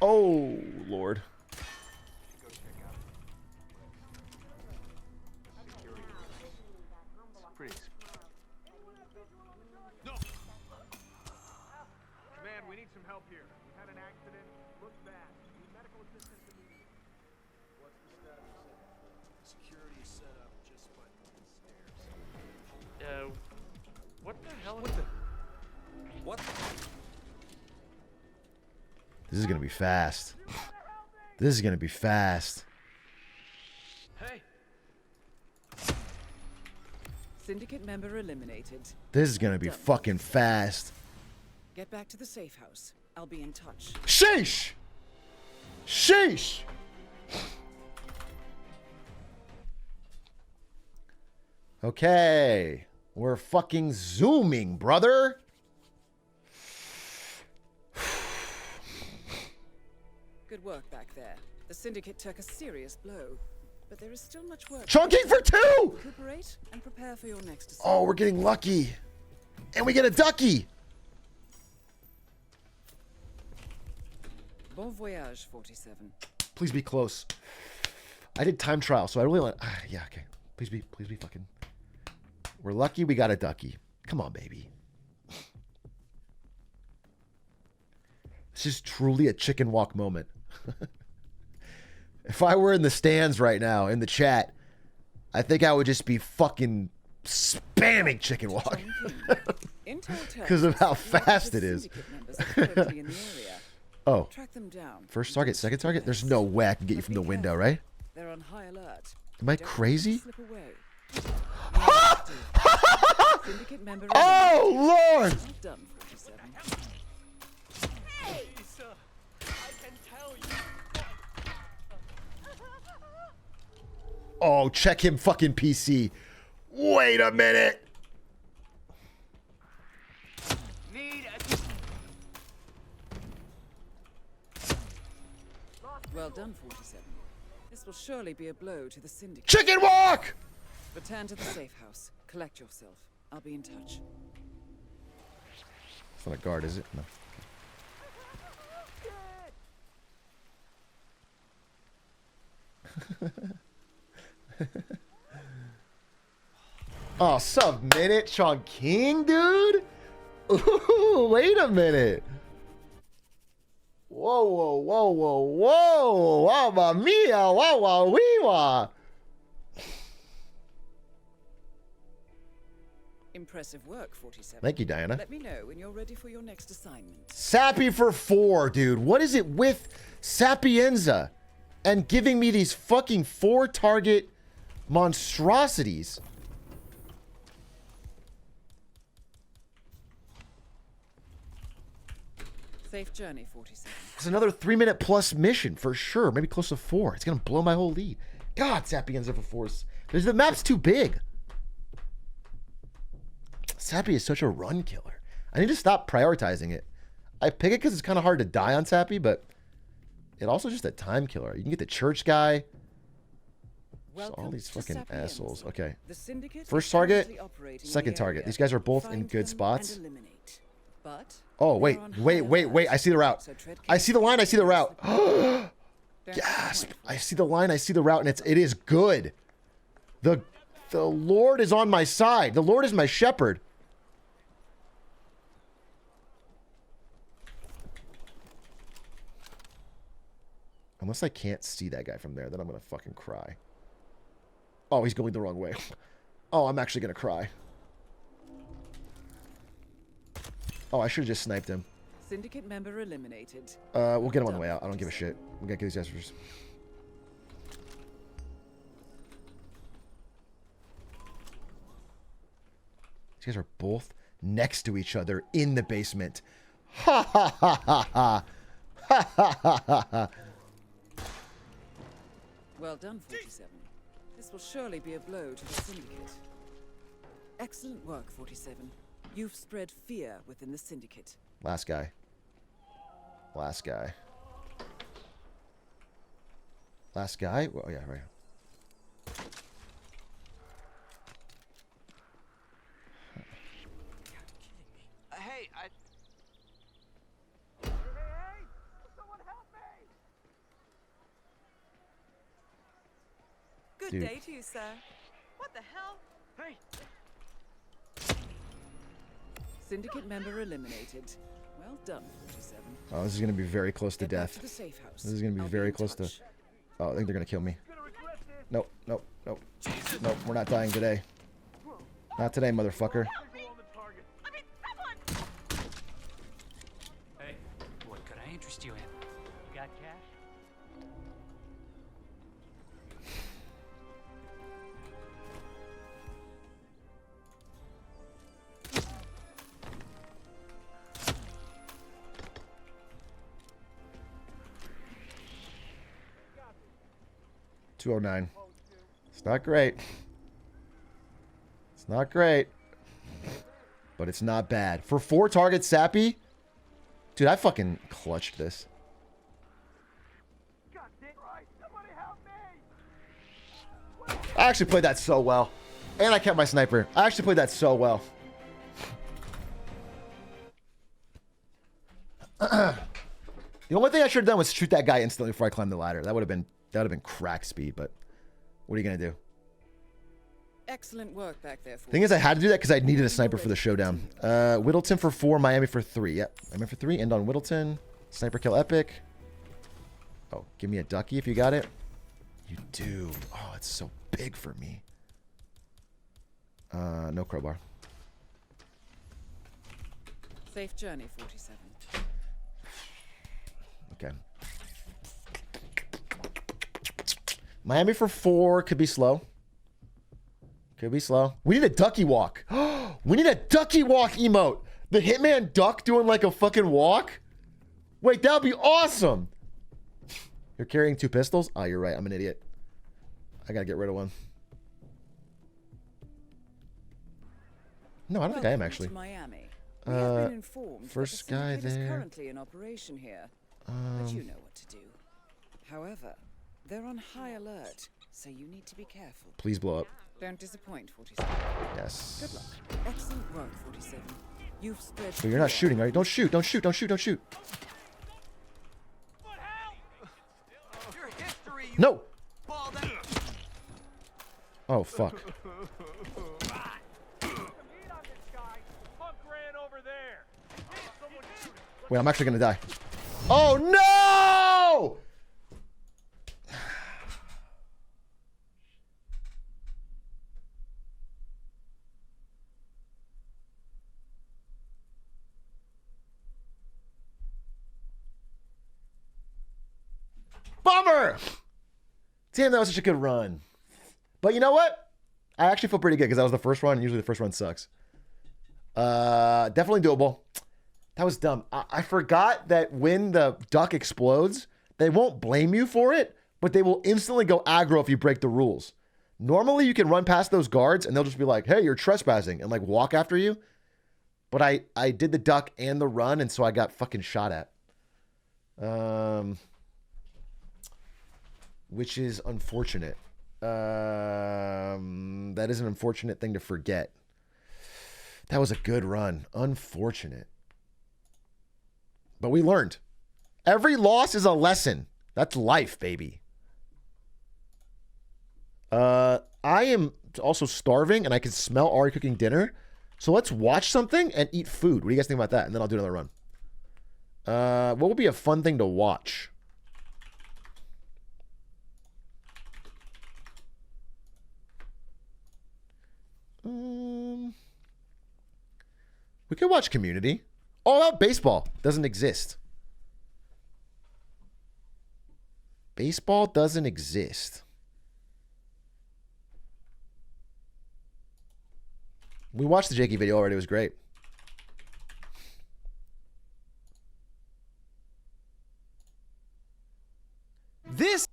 Oh, Lord. No! Man, we need some help here. We had an accident. Looks bad. Need medical assistance immediately. What's the status? Security is set up just by the stairs. What the hell? What? This is going to be fast. This is going to be fast. Hey! Syndicate member eliminated. This is going to be fucking fast. Get back to the safe house. I'll be in touch. Sheesh! Sheesh! Okay. We're fucking zooming, brother. Good work back there. The syndicate took a serious blow, but there is still much work. Chunking for 2! Recuperate and prepare for your next assault. Oh, we're getting lucky. And we get a ducky. Bon voyage, 47. Please be close. I did time trial, so I really want... yeah, okay. Please be fucking... We're lucky we got a ducky. Come on, baby. This is truly a chicken walk moment. If I were in the stands right now, in the chat, I think I would just be fucking spamming chicken walk. Because of how fast it is. Oh. Track them down. First target, second target? There's no way I can get you from the window, right? They're on high alert. Am I Don't crazy? slip away. Syndicate member Oh, Lord! well done, 47. Lisa, I can tell you. Oh, check him fucking PC. Wait a minute. Need a... Well done, 47. This will surely be a blow to the syndicate. Chicken walk! Return to the safe house. Collect yourself. I'll be in touch. It's not a guard, is it? No. Oh, sub-minute Sean King, dude? Ooh, wait a minute. Whoa, whoa, whoa, whoa, whoa. Mamma mia, wow, wow, wee, wah. Impressive work, 47. Thank you, Diana. Let me know when you're ready for your next assignment. Sappy for 4, dude. What is it with Sapienza and giving me these fucking 4-target monstrosities? Safe journey, 47. It's another 3-minute plus mission for sure. Maybe close to 4. It's going to blow my whole lead. God, Sapienza for 4s. The map's too big. Sappy is such a run killer. I need to stop prioritizing it. I pick it because it's kind of hard to die on Sappy, but it also just a time killer. You can get the church guy. Just all these fucking assholes. Okay. First target, second target. These guys are both in good spots. Oh, wait. I see the route. I see the line. I see the route. Gasp. I see the line. I see the route, and it is good. The Lord is on my side. The Lord is my shepherd. Unless I can't see that guy from there, then I'm going to fucking cry. Oh, he's going the wrong way. Oh, I'm actually going to cry. Oh, I should have just sniped him. Syndicate member eliminated. We'll get him on the way out. I don't give a shit. We got to get these guys first. These guys are both next to each other in the basement. Ha ha ha ha ha. Ha ha ha ha ha. Well done, 47. This will surely be a blow to the Syndicate. Excellent work, 47. You've spread fear within the Syndicate. Last guy. Last guy. Last guy? Oh, yeah, right. Hey, Someone help me! Good Dude. day to you, sir. What the hell? Hey! Syndicate member eliminated. Well done, 47. Oh, this is going to be very close to Get back death. to the safe house. This is going to be I'll very in close to... touch. Oh, I think they're going to kill me. Gonna regret this! Nope, nope, nope. Nope, we're not dying today. Not today, motherfucker. Visual on the target. I mean, someone! Hey, what could I interest you in? You got cash? $209. It's not great. It's not great. But it's not bad. For 4 targets, Sappy? Dude, I fucking clutched this. God damn right! Somebody help me! I actually played that so well. And I kept my sniper. I actually played that so well. The only thing I should have done was shoot that guy instantly before I climbed the ladder. That would have been crack speed, but what are you gonna do? Excellent work back there, 47. Thing is, I had to do that because I needed a sniper for the showdown. Whittleton for 4, Miami for 3. Yep, Miami for 3. End on Whittleton. Sniper kill epic. Oh, give me a ducky if you got it. You do. Oh, it's so big for me. No crowbar. Safe journey, 47. Okay. Miami for 4 could be slow. Could be slow. We need a ducky walk. We need a ducky walk emote. The Hitman duck doing like a fucking walk. Wait, that would be awesome. You're carrying 2 pistols? Oh, you're right. I'm an idiot. I gotta get rid of one. No, I don't think I am actually. To Miami. We have been informed first that the guy Syndicate is there. currently in operation here, but you know what to do. However, they're on high alert, so you need to be careful. Please blow up. Don't disappoint, 47. Yes. Good luck. Excellent work, 47. You've spread. So you're not shooting, are you? Don't shoot. Don't shoot. Don't shoot. Don't shoot. your history, you No. bald ass. Oh, fuck. Some heat on this guy! Punk ran over there! Someone shoot him! Wait, I'm actually gonna die. Oh, no! Bummer. Damn, that was such a good run. But you know what? I actually feel pretty good because that was the first run. And usually the first run sucks. Definitely doable. That was dumb. I forgot that when the duck explodes, they won't blame you for it, but they will instantly go aggro if you break the rules. Normally, you can run past those guards and they'll just be like, hey, you're trespassing, and like walk after you. But I did the duck and the run, and so I got fucking shot at. Which is unfortunate. That is an unfortunate thing to forget. That was a good run. Unfortunate. But we learned. Every loss is a lesson. That's life, baby. I am also starving, and I can smell Ari cooking dinner. So let's watch something and eat food. What do you guys think about that? And then I'll do another run. What would be a fun thing to watch? We could watch Community. All Out Baseball doesn't exist. Baseball doesn't exist. We watched the Jakey video already. It was great. This.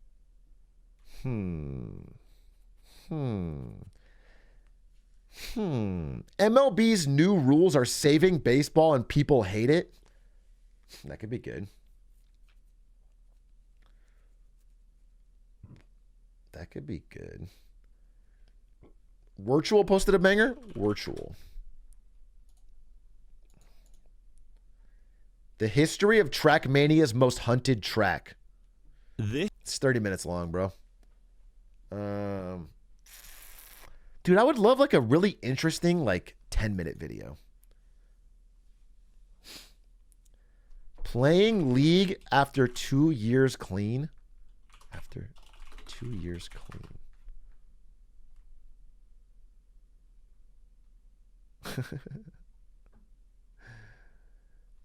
MLB's new rules are saving baseball and people hate it. That could be good. That could be good. Virtual posted a banger. Virtual. The history of Trackmania's most hunted track. It's 30 minutes long, bro. Dude, I would love like a really interesting like 10-minute video. Playing League after 2 years clean. After 2 years clean.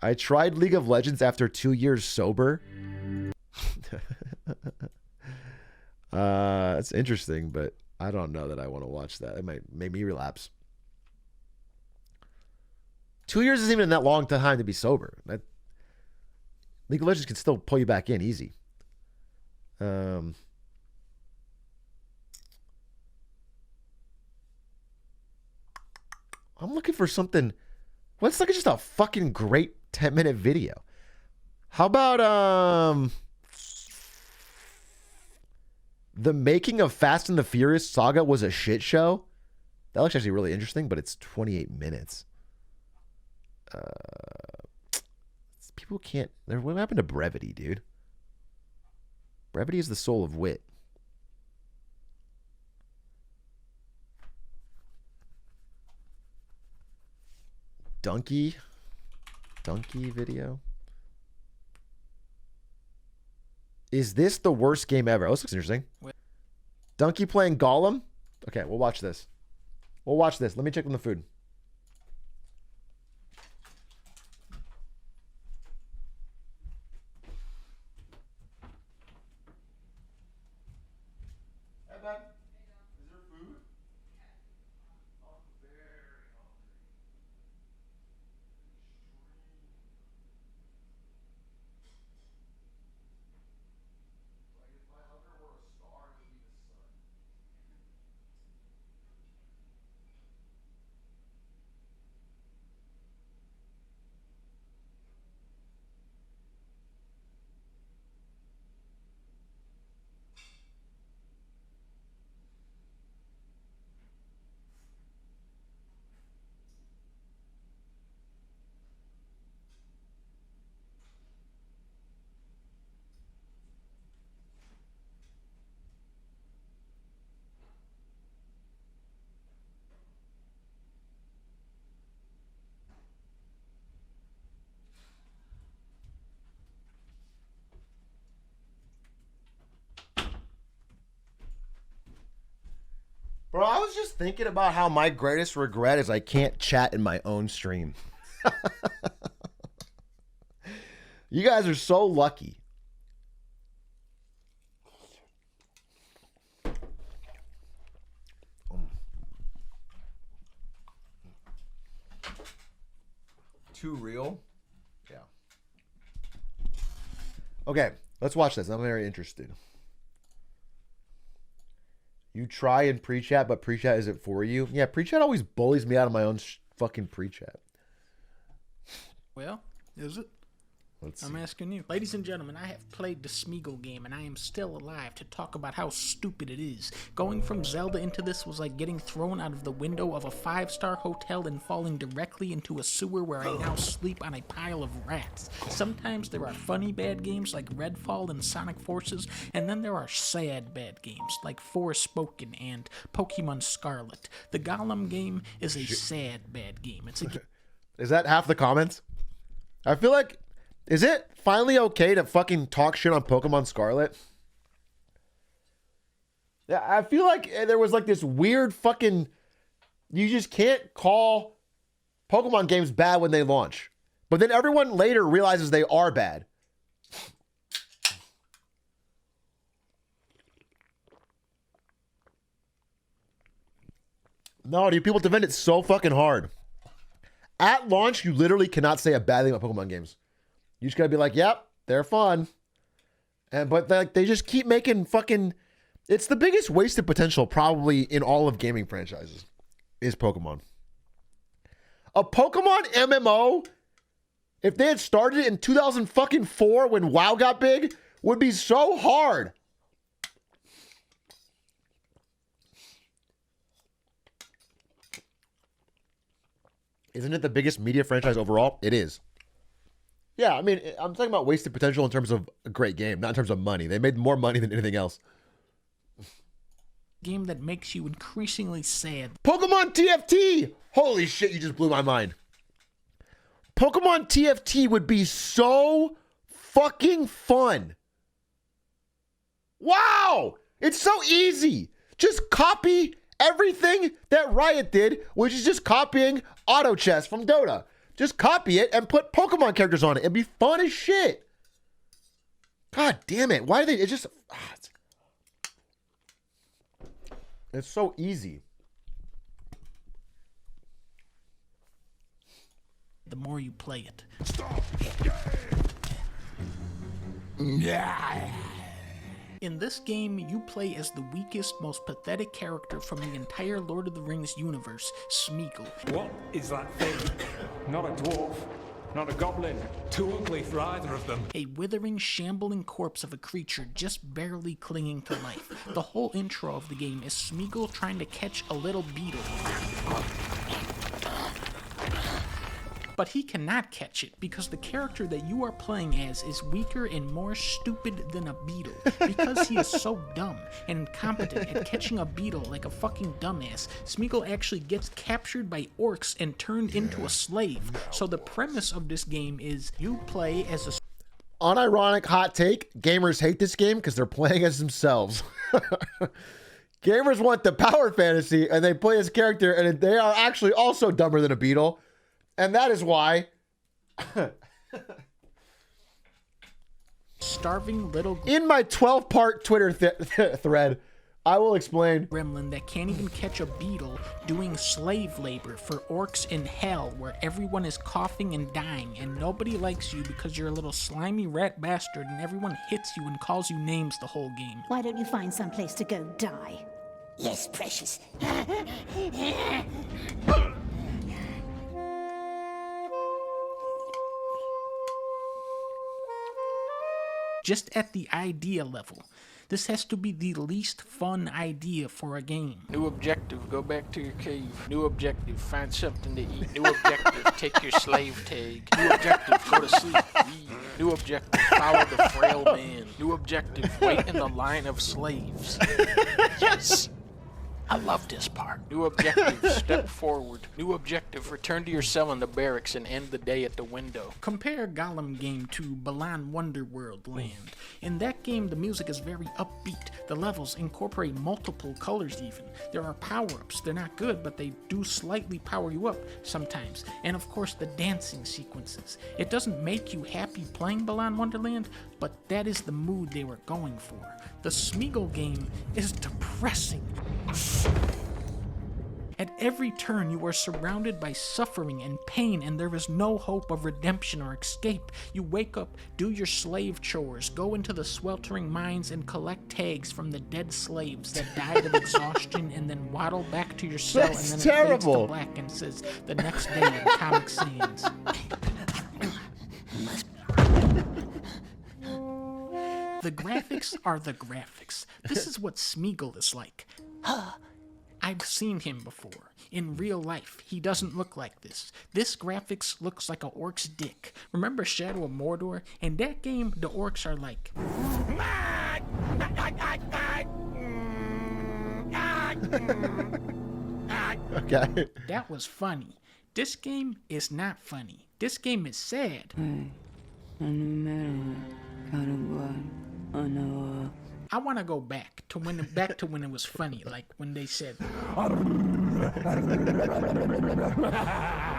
I tried League of Legends after 2 years sober. That's interesting, but I don't know that I want to watch that. It might make me relapse. 2 years isn't even that long time to be sober. League of Legends can still pull you back in easy. I'm looking for something. What's like just a fucking great 10-minute video? How about the making of Fast and the Furious Saga was a shit show? That looks actually really interesting, but it's 28 minutes. People can't. What happened to brevity, dude? Brevity is the soul of wit. Dunkey video. Is this the worst game ever? Oh, this looks interesting. Dunkey playing Gollum? Okay, we'll watch this. We'll watch this. Let me check on the food. Hey, bud. Is there food? I'm very hungry. Like if my hunger were a star, it would be the sun. Bro, I was just thinking about how my greatest regret is I can't chat in my own stream. You guys are so lucky. too real. Yeah. Okay, let's watch this. I'm very interested. You try in pre-chat, but pre-chat isn't for you. Yeah, pre-chat always bullies me out of my own fucking pre-chat. Well, is it? Let's see. I'm asking you. Ladies and gentlemen, I have played the Smeagol game, and I am still alive to talk about how stupid it is. Going from Zelda into this was like getting thrown out of the window of a 5-star hotel and falling directly into a sewer where I now sleep on a pile of rats. Sometimes there are funny bad games like Redfall and Sonic Forces, and then there are sad bad games like Forspoken and Pokemon Scarlet. The Gollum game is a sad bad game. It's a Is that half the comments? I feel like... Is it finally okay to fucking talk shit on Pokemon Scarlet? Yeah, I feel like there was like this weird fucking... You just can't call Pokemon games bad when they launch. But then everyone later realizes they are bad. No, dude, people defend it so fucking hard. At launch, you literally cannot say a bad thing about Pokemon games. You just gotta be like, yep, they're fun. But they just keep making fucking... It's the biggest wasted potential probably in all of gaming franchises is Pokemon. A Pokemon MMO, if they had started it in 2004 when WoW got big, would be so hard. Isn't it the biggest media franchise overall? It is. Yeah, I mean, I'm talking about wasted potential in terms of a great game, not in terms of money. They made more money than anything else. game that makes you increasingly sad. Pokemon TFT! Holy shit, you just blew my mind. Pokemon TFT would be so fucking fun. Wow! It's so easy. Just copy everything that Riot did, which is just copying auto chess from Dota. Just copy it and put Pokemon characters on it. It'd be fun as shit. God damn it. Why do they... It's just... It's so easy. The more you play it. In this game, you play as the weakest, most pathetic character from the entire Lord of the Rings universe, Smeagol. What is that thing? Not a dwarf, not a goblin. Too ugly for either of them. A withering, shambling corpse of a creature just barely clinging to life. The whole intro of the game is Smeagol trying to catch a little beetle. But he cannot catch it because the character that you are playing as is weaker and more stupid than a beetle. Because he is so dumb and incompetent at catching a beetle like a fucking dumbass, Smeagol actually gets captured by orcs and turned into a slave. So the premise of this game is you play as a... Unironic hot take, gamers hate this game because they're playing as themselves. Gamers want the power fantasy and they play as character and they are actually also dumber than a beetle. And that is why starving little in my 12-part Twitter thread, I will explain. Gremlin that can't even catch a beetle doing slave labor for orcs in hell where everyone is coughing and dying and nobody likes you because you're a little slimy rat bastard and everyone hits you and calls you names the whole game. Why don't you find some place to go die? Yes, precious. Just at the idea level. This has to be the least fun idea for a game. New objective, go back to your cave. New objective, find something to eat. New objective, take your slave tag. New objective, go to sleep, read. New objective, follow the frail man. New objective, wait in the line of slaves. Yes! I love this part. New objective, step forward. New objective, return to your cell in the barracks and end the day at the window. Compare Gollum game to Balan Wonderworld Land. In that game, the music is very upbeat. The levels incorporate multiple colors even. There are power-ups. They're not good, but they do slightly power you up sometimes. And of course, the dancing sequences. It doesn't make you happy playing Balan Wonderland, but that is the mood they were going for. The Smeagol game is depressing. At every turn, you are surrounded by suffering and pain, and there is no hope of redemption or escape. You wake up, do your slave chores, go into the sweltering mines, and collect tags from the dead slaves that died of exhaustion, and then waddle back to your cell, That's and then it fades terrible. to black and says, "The next day in Comic Sans." The graphics are the graphics. This is what Smeagol is like. I've seen him before. In real life, he doesn't look like this. This graphics looks like a orc's dick. Remember Shadow of Mordor? In that game, the orcs are like... Okay. That was funny. This game is not funny. This game is sad. I want to go back to when it was funny, like when they said.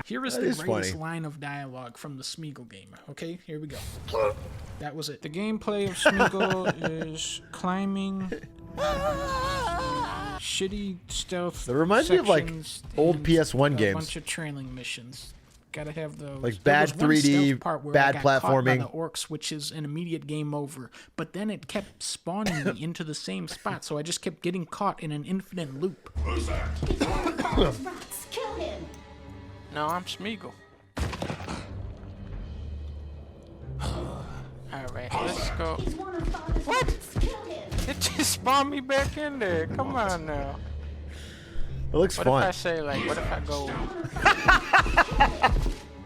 Here is the greatest line of dialogue from the Smeagol game. Okay, here we go. That was it. The gameplay of Smeagol is climbing, shitty stealth. It reminds me of like old PS1 games. A bunch of trailing missions. Gotta have those. Like bad 3D, bad platforming. The orcs, which is an immediate game over. But then it kept spawning me into the same spot, so I just kept getting caught in an infinite loop. He's one of Father's rats. Kill him. No, I'm Smeagol. Alright, let's go. He's one of Father's rats. Kill him. It just spawned me back in there. Come on now. It looks What fun. if I say, like, what if I go...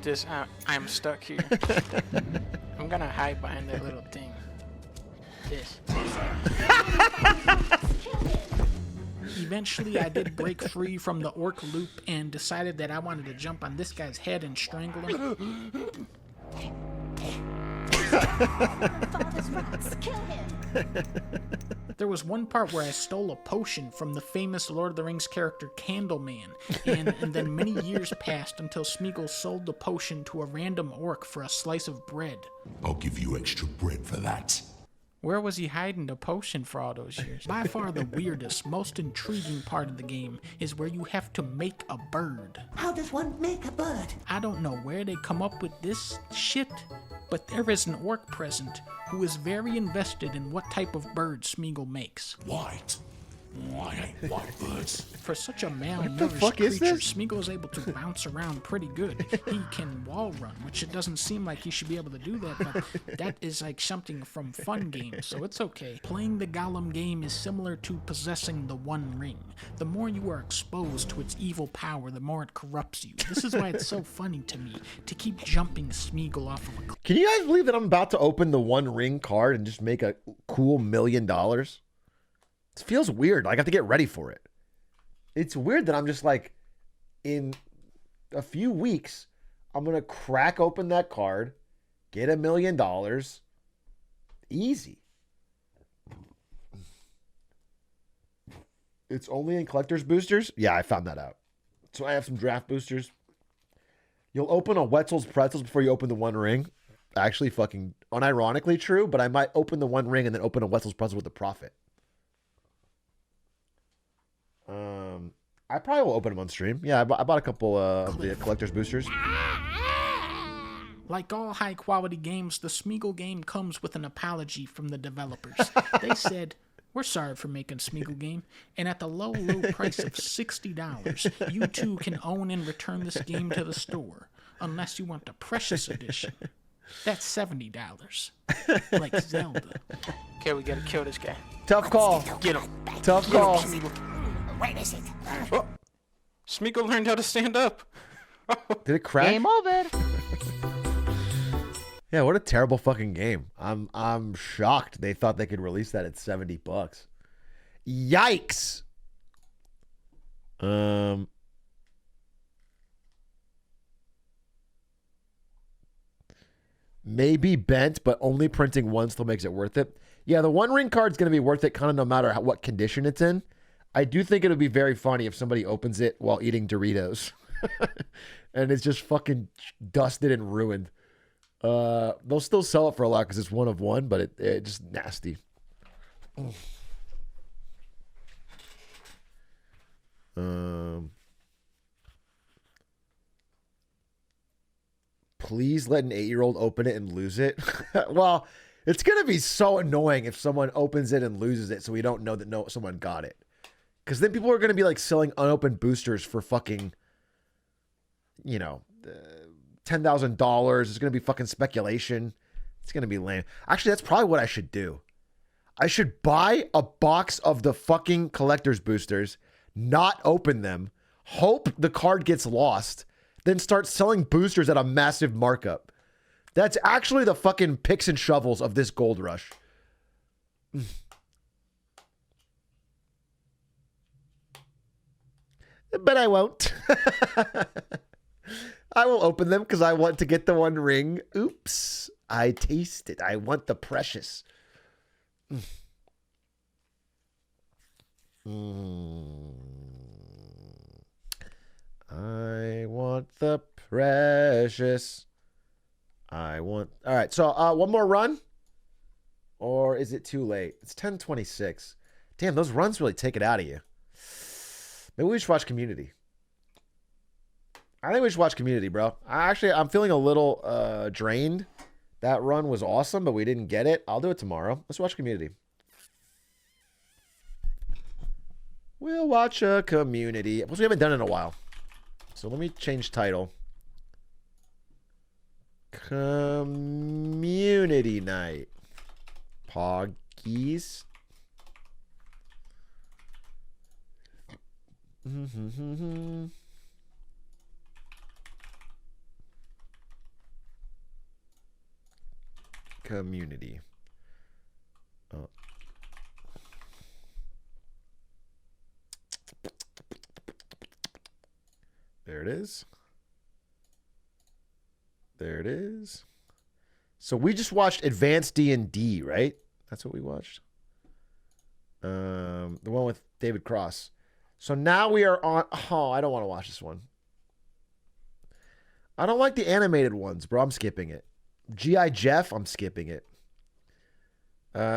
Just, I'm stuck here. I'm gonna hide behind that little thing. This. Eventually, I did break free from the orc loop and decided that I wanted to jump on this guy's head and strangle him. Father's rats. Kill him. There was one part where I stole a potion from the famous Lord of the Rings character Candleman, and then many years passed until Smeagol sold the potion to a random orc for a slice of bread. I'll give you extra bread for that. Where was he hiding the potion for all those years? By far the weirdest, most intriguing part of the game is where you have to make a bird. How does one make a bird? I don't know where they come up with this shit, but there is an orc present who is very invested in what type of bird Smeagol makes. White. Why ain't white birds? For such a fuck malnourished is creature, this? Smeagol is able to bounce around pretty good. He can wall run, which it doesn't seem like he should be able to do that, but that is like something from fun games, so it's okay. Playing the Gollum game is similar to possessing the One Ring. The more you are exposed to its evil power, the more it corrupts you. This is why it's so funny to me to keep jumping Smeagol off of a cliff. Can you guys believe that I'm about to open the One Ring card and just make a cool $1 million? It feels weird. Like I have to get ready for it. It's weird that I'm just like, in a few weeks, I'm going to crack open that card, get $1 million. Easy. It's only in collector's boosters? Yeah, I found that out. So I have some draft boosters. You'll open a Wetzel's Pretzels before you open the One Ring. Actually fucking unironically true, but I might open the One Ring and then open a Wetzel's Pretzel with a profit. I probably will open them on stream. Yeah, I bought a couple of the collector's boosters. Like all high-quality games, the Smeagol game comes with an apology from the developers. They said, "We're sorry for making a Smeagol game, and at the low price of $60, you too can own and return this game to the store, unless you want the Precious Edition. That's $70, like Zelda." Okay, we gotta kill this guy. Tough call. Get him. Tough call. Where is it? Oh. Smeagol learned how to stand up. Did it crack? Game over. Yeah, what a terrible fucking game. I'm shocked they thought they could release that at $70. Yikes. Maybe bent, but only printing one still makes it worth it. Yeah, the One Ring card's going to be worth it kind of no matter what condition it's in. I do think it would be very funny if somebody opens it while eating Doritos. And it's just fucking dusted and ruined. They'll still sell it for a lot because it's one of one, but it just nasty. please let an 8-year-old open it and lose it? Well, it's going to be so annoying if someone opens it and loses it so we don't know that someone got it. Because then people are going to be like selling unopened boosters for fucking, you know, $10,000. It's going to be fucking speculation. It's going to be lame. Actually, that's probably what I should do. I should buy a box of the fucking collector's boosters, not open them, hope the card gets lost, then start selling boosters at a massive markup. That's actually the fucking picks and shovels of this gold rush. But I won't. I will open them because I want to get the one ring. Oops. I taste it. I want the precious. I want the precious. I want... All right, so one more run? Or is it too late? It's 10:26. Damn, those runs really take it out of you. Maybe we should watch Community. I think we should watch Community, bro. I'm feeling a little drained. That run was awesome, but we didn't get it. I'll do it tomorrow. Let's watch Community. We'll watch a Community. Plus, we haven't done it in a while. So let me change title. Community night. Poggies. Community. Oh. There it is. There it is. So we just watched Advanced D&D, right? That's what we watched. The one with David Cross. So now we are on... Oh, I don't want to watch this one. I don't like the animated ones, bro. I'm skipping it. G.I. Jeff, I'm skipping it.